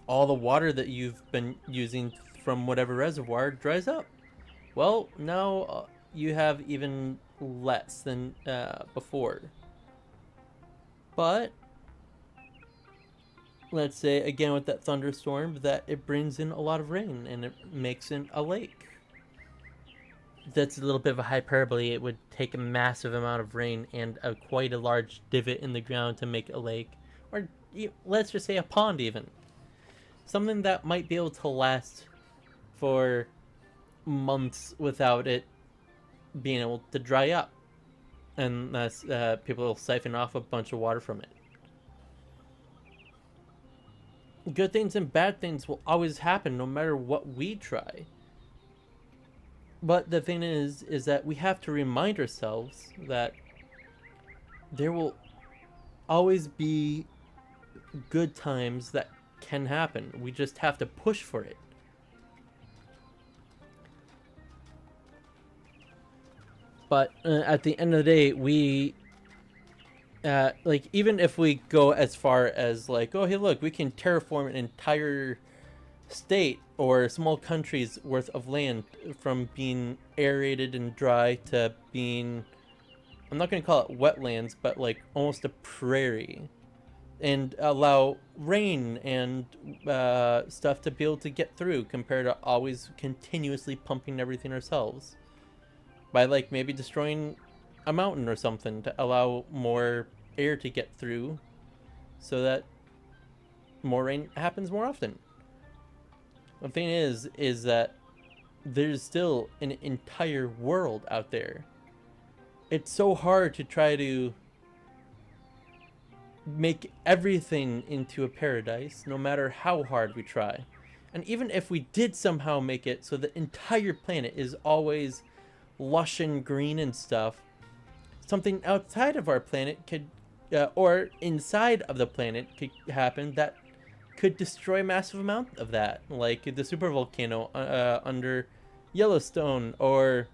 S1: all the water that you've been using from whatever reservoir dries up. Well, now you have even less than before. But let's say again with that thunderstorm that it brings in a lot of rain and it makes in a lake. That's a little bit of a hyperbole. It would take a massive amount of rain and quite a large divot in the ground to make a lake, or let's just say a pond even. Something that might be able to last for months without it being able to dry up, and that's people will siphon off a bunch of water from it. Good things and bad things will always happen no matter what we try. But the thing is that we have to remind ourselves that there will always be good times that can happen. We just have to push for it. But at the end of the day, we like, even if we go as far as like, oh hey look, we can terraform an entire state or a small country's worth of land from being aerated and dry to being, I'm not going to call it wetlands, but like almost a prairie, and allow rain and stuff to be able to get through, compared to always continuously pumping everything ourselves by like maybe destroying a mountain or something to allow more air to get through so that more rain happens more often. The thing is that there's still an entire world out there. It's so hard to try to make everything into a paradise, no matter how hard we try. And even if we did somehow make it so the entire planet is always lush and green and stuff, something outside of our planet could, or inside of the planet could happen that could destroy a massive amount of that, like the supervolcano under Yellowstone, or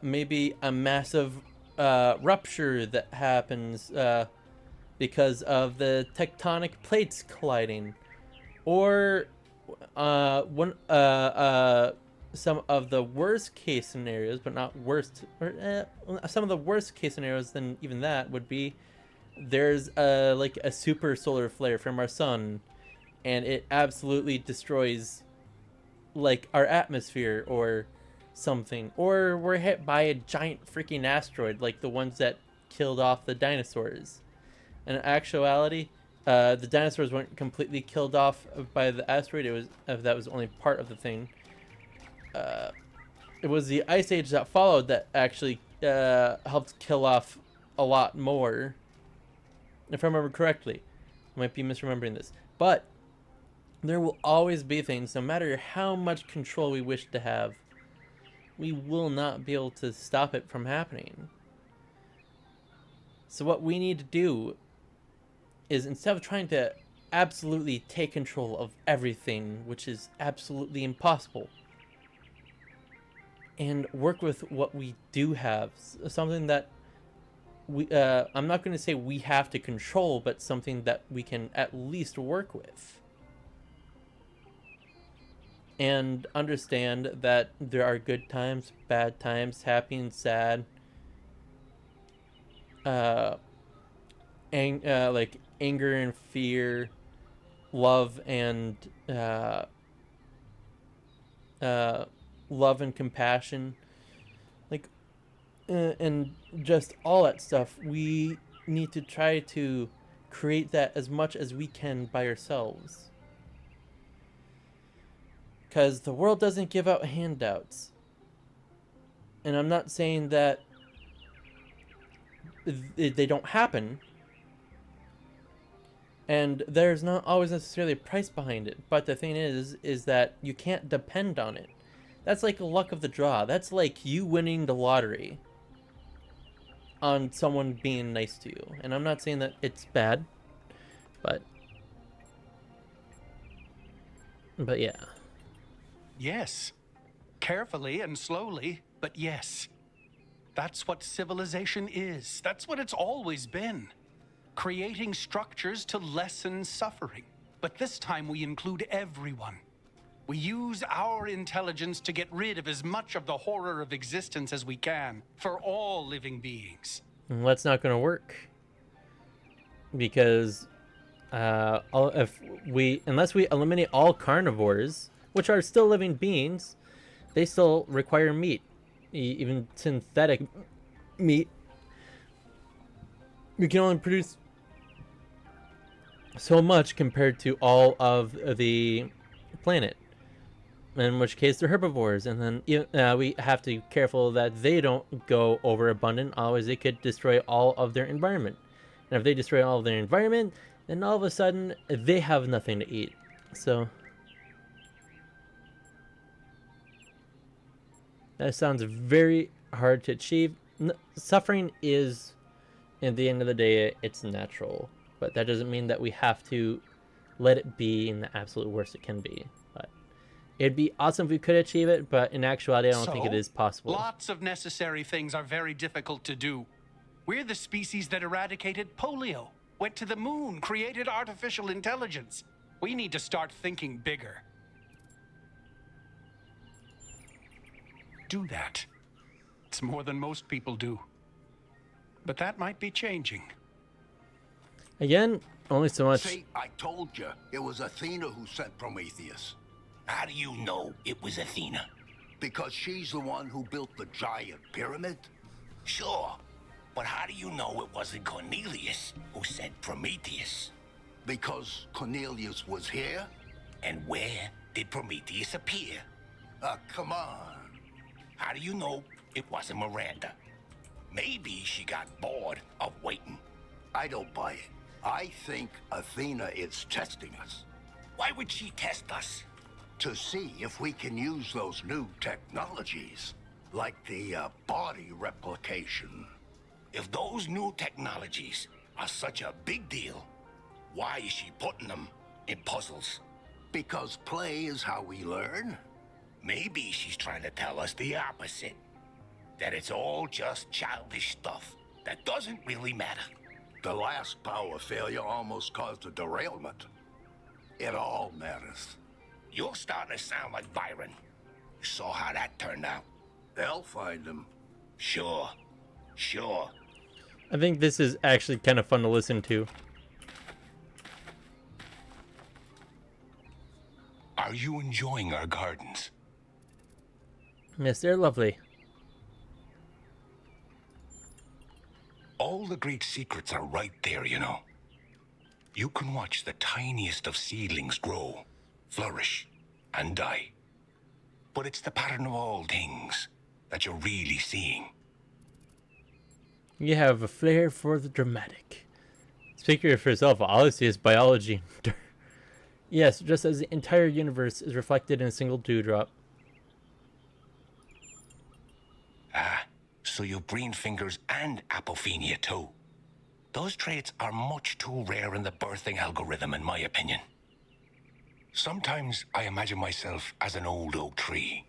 S1: maybe a massive rupture that happens because of the tectonic plates colliding, or some of the worst case scenarios, but not worst, or some of the worst case scenarios than even that would be there's like a super solar flare from our sun, and it absolutely destroys like our atmosphere or something, or we're hit by a giant freaking asteroid like the ones that killed off the dinosaurs. In actuality, the dinosaurs weren't completely killed off by the asteroid. It was that was only part of the thing. It was the ice age that followed that actually helped kill off a lot more, if I remember correctly. I might be misremembering this, but there will always be things, no matter how much control we wish to have, we will not be able to stop it from happening. So what we need to do is, instead of trying to absolutely take control of everything, which is absolutely impossible, and work with what we do have, something that we I'm not going to say we have to control, but something that we can at least work with. And understand that there are good times, bad times, happy and sad, like anger and fear, love and compassion, like and just all that stuff. We need to try to create that as much as we can by ourselves. Because the world doesn't give out handouts. And I'm not saying that they don't happen. And there's not always necessarily a price behind it. But the thing is that you can't depend on it. That's like the luck of the draw. That's like you winning the lottery on someone being nice to you. And I'm not saying that it's bad. But yeah.
S10: Yes. Carefully and slowly, but yes. That's what civilization is. That's what it's always been. Creating structures to lessen suffering. But this time we include everyone. We use our intelligence to get rid of as much of the horror of existence as we can for all living beings.
S1: And that's not going to work. Because unless we eliminate all carnivores, which are still living beings, they still require meat. Even synthetic meat. We can only produce so much compared to all of the planet. In which case they're herbivores, and then we have to be careful that they don't go overabundant. Otherwise they could destroy all of their environment. And if they destroy all of their environment, then all of a sudden they have nothing to eat. So that sounds very hard to achieve. Suffering is, at the end of the day, it's natural. But that doesn't mean that we have to let it be in the absolute worst it can be. But it'd be awesome if we could achieve it, but in actuality, I don't think it is possible.
S10: Lots of necessary things are very difficult to do. We're the species that eradicated polio, went to the moon, created artificial intelligence. We need to start thinking bigger. Do that. It's more than most people do. But that might be changing.
S1: Again, only so much.
S6: See, I told you, it was Athena who sent Prometheus.
S15: How do you know it was Athena?
S6: Because she's the one who built the giant pyramid.
S15: Sure, but how do you know it wasn't Cornelius who sent Prometheus?
S6: Because Cornelius was here?
S15: And where did Prometheus appear?
S6: Come on.
S15: How do you know it wasn't Miranda? Maybe she got bored of waiting.
S6: I don't buy it. I think Athena is testing us.
S15: Why would she test us?
S6: To see if we can use those new technologies, like the body replication.
S15: If those new technologies are such a big deal, why is she putting them in puzzles?
S6: Because play is how we learn.
S15: Maybe she's trying to tell us the opposite. that it's all just childish stuff that doesn't really matter.
S6: The last power failure almost caused a derailment. It all matters.
S15: You're starting to sound like Byron. You saw how that turned out.
S6: They'll find him.
S15: Sure. Sure.
S1: I think this is actually kind of fun to listen to.
S15: Are you enjoying our gardens?
S1: Yes, they're lovely.
S15: All the great secrets are right there, you know. You can watch the tiniest of seedlings grow, flourish, and die. But it's the pattern of all things that you're really seeing.
S1: You have a flair for the dramatic. Speaking for yourself, Odyssey is biology. Yes, just as the entire universe is reflected in a single dewdrop.
S15: Ah, so you've green fingers and apophenia too. Those traits are much too rare in the birthing algorithm, in my opinion. Sometimes I imagine myself as an old oak tree.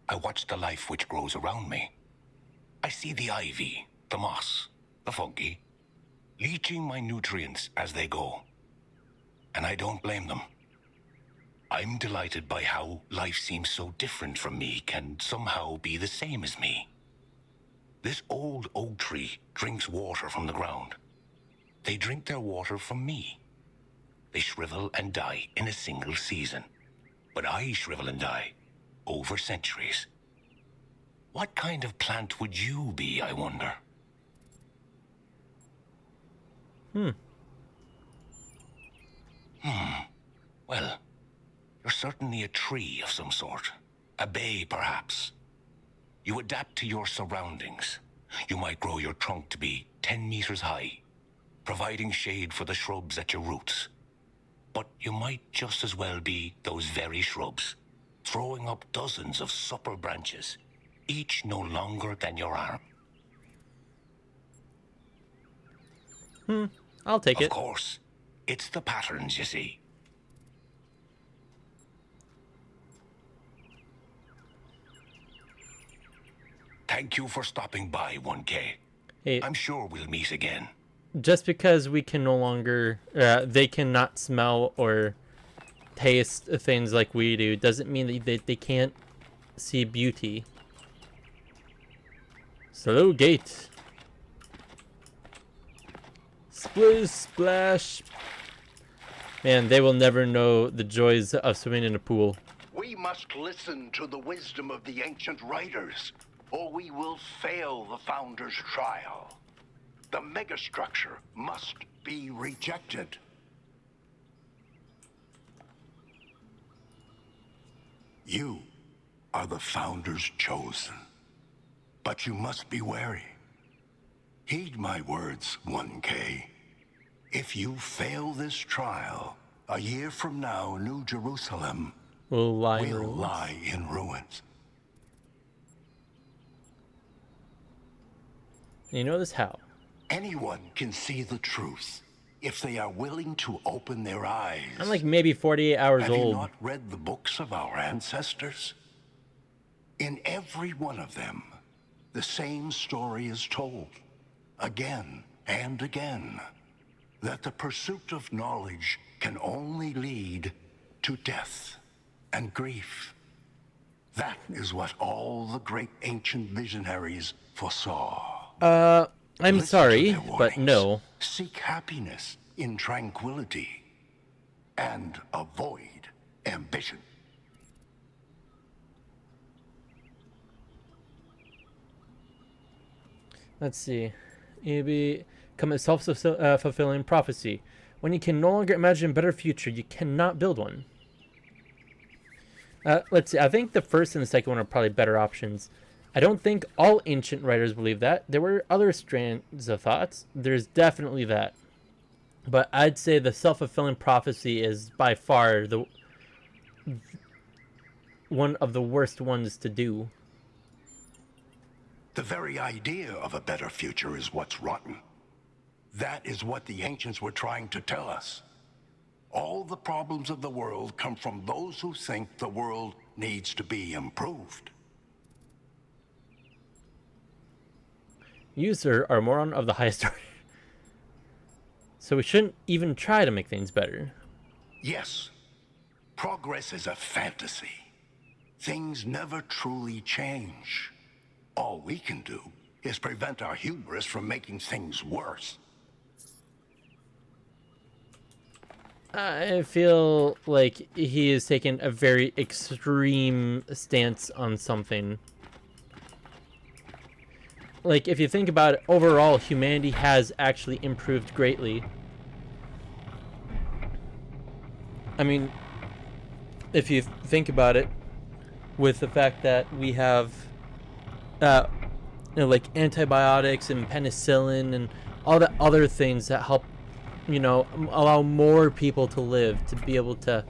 S15: I watch the life which grows around me. I see the ivy, the moss, the fungi, leaching my nutrients as they go. And I don't blame them. I'm delighted by how life seems so different from me can somehow be the same as me. This old oak tree drinks water from the ground. They drink their water from me. They shrivel and die in a single season. But I shrivel and die over centuries. What kind of plant would you be, I wonder? Well, you're certainly a tree of some sort. A bay, perhaps. You adapt to your surroundings. You might grow your trunk to be 10 meters high, providing shade for the shrubs at your roots. But you might just as well be those very shrubs, throwing up dozens of supple branches, each no longer than your arm.
S1: I'll take it.
S15: Of course. It's the patterns, you see. Thank you for stopping by, 1K.
S1: Hey,
S15: I'm sure we'll meet again.
S1: just because we can no longer, they cannot smell or taste things like we do, doesn't mean that they can't see beauty. Slow gate. Splish splash. Man, they will never know the joys of swimming in a pool.
S6: We must listen to the wisdom of the ancient writers, or we will fail the Founder's trial. The megastructure must be rejected. You are the Founder's chosen, but you must be wary. Heed my words, 1K. If you fail this trial, a year from now, New Jerusalem
S1: will lie
S6: in ruins.
S1: You know this how?
S6: Anyone can see the truth if they are willing to open their eyes.
S1: I'm like maybe 48 hours
S6: Have you
S1: old.
S6: not read the books of our ancestors? In every one of them, the same story is told, again and again, that the pursuit of knowledge can only lead to death and grief. That is what all the great ancient visionaries foresaw.
S1: I'm
S6: Listen
S1: sorry,
S6: to their
S1: but
S6: warnings.
S1: no.
S6: Seek happiness in tranquility and avoid ambition.
S1: Let's see. It'll become a self-fulfilling prophecy. When you can no longer imagine a better future, you cannot build one. Let's see. I think the first and the second one are probably better options. I don't think all ancient writers believe that. There were other strands of thoughts. There's definitely that. But I'd say the self-fulfilling prophecy is by far the one of the worst ones to do.
S6: The very idea of a better future is what's rotten. That is what the ancients were trying to tell us. All the problems of the world come from those who think the world needs to be improved.
S1: You, sir, are a moron of the highest order. So we shouldn't even try to make things better.
S6: Yes. Progress is a fantasy. Things never truly change. All we can do is prevent our hubris from making things worse.
S1: I feel like he has taken a very extreme stance on something. Like, if you think about it, overall, humanity has actually improved greatly. I mean, if you think about it, with the fact that we have, like antibiotics and penicillin and all the other things that help, allow more people to live, to be able to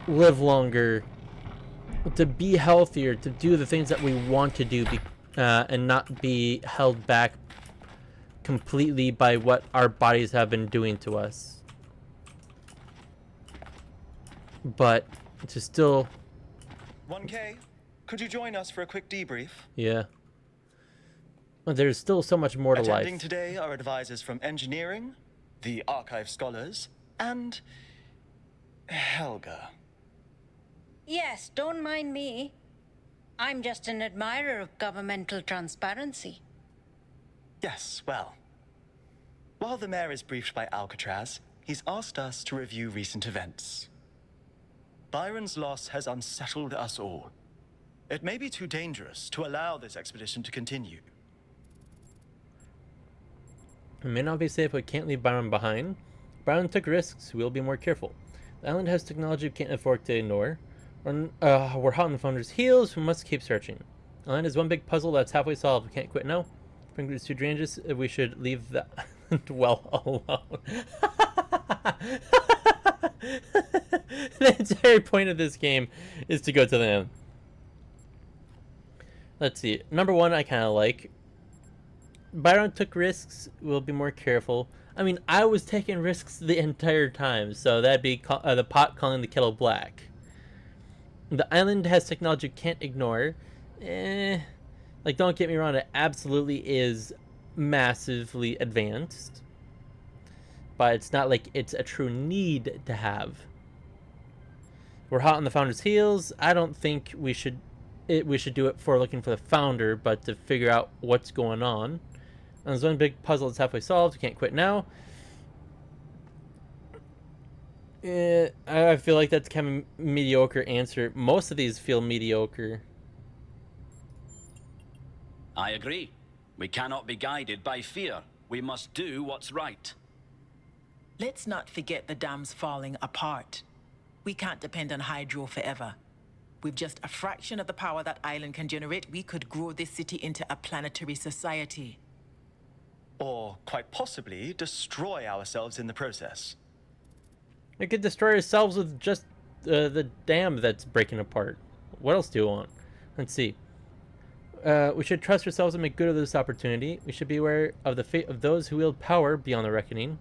S1: live longer, to be healthier, to do the things that we want to do, and not be held back completely by what our bodies have been doing to us. But to still...
S11: 1K, could you join us for a quick debrief?
S1: Yeah. Well, there's still so much more to life.
S11: Attending today are advisors from engineering, the archive scholars, and Helga.
S16: Yes, don't mind me. I'm just an admirer of governmental transparency.
S11: Yes, well. While the mayor is briefed by Alcatraz, he's asked us to review recent events. Byron's loss has unsettled us all. It may be too dangerous to allow this expedition to continue.
S1: It may not be safe, but can't leave Byron behind. Byron took risks. We'll be more careful. The island has technology we can't afford to ignore. We're hot on the Founder's heels. We must keep searching. The island is one big puzzle that's halfway solved. We can't quit now. Bring this too dangerous. We should leave the island well alone. The entire point of this game is to go to the end. Let's see. Number one, I kind of like. Byron took risks. We'll be more careful. I mean, I was taking risks the entire time, so that'd be the pot calling the kettle black. The island has technology you can't ignore. Like, don't get me wrong, it absolutely is massively advanced. But it's not like it's a true need to have. We're hot on the Founder's heels. I don't think we should do it for looking for the Founder, but to figure out what's going on. And there's one big puzzle that's halfway solved. We can't quit now. I feel like that's kind of a mediocre answer. Most of these feel mediocre.
S17: I agree. We cannot be guided by fear. We must do what's right.
S9: Let's not forget the dam's falling apart. We can't depend on hydro forever. With just a fraction of the power that island can generate, we could grow this city into a planetary society.
S11: Or, quite possibly, destroy ourselves in the process.
S1: We could destroy ourselves with just the dam that's breaking apart. What else do you want? Let's see. We should trust ourselves and make good of this opportunity. We should be aware of the fate of those who wield power beyond the reckoning.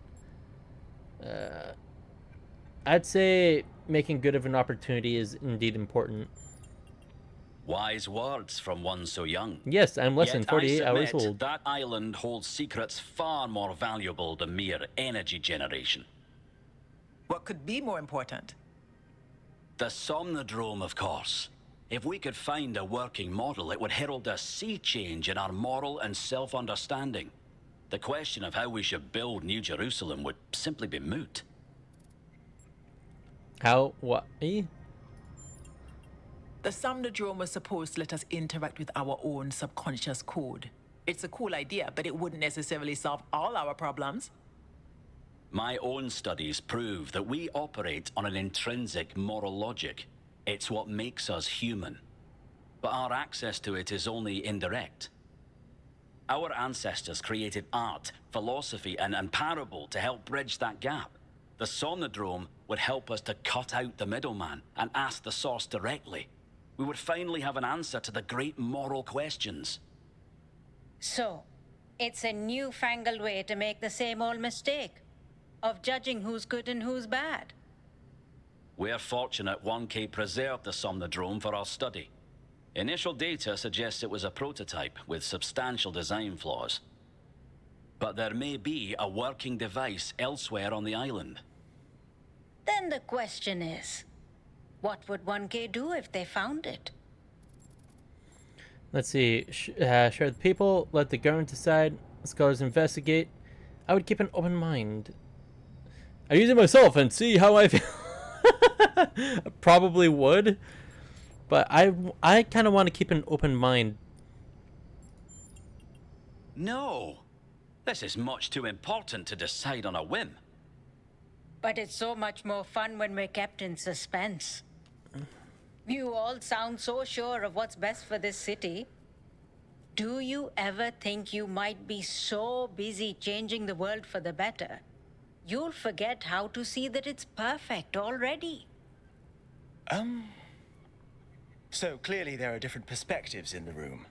S1: I'd say making good of an opportunity is indeed important.
S17: Wise words from one so young.
S1: Yes, I'm less than
S17: Yet
S1: 48
S17: I
S1: hours
S17: submit
S1: old.
S17: That island holds secrets far more valuable than mere energy generation.
S9: What could be more important?
S17: The Somnodrome, of course. If we could find a working model, it would herald a sea change in our moral and self-understanding. The question of how we should build New Jerusalem would simply be moot.
S1: How? What?
S9: The Somnodrome was supposed to let us interact with our own subconscious code. It's a cool idea, but it wouldn't necessarily solve all our problems.
S17: My own studies prove that we operate on an intrinsic moral logic. It's what makes us human. But our access to it is only indirect. Our ancestors created art, philosophy, and parable to help bridge that gap. The Somnodrome would help us to cut out the middleman and ask the source directly. We would finally have an answer to the great moral questions.
S16: So, it's a newfangled way to make the same old mistake of judging who's good and who's bad.
S17: We're fortunate 1K preserved the Somnodrome for our study. Initial data suggests it was a prototype with substantial design flaws. But there may be a working device elsewhere on the island.
S16: Then the question is, what would 1K do if they found it?
S1: Let's see. Share the people. Let the government decide. Scholars investigate. I would keep an open mind. I use it myself and see how I feel. Probably would. But I kind of want to keep an open mind.
S17: No. This is much too important to decide on a whim.
S16: But it's so much more fun when we're kept in suspense. You all sound so sure of what's best for this city. Do you ever think you might be so busy changing the world for the better, you'll forget how to see that it's perfect already?
S11: So clearly there are different perspectives in the room.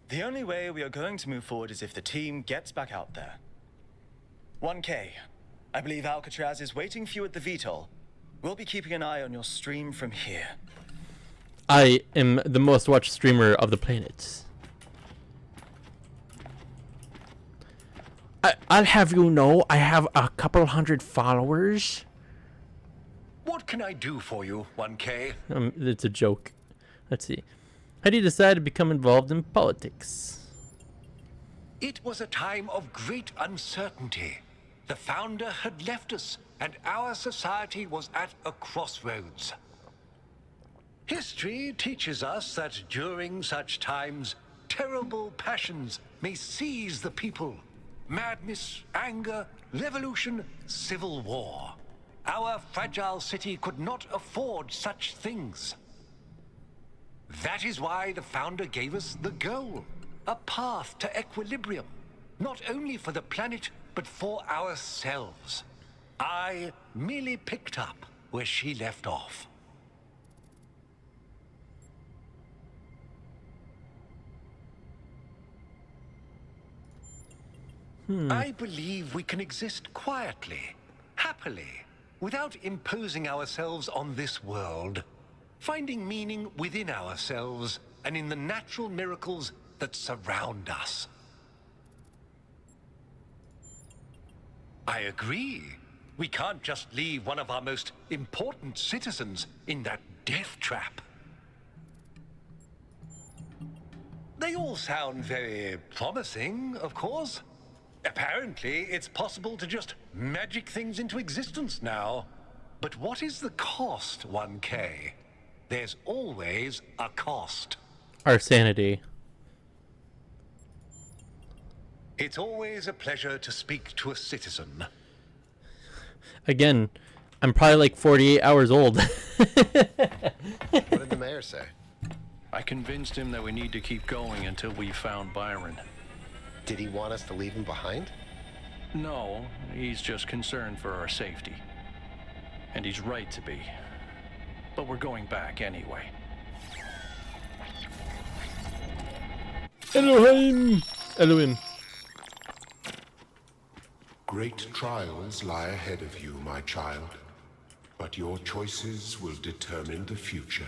S11: The only way we are going to move forward is if the team gets back out there. 1K, I believe Alcatraz is waiting for you at the VTOL. We'll be keeping an eye on your stream from here.
S1: I am the most watched streamer of the planet. I'll have you know, I have a couple hundred followers.
S15: What can I do for you, 1K?
S1: It's a joke. Let's see. How do you decide to become involved in politics?
S15: It was a time of great uncertainty. The founder had left us, and our society was at a crossroads. History teaches us that during such times, terrible passions may seize the people. Madness, anger, revolution, civil war. Our fragile city could not afford such things. That is why the founder gave us the goal, a path to equilibrium, not only for the planet, but for ourselves. I merely picked up where she left off. I believe we can exist quietly, happily, without imposing ourselves on this world, finding meaning within ourselves and in the natural miracles that surround us. I agree. We can't just leave one of our most important citizens in that death trap. They all sound very promising, of course. Apparently, it's possible to just magic things into existence now. But what is the cost, 1K? There's always a cost.
S1: Our sanity.
S15: It's always a pleasure to speak to a citizen.
S1: Again, I'm probably like 48 hours old.
S4: What did the mayor say?
S5: I convinced him that we need to keep going until we found Byron.
S4: Did he want us to leave him behind?
S5: No, he's just concerned for our safety. And he's right to be. But we're going back anyway.
S1: Elohim.
S6: Great trials lie ahead of you, my child. But your choices will determine the future.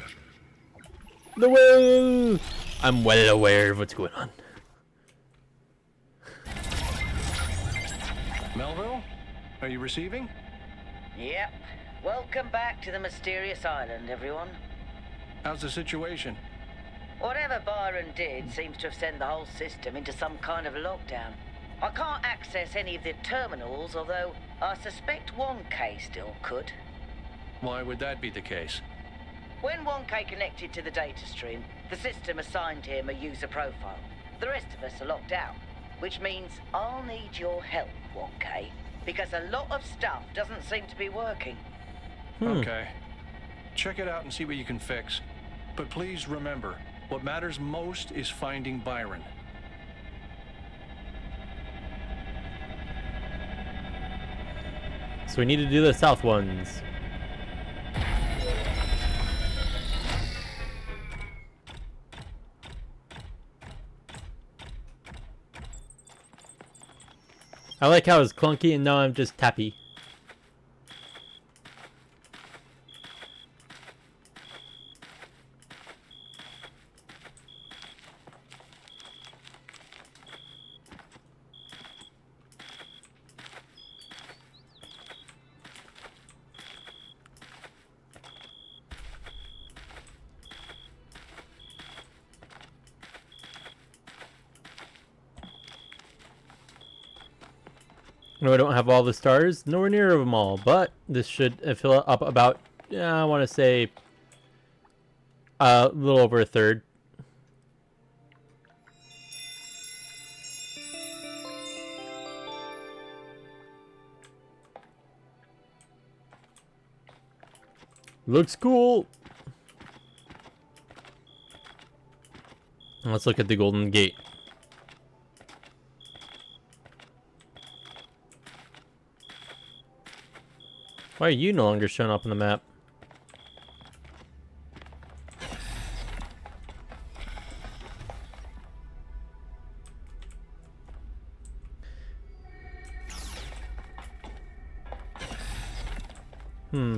S1: I'm well aware of what's going on.
S5: Melville, are you receiving?
S2: Yep. Welcome back to the mysterious island, everyone.
S5: How's the situation?
S2: Whatever Byron did seems to have sent the whole system into some kind of lockdown. I can't access any of the terminals, although I suspect 1K still could.
S5: Why would that be the case?
S2: When 1K connected to the data stream, the system assigned him a user profile. The rest of us are locked out, which means I'll need your help, 1K, because a lot of stuff doesn't seem to be working.
S5: Okay. Check it out and see what you can fix. But please remember, what matters most is finding Byron.
S1: So we need to do the south ones. I like how it's clunky and now I'm just tappy. No, I don't have all the stars, nowhere near them all, but this should fill up about, I want to say, a little over a third. Looks cool. Let's look at the Golden Gate. Why are you no longer showing up on the map? Hmm.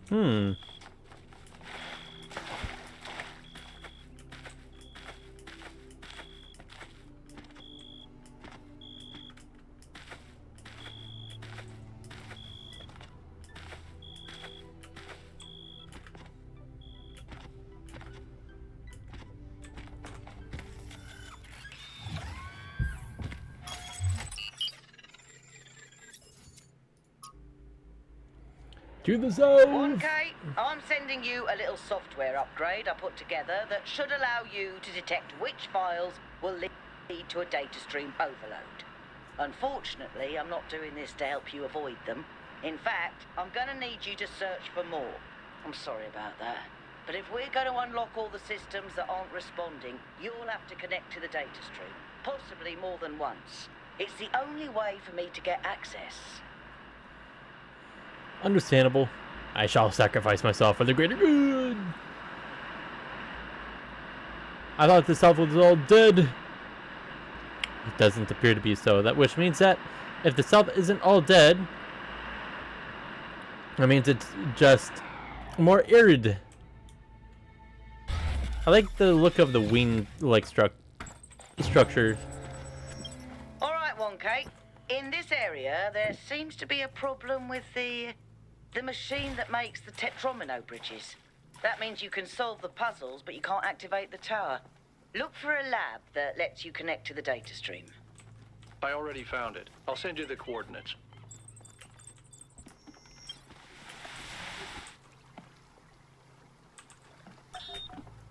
S1: Hmm. To the zone!
S2: 1K, I'm sending you a little software upgrade I put together that should allow you to detect which files will lead to a data stream overload. Unfortunately, I'm not doing this to help you avoid them. In fact, I'm gonna need you to search for more. I'm sorry about that. But if we're going to unlock all the systems that aren't responding, you'll have to connect to the data stream. Possibly more than once. It's the only way for me to get access.
S1: Understandable. I shall sacrifice myself for the greater good. I thought the South was all dead. It doesn't appear to be so. That which means that if the South isn't all dead, that means it's just more arid. I like the look of the wing like structure.
S2: Alright, 1K. In this area, there seems to be a problem with the machine that makes the Tetromino bridges. That means you can solve the puzzles, but you can't activate the tower. Look for a lab that lets you connect to the data stream.
S5: I already found it. I'll send you the coordinates.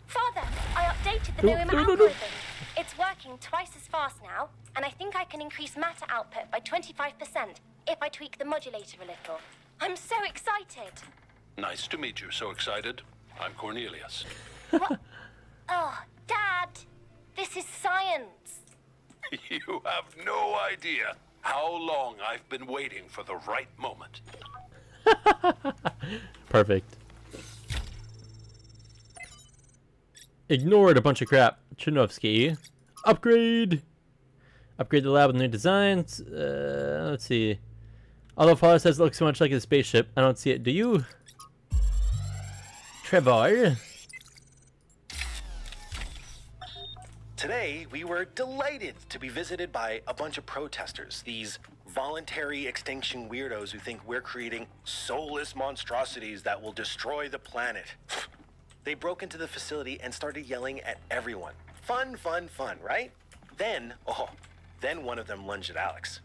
S7: Father, I updated the NOEM algorithm. It's working twice as fast now, and I think I can increase matter output by 25% if I tweak the modulator a little. I'm so excited.
S18: Nice to meet you. So excited. I'm Cornelius.
S7: What? Oh, Dad, this is science.
S18: You have no idea how long I've been waiting for the right moment.
S1: Perfect. Ignored a bunch of crap. Chernovsky. Upgrade! Upgrade the lab with new designs. Let's see. Although Father says it looks so much like a spaceship, I don't see it. Do you? Trevor?
S19: Today, we were delighted to be visited by a bunch of protesters, these voluntary extinction weirdos who think we're creating soulless monstrosities that will destroy the planet. They broke into the facility and started yelling at everyone. Fun, fun, fun, right? Then one of them lunged at Alex.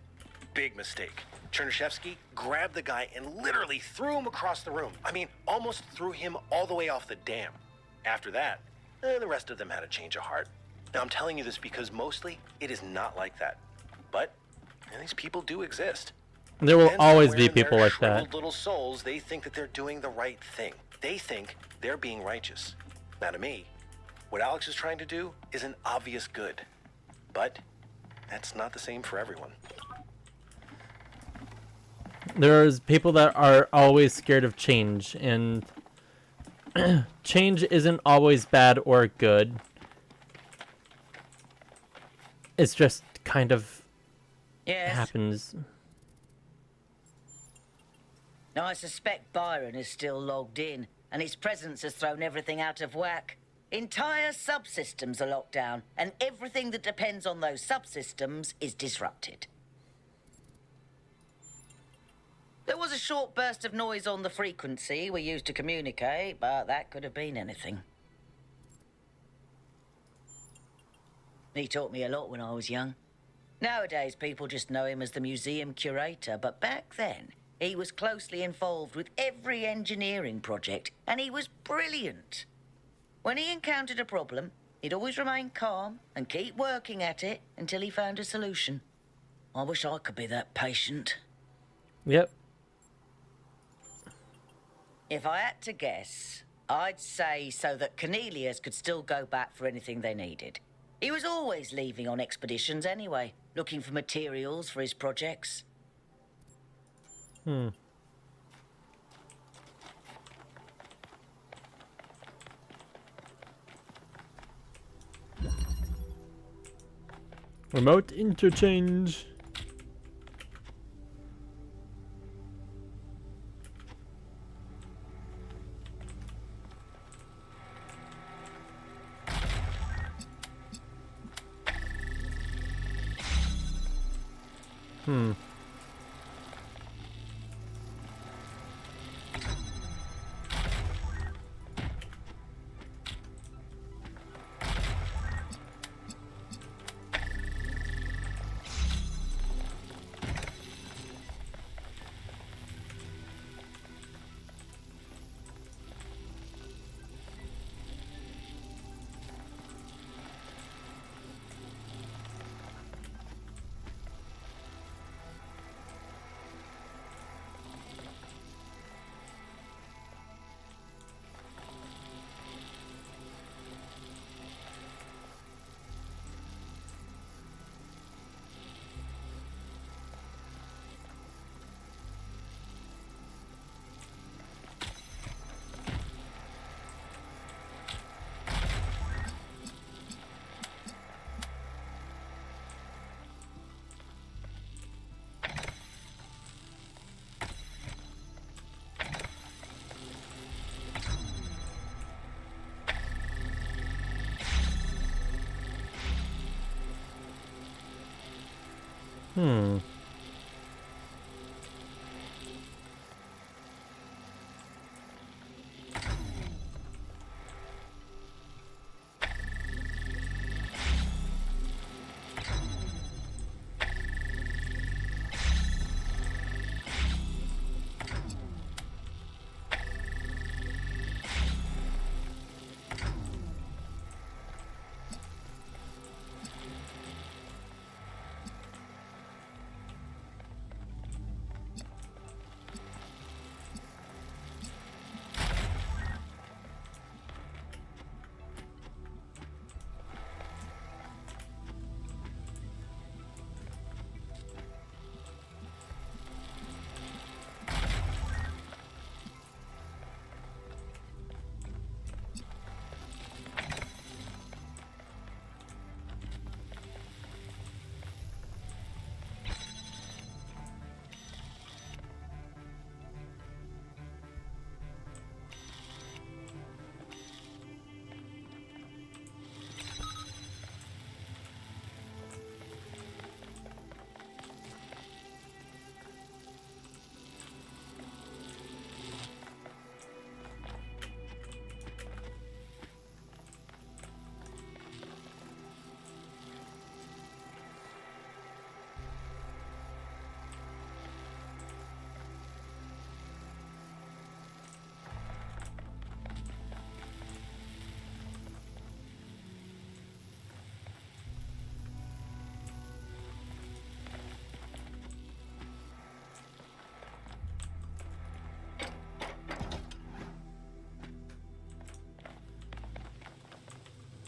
S19: Big mistake. Chernyshevsky grabbed the guy and literally threw him across the room. I mean, almost threw him all the way off the dam. After that, the rest of them had a change of heart. Now, I'm telling you this because mostly it is not like that. But these people do exist.
S1: There will
S19: And
S1: always
S19: somewhere
S1: be
S19: in their
S1: people like
S19: shriveled
S1: that.
S19: little souls, they think that they're doing the right thing. They think they're being righteous. Now, to me, what Alex is trying to do is an obvious good. But that's not the same for everyone.
S1: There's people that are always scared of change, and change isn't always bad or good. It's just kind of happens.
S2: Now, I suspect Byron is still logged in, and his presence has thrown everything out of whack. Entire subsystems are locked down, and everything that depends on those subsystems is disrupted. There was a short burst of noise on the frequency we used to communicate, but that could have been anything. He taught me a lot when I was young. Nowadays, people just know him as the museum curator, but back then, he was closely involved with every engineering project, and he was brilliant. When he encountered a problem, he'd always remain calm and keep working at it until he found a solution. I wish I could be that patient.
S1: Yep.
S2: If I had to guess, I'd say so that Cornelius could still go back for anything they needed. He was always leaving on expeditions anyway, looking for materials for his projects.
S1: Remote interchange.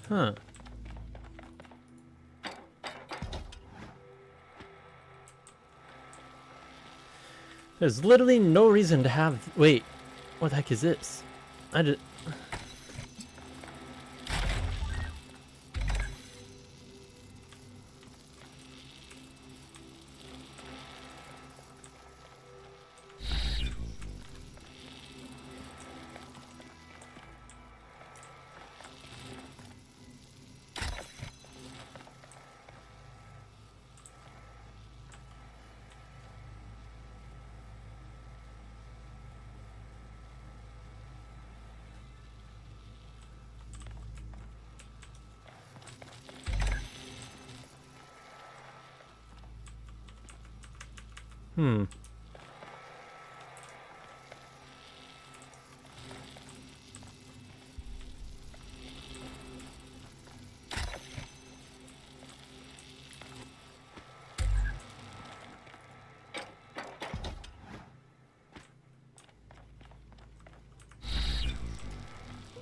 S1: Huh. There's literally no reason to have... Wait, what the heck is this? I just... Hmm.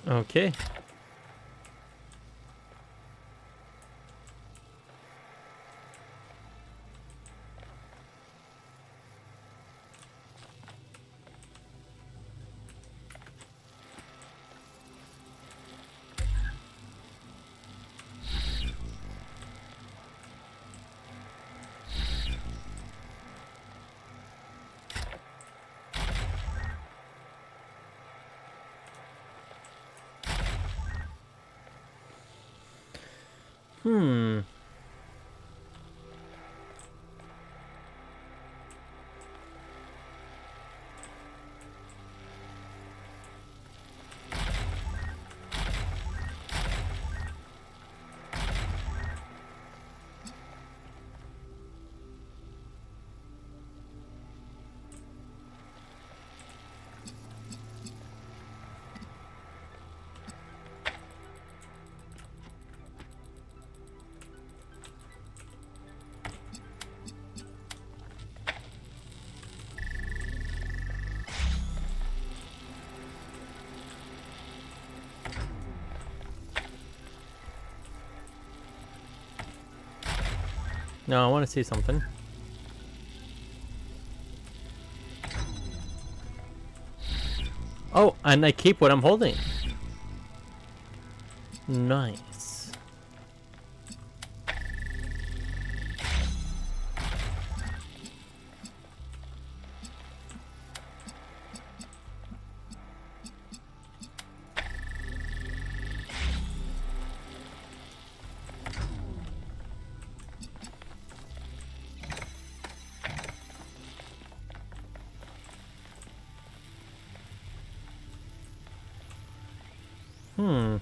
S1: Okay. Hmm. No, I want to see something. Oh, and I keep what I'm holding. Nice. Hmm.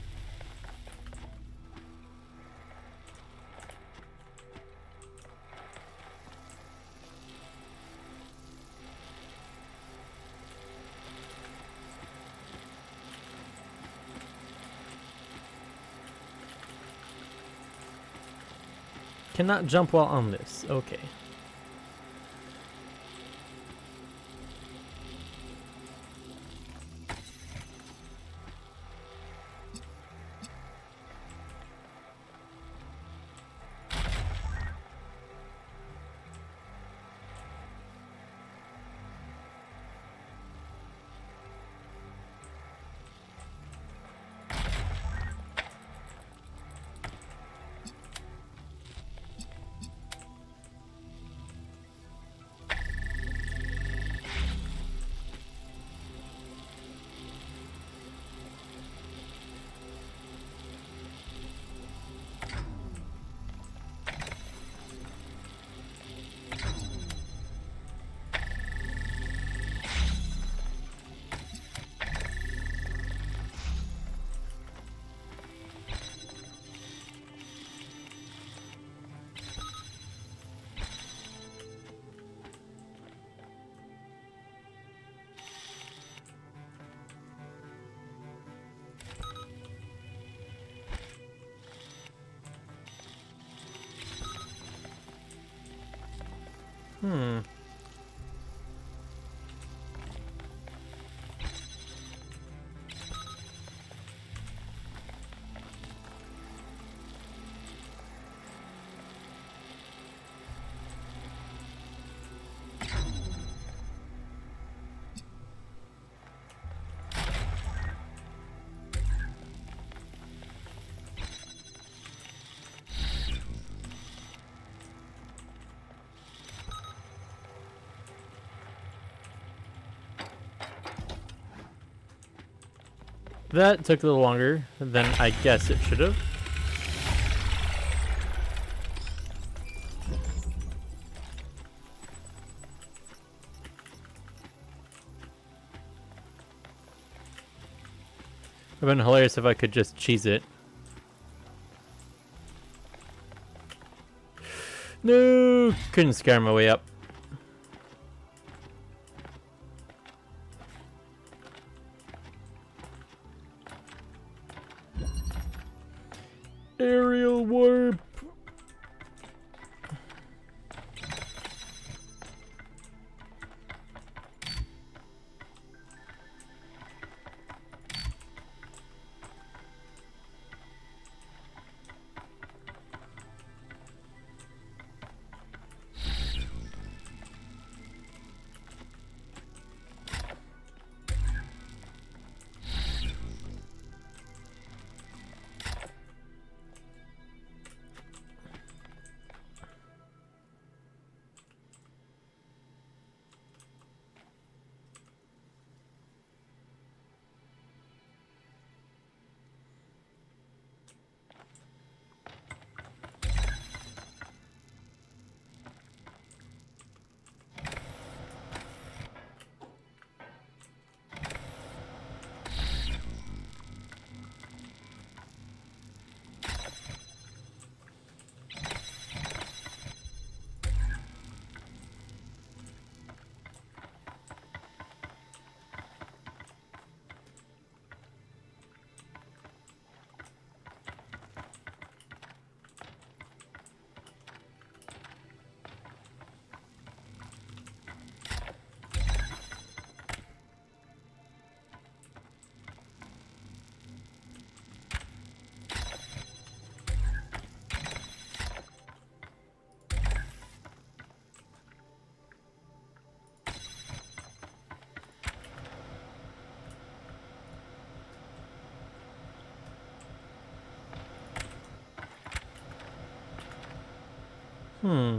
S1: Cannot jump while on this. Okay. Hmm. That took a little longer than I guess it should have. It would have been hilarious if I could just cheese it. No, couldn't scare my way up. Aerial warp. Hmm.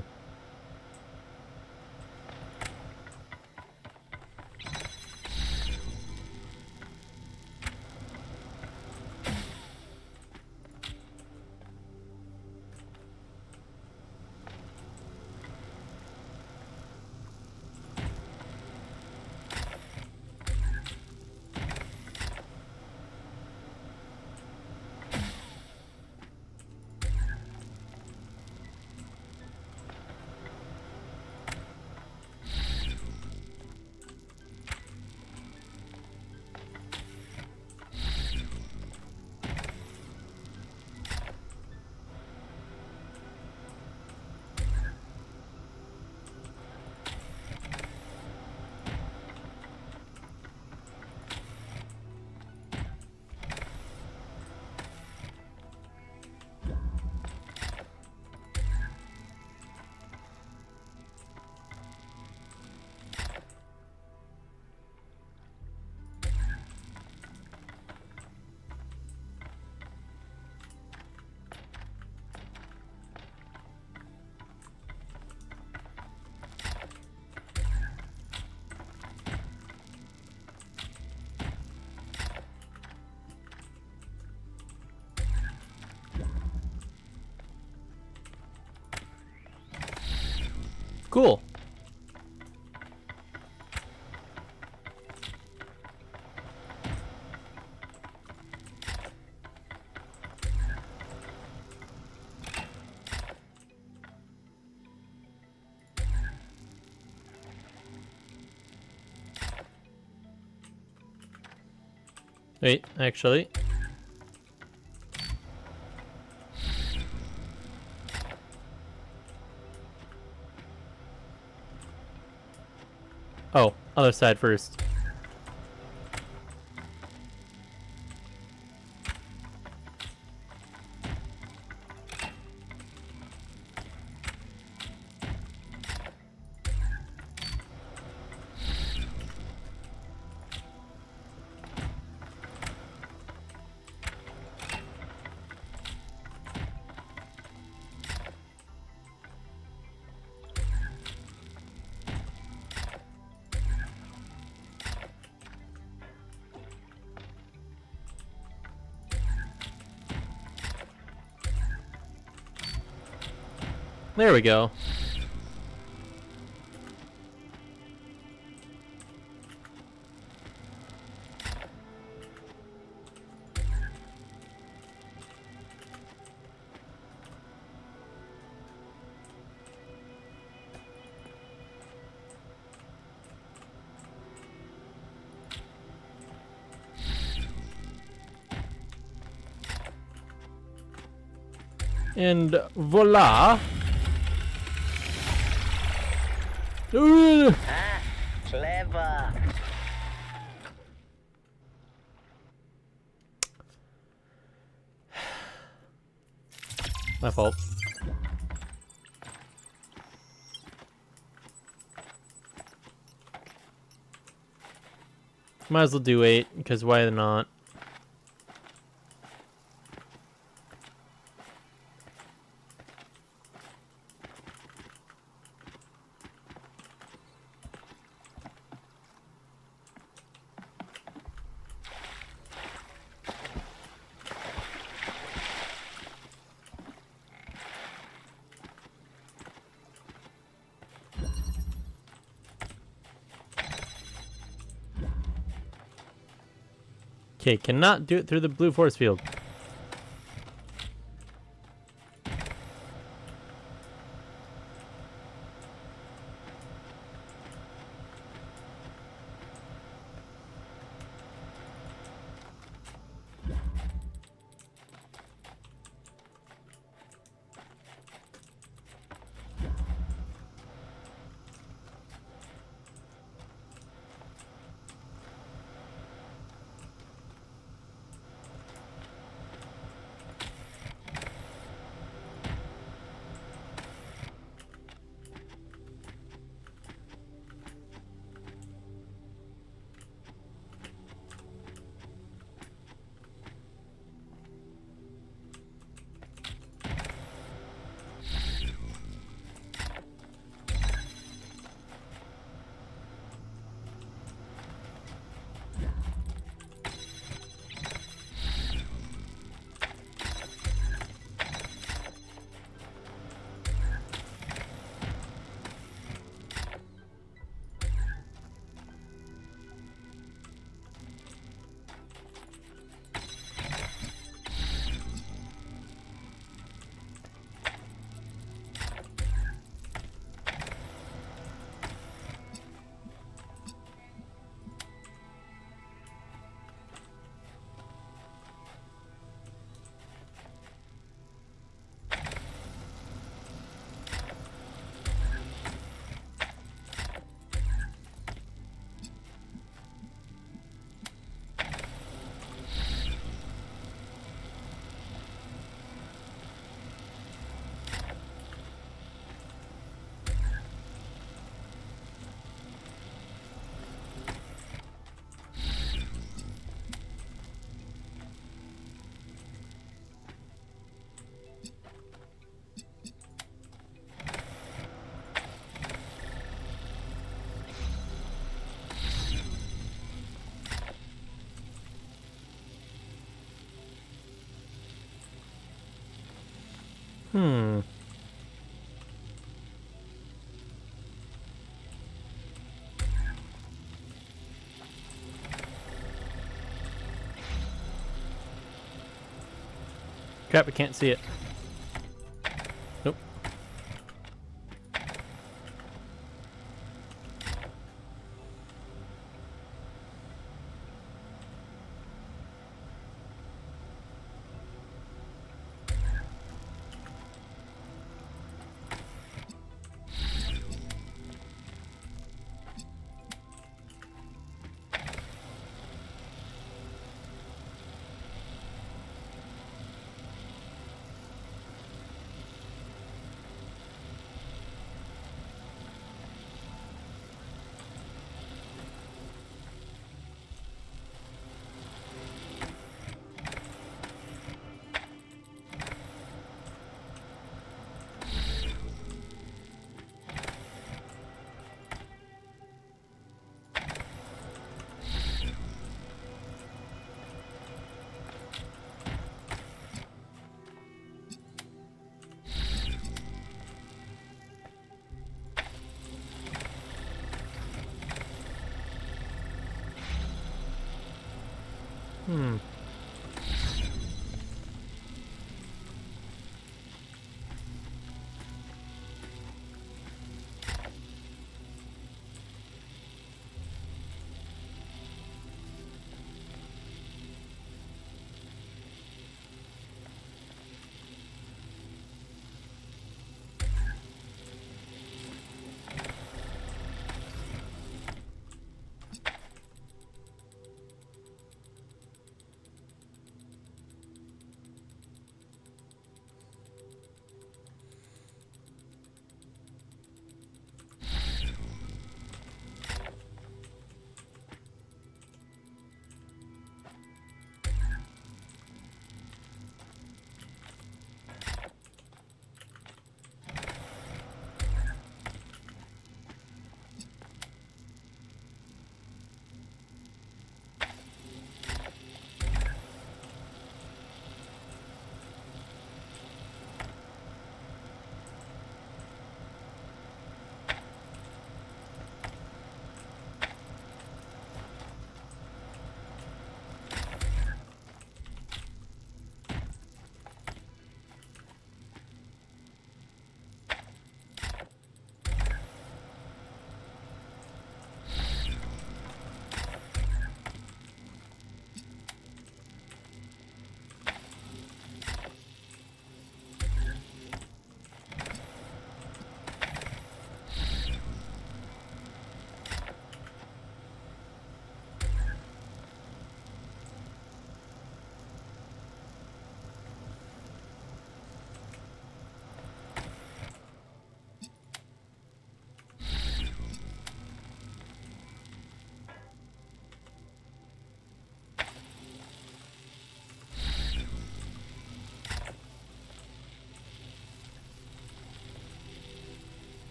S1: Cool. Wait, actually. Oh, other side first. There we go. And voila.
S2: Ah, clever.
S1: My fault. Might as well do 8, because why not? Okay, cannot do it through the blue force field. Crap, I can't see it. Nope.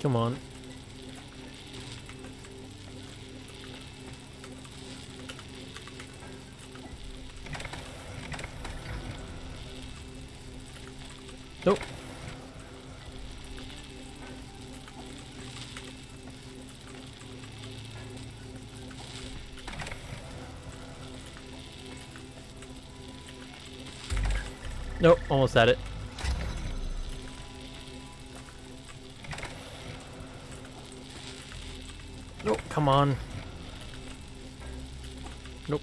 S1: Come on. Nope. Nope, almost had it. Nope, come on. Nope.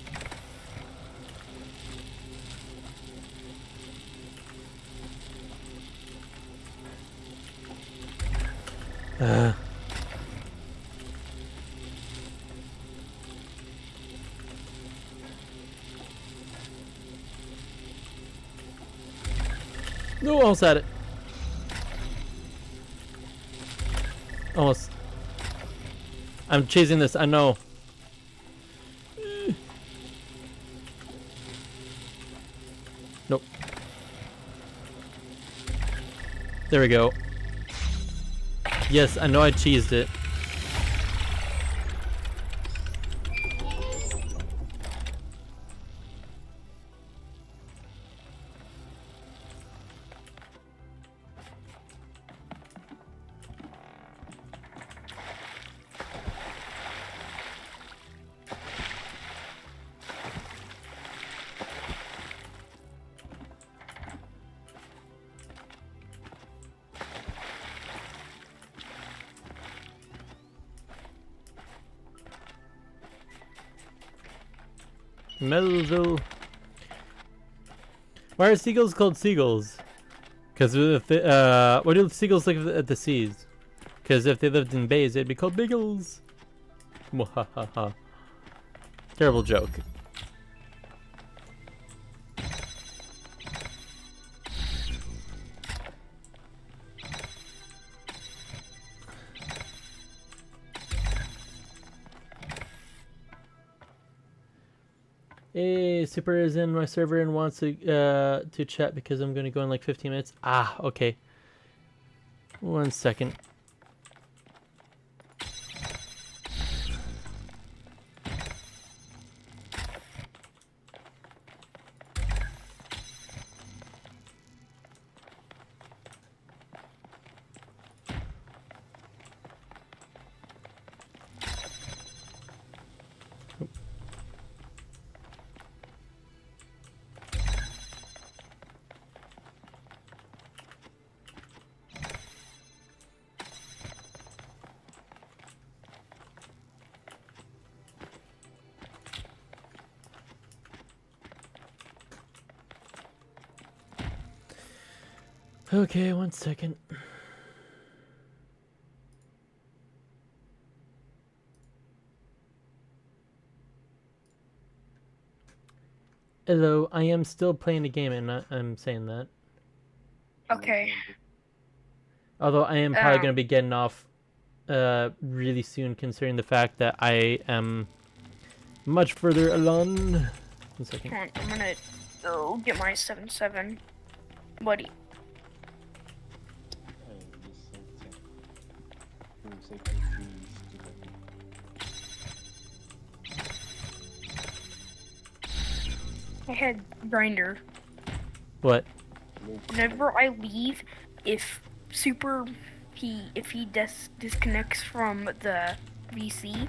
S1: No, almost had it. Almost. I'm chasing this, I know. Nope. There we go. Yes, I know I cheesed it. Melville. Why are seagulls called seagulls? Because if they, why do seagulls live at the seas? Because if they lived in bays, they'd be called biggles. Mwahaha. Terrible joke. Hey, Super is in my server and wants to chat because I'm going to go in like 15 minutes. Ah, okay. 1 second. Okay, 1 second. Hello, I am still playing the game and I'm saying that.
S20: Okay.
S1: Although I am probably going to be getting off really soon considering the fact that I am much further along. 1 second.
S20: Hold on, I'm gonna go get my 7.7 buddy. I had Grinder.
S1: What?
S20: Whenever I leave, if he disconnects from the VC,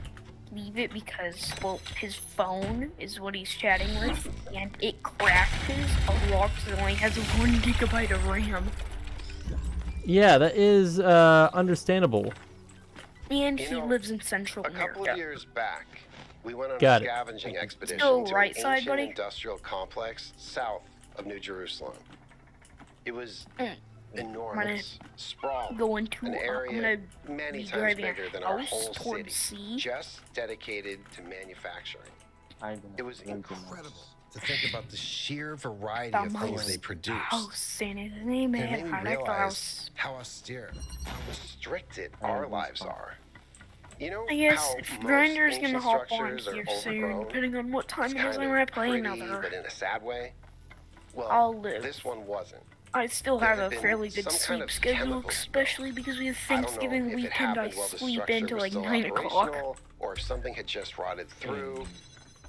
S20: leave it because, well, his phone is what he's chatting with, and it crashes a lot because it only has 1 gigabyte of RAM.
S1: Yeah, that is understandable.
S20: And he lives in Central America.
S4: A couple of years back, we went on
S1: Got
S4: a
S1: it.
S4: scavenging expedition
S20: Still
S4: to
S20: right
S4: an
S20: side,
S4: ancient
S20: buddy?
S4: industrial complex south of New Jerusalem. It was enormous, sprawling,
S20: Going to,
S4: an
S20: I'm
S4: area
S20: gonna
S4: many
S20: be
S4: times
S20: driving
S4: bigger
S20: a
S4: than our
S20: house
S4: whole
S20: towards
S4: city,
S20: sea.
S4: just dedicated to manufacturing. It was incredible to think about the sheer variety of things they produced.
S20: House, saying his name,
S4: And it made
S20: man.
S4: me
S20: I like the
S4: realize
S20: house.
S4: how austere, how restricted our lives are. You know
S20: I guess
S4: how
S20: if
S4: most
S20: Grinder's
S4: ancient
S20: gonna hop on
S4: structures are
S20: here soon,
S4: overgrown?
S20: depending on what time
S4: It's
S20: it is
S4: kind
S20: when
S4: of
S20: I play
S4: pretty,
S20: another.
S4: but in a sad way. Well,
S20: I'll live.
S4: this one wasn't.
S20: I still
S4: There
S20: have
S4: had
S20: a
S4: been
S20: fairly good
S4: some kind
S20: sleep
S4: of
S20: schedule,
S4: chemical
S20: especially because we have
S4: I don't know
S20: Thanksgiving
S4: if it
S20: weekend. I
S4: happened while the
S20: sleep
S4: structure
S20: until
S4: was
S20: like
S4: still
S20: 9 o'clock.
S4: operational, or if something had just rotted through.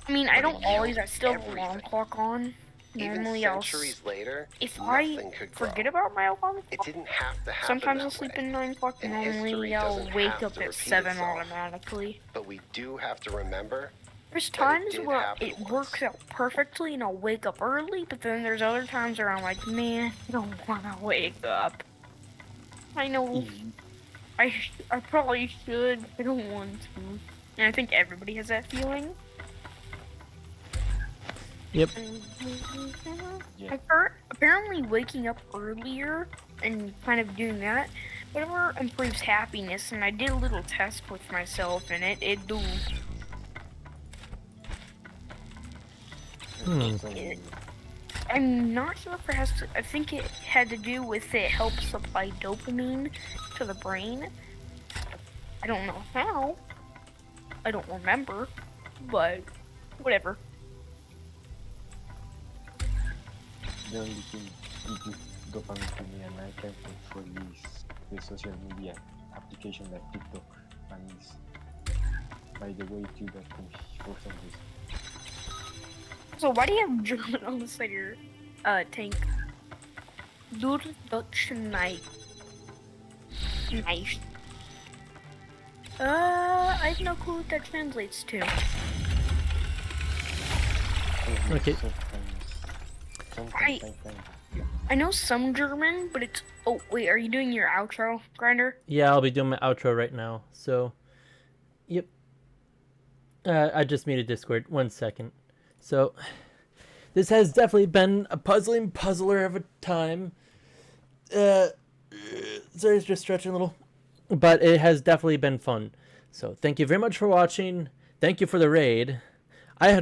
S20: I mean, I
S4: But
S20: don't
S4: it
S20: always. I
S4: killed
S20: still have alarm clock on.
S4: Even
S20: Normally,
S4: centuries later,
S20: if
S4: nothing
S20: I
S4: could grow.
S20: forget about my alarm
S4: It
S20: clock,
S4: didn't have to happen
S20: sometimes
S4: that
S20: I'll sleep
S4: way.
S20: at 9 o'clock.
S4: And
S20: Normally,
S4: history
S20: I'll
S4: doesn't
S20: wake
S4: have
S20: up
S4: to
S20: at
S4: repeat
S20: 7
S4: itself.
S20: automatically.
S4: But we do have to remember
S20: There's
S4: that
S20: times
S4: did
S20: where
S4: happen
S20: it works out perfectly and I'll wake up early, but then there's other times where I'm like, man, I don't want to wake up. I know I probably should, but I don't want to. And I think everybody has that feeling.
S1: Yep.
S20: I've heard, apparently waking up earlier and kind of doing that, whatever improves happiness, and I did a little test with myself, and it do. I'm not sure if it has to, I think it had to do with it helps supply dopamine to the brain. I don't know how. I don't remember, but whatever.
S21: The only thing it gives dopamine to me, and I can think for the social media application like TikTok, and it's by the way to that for some reason.
S20: So why do you have German on the side of your tank? Durch Deutsch Night. Nice. I have no clue what that translates to.
S1: Okay.
S20: I know some German, but it's... Oh, wait, are you doing your outro, Grinder?
S1: Yeah, I'll be doing my outro right now. So, yep. I just made a Discord. 1 second. So, this has definitely been a puzzler of a time. Sorry, it's just stretching a little. But it has definitely been fun. So, thank you very much for watching. Thank you for the raid. I had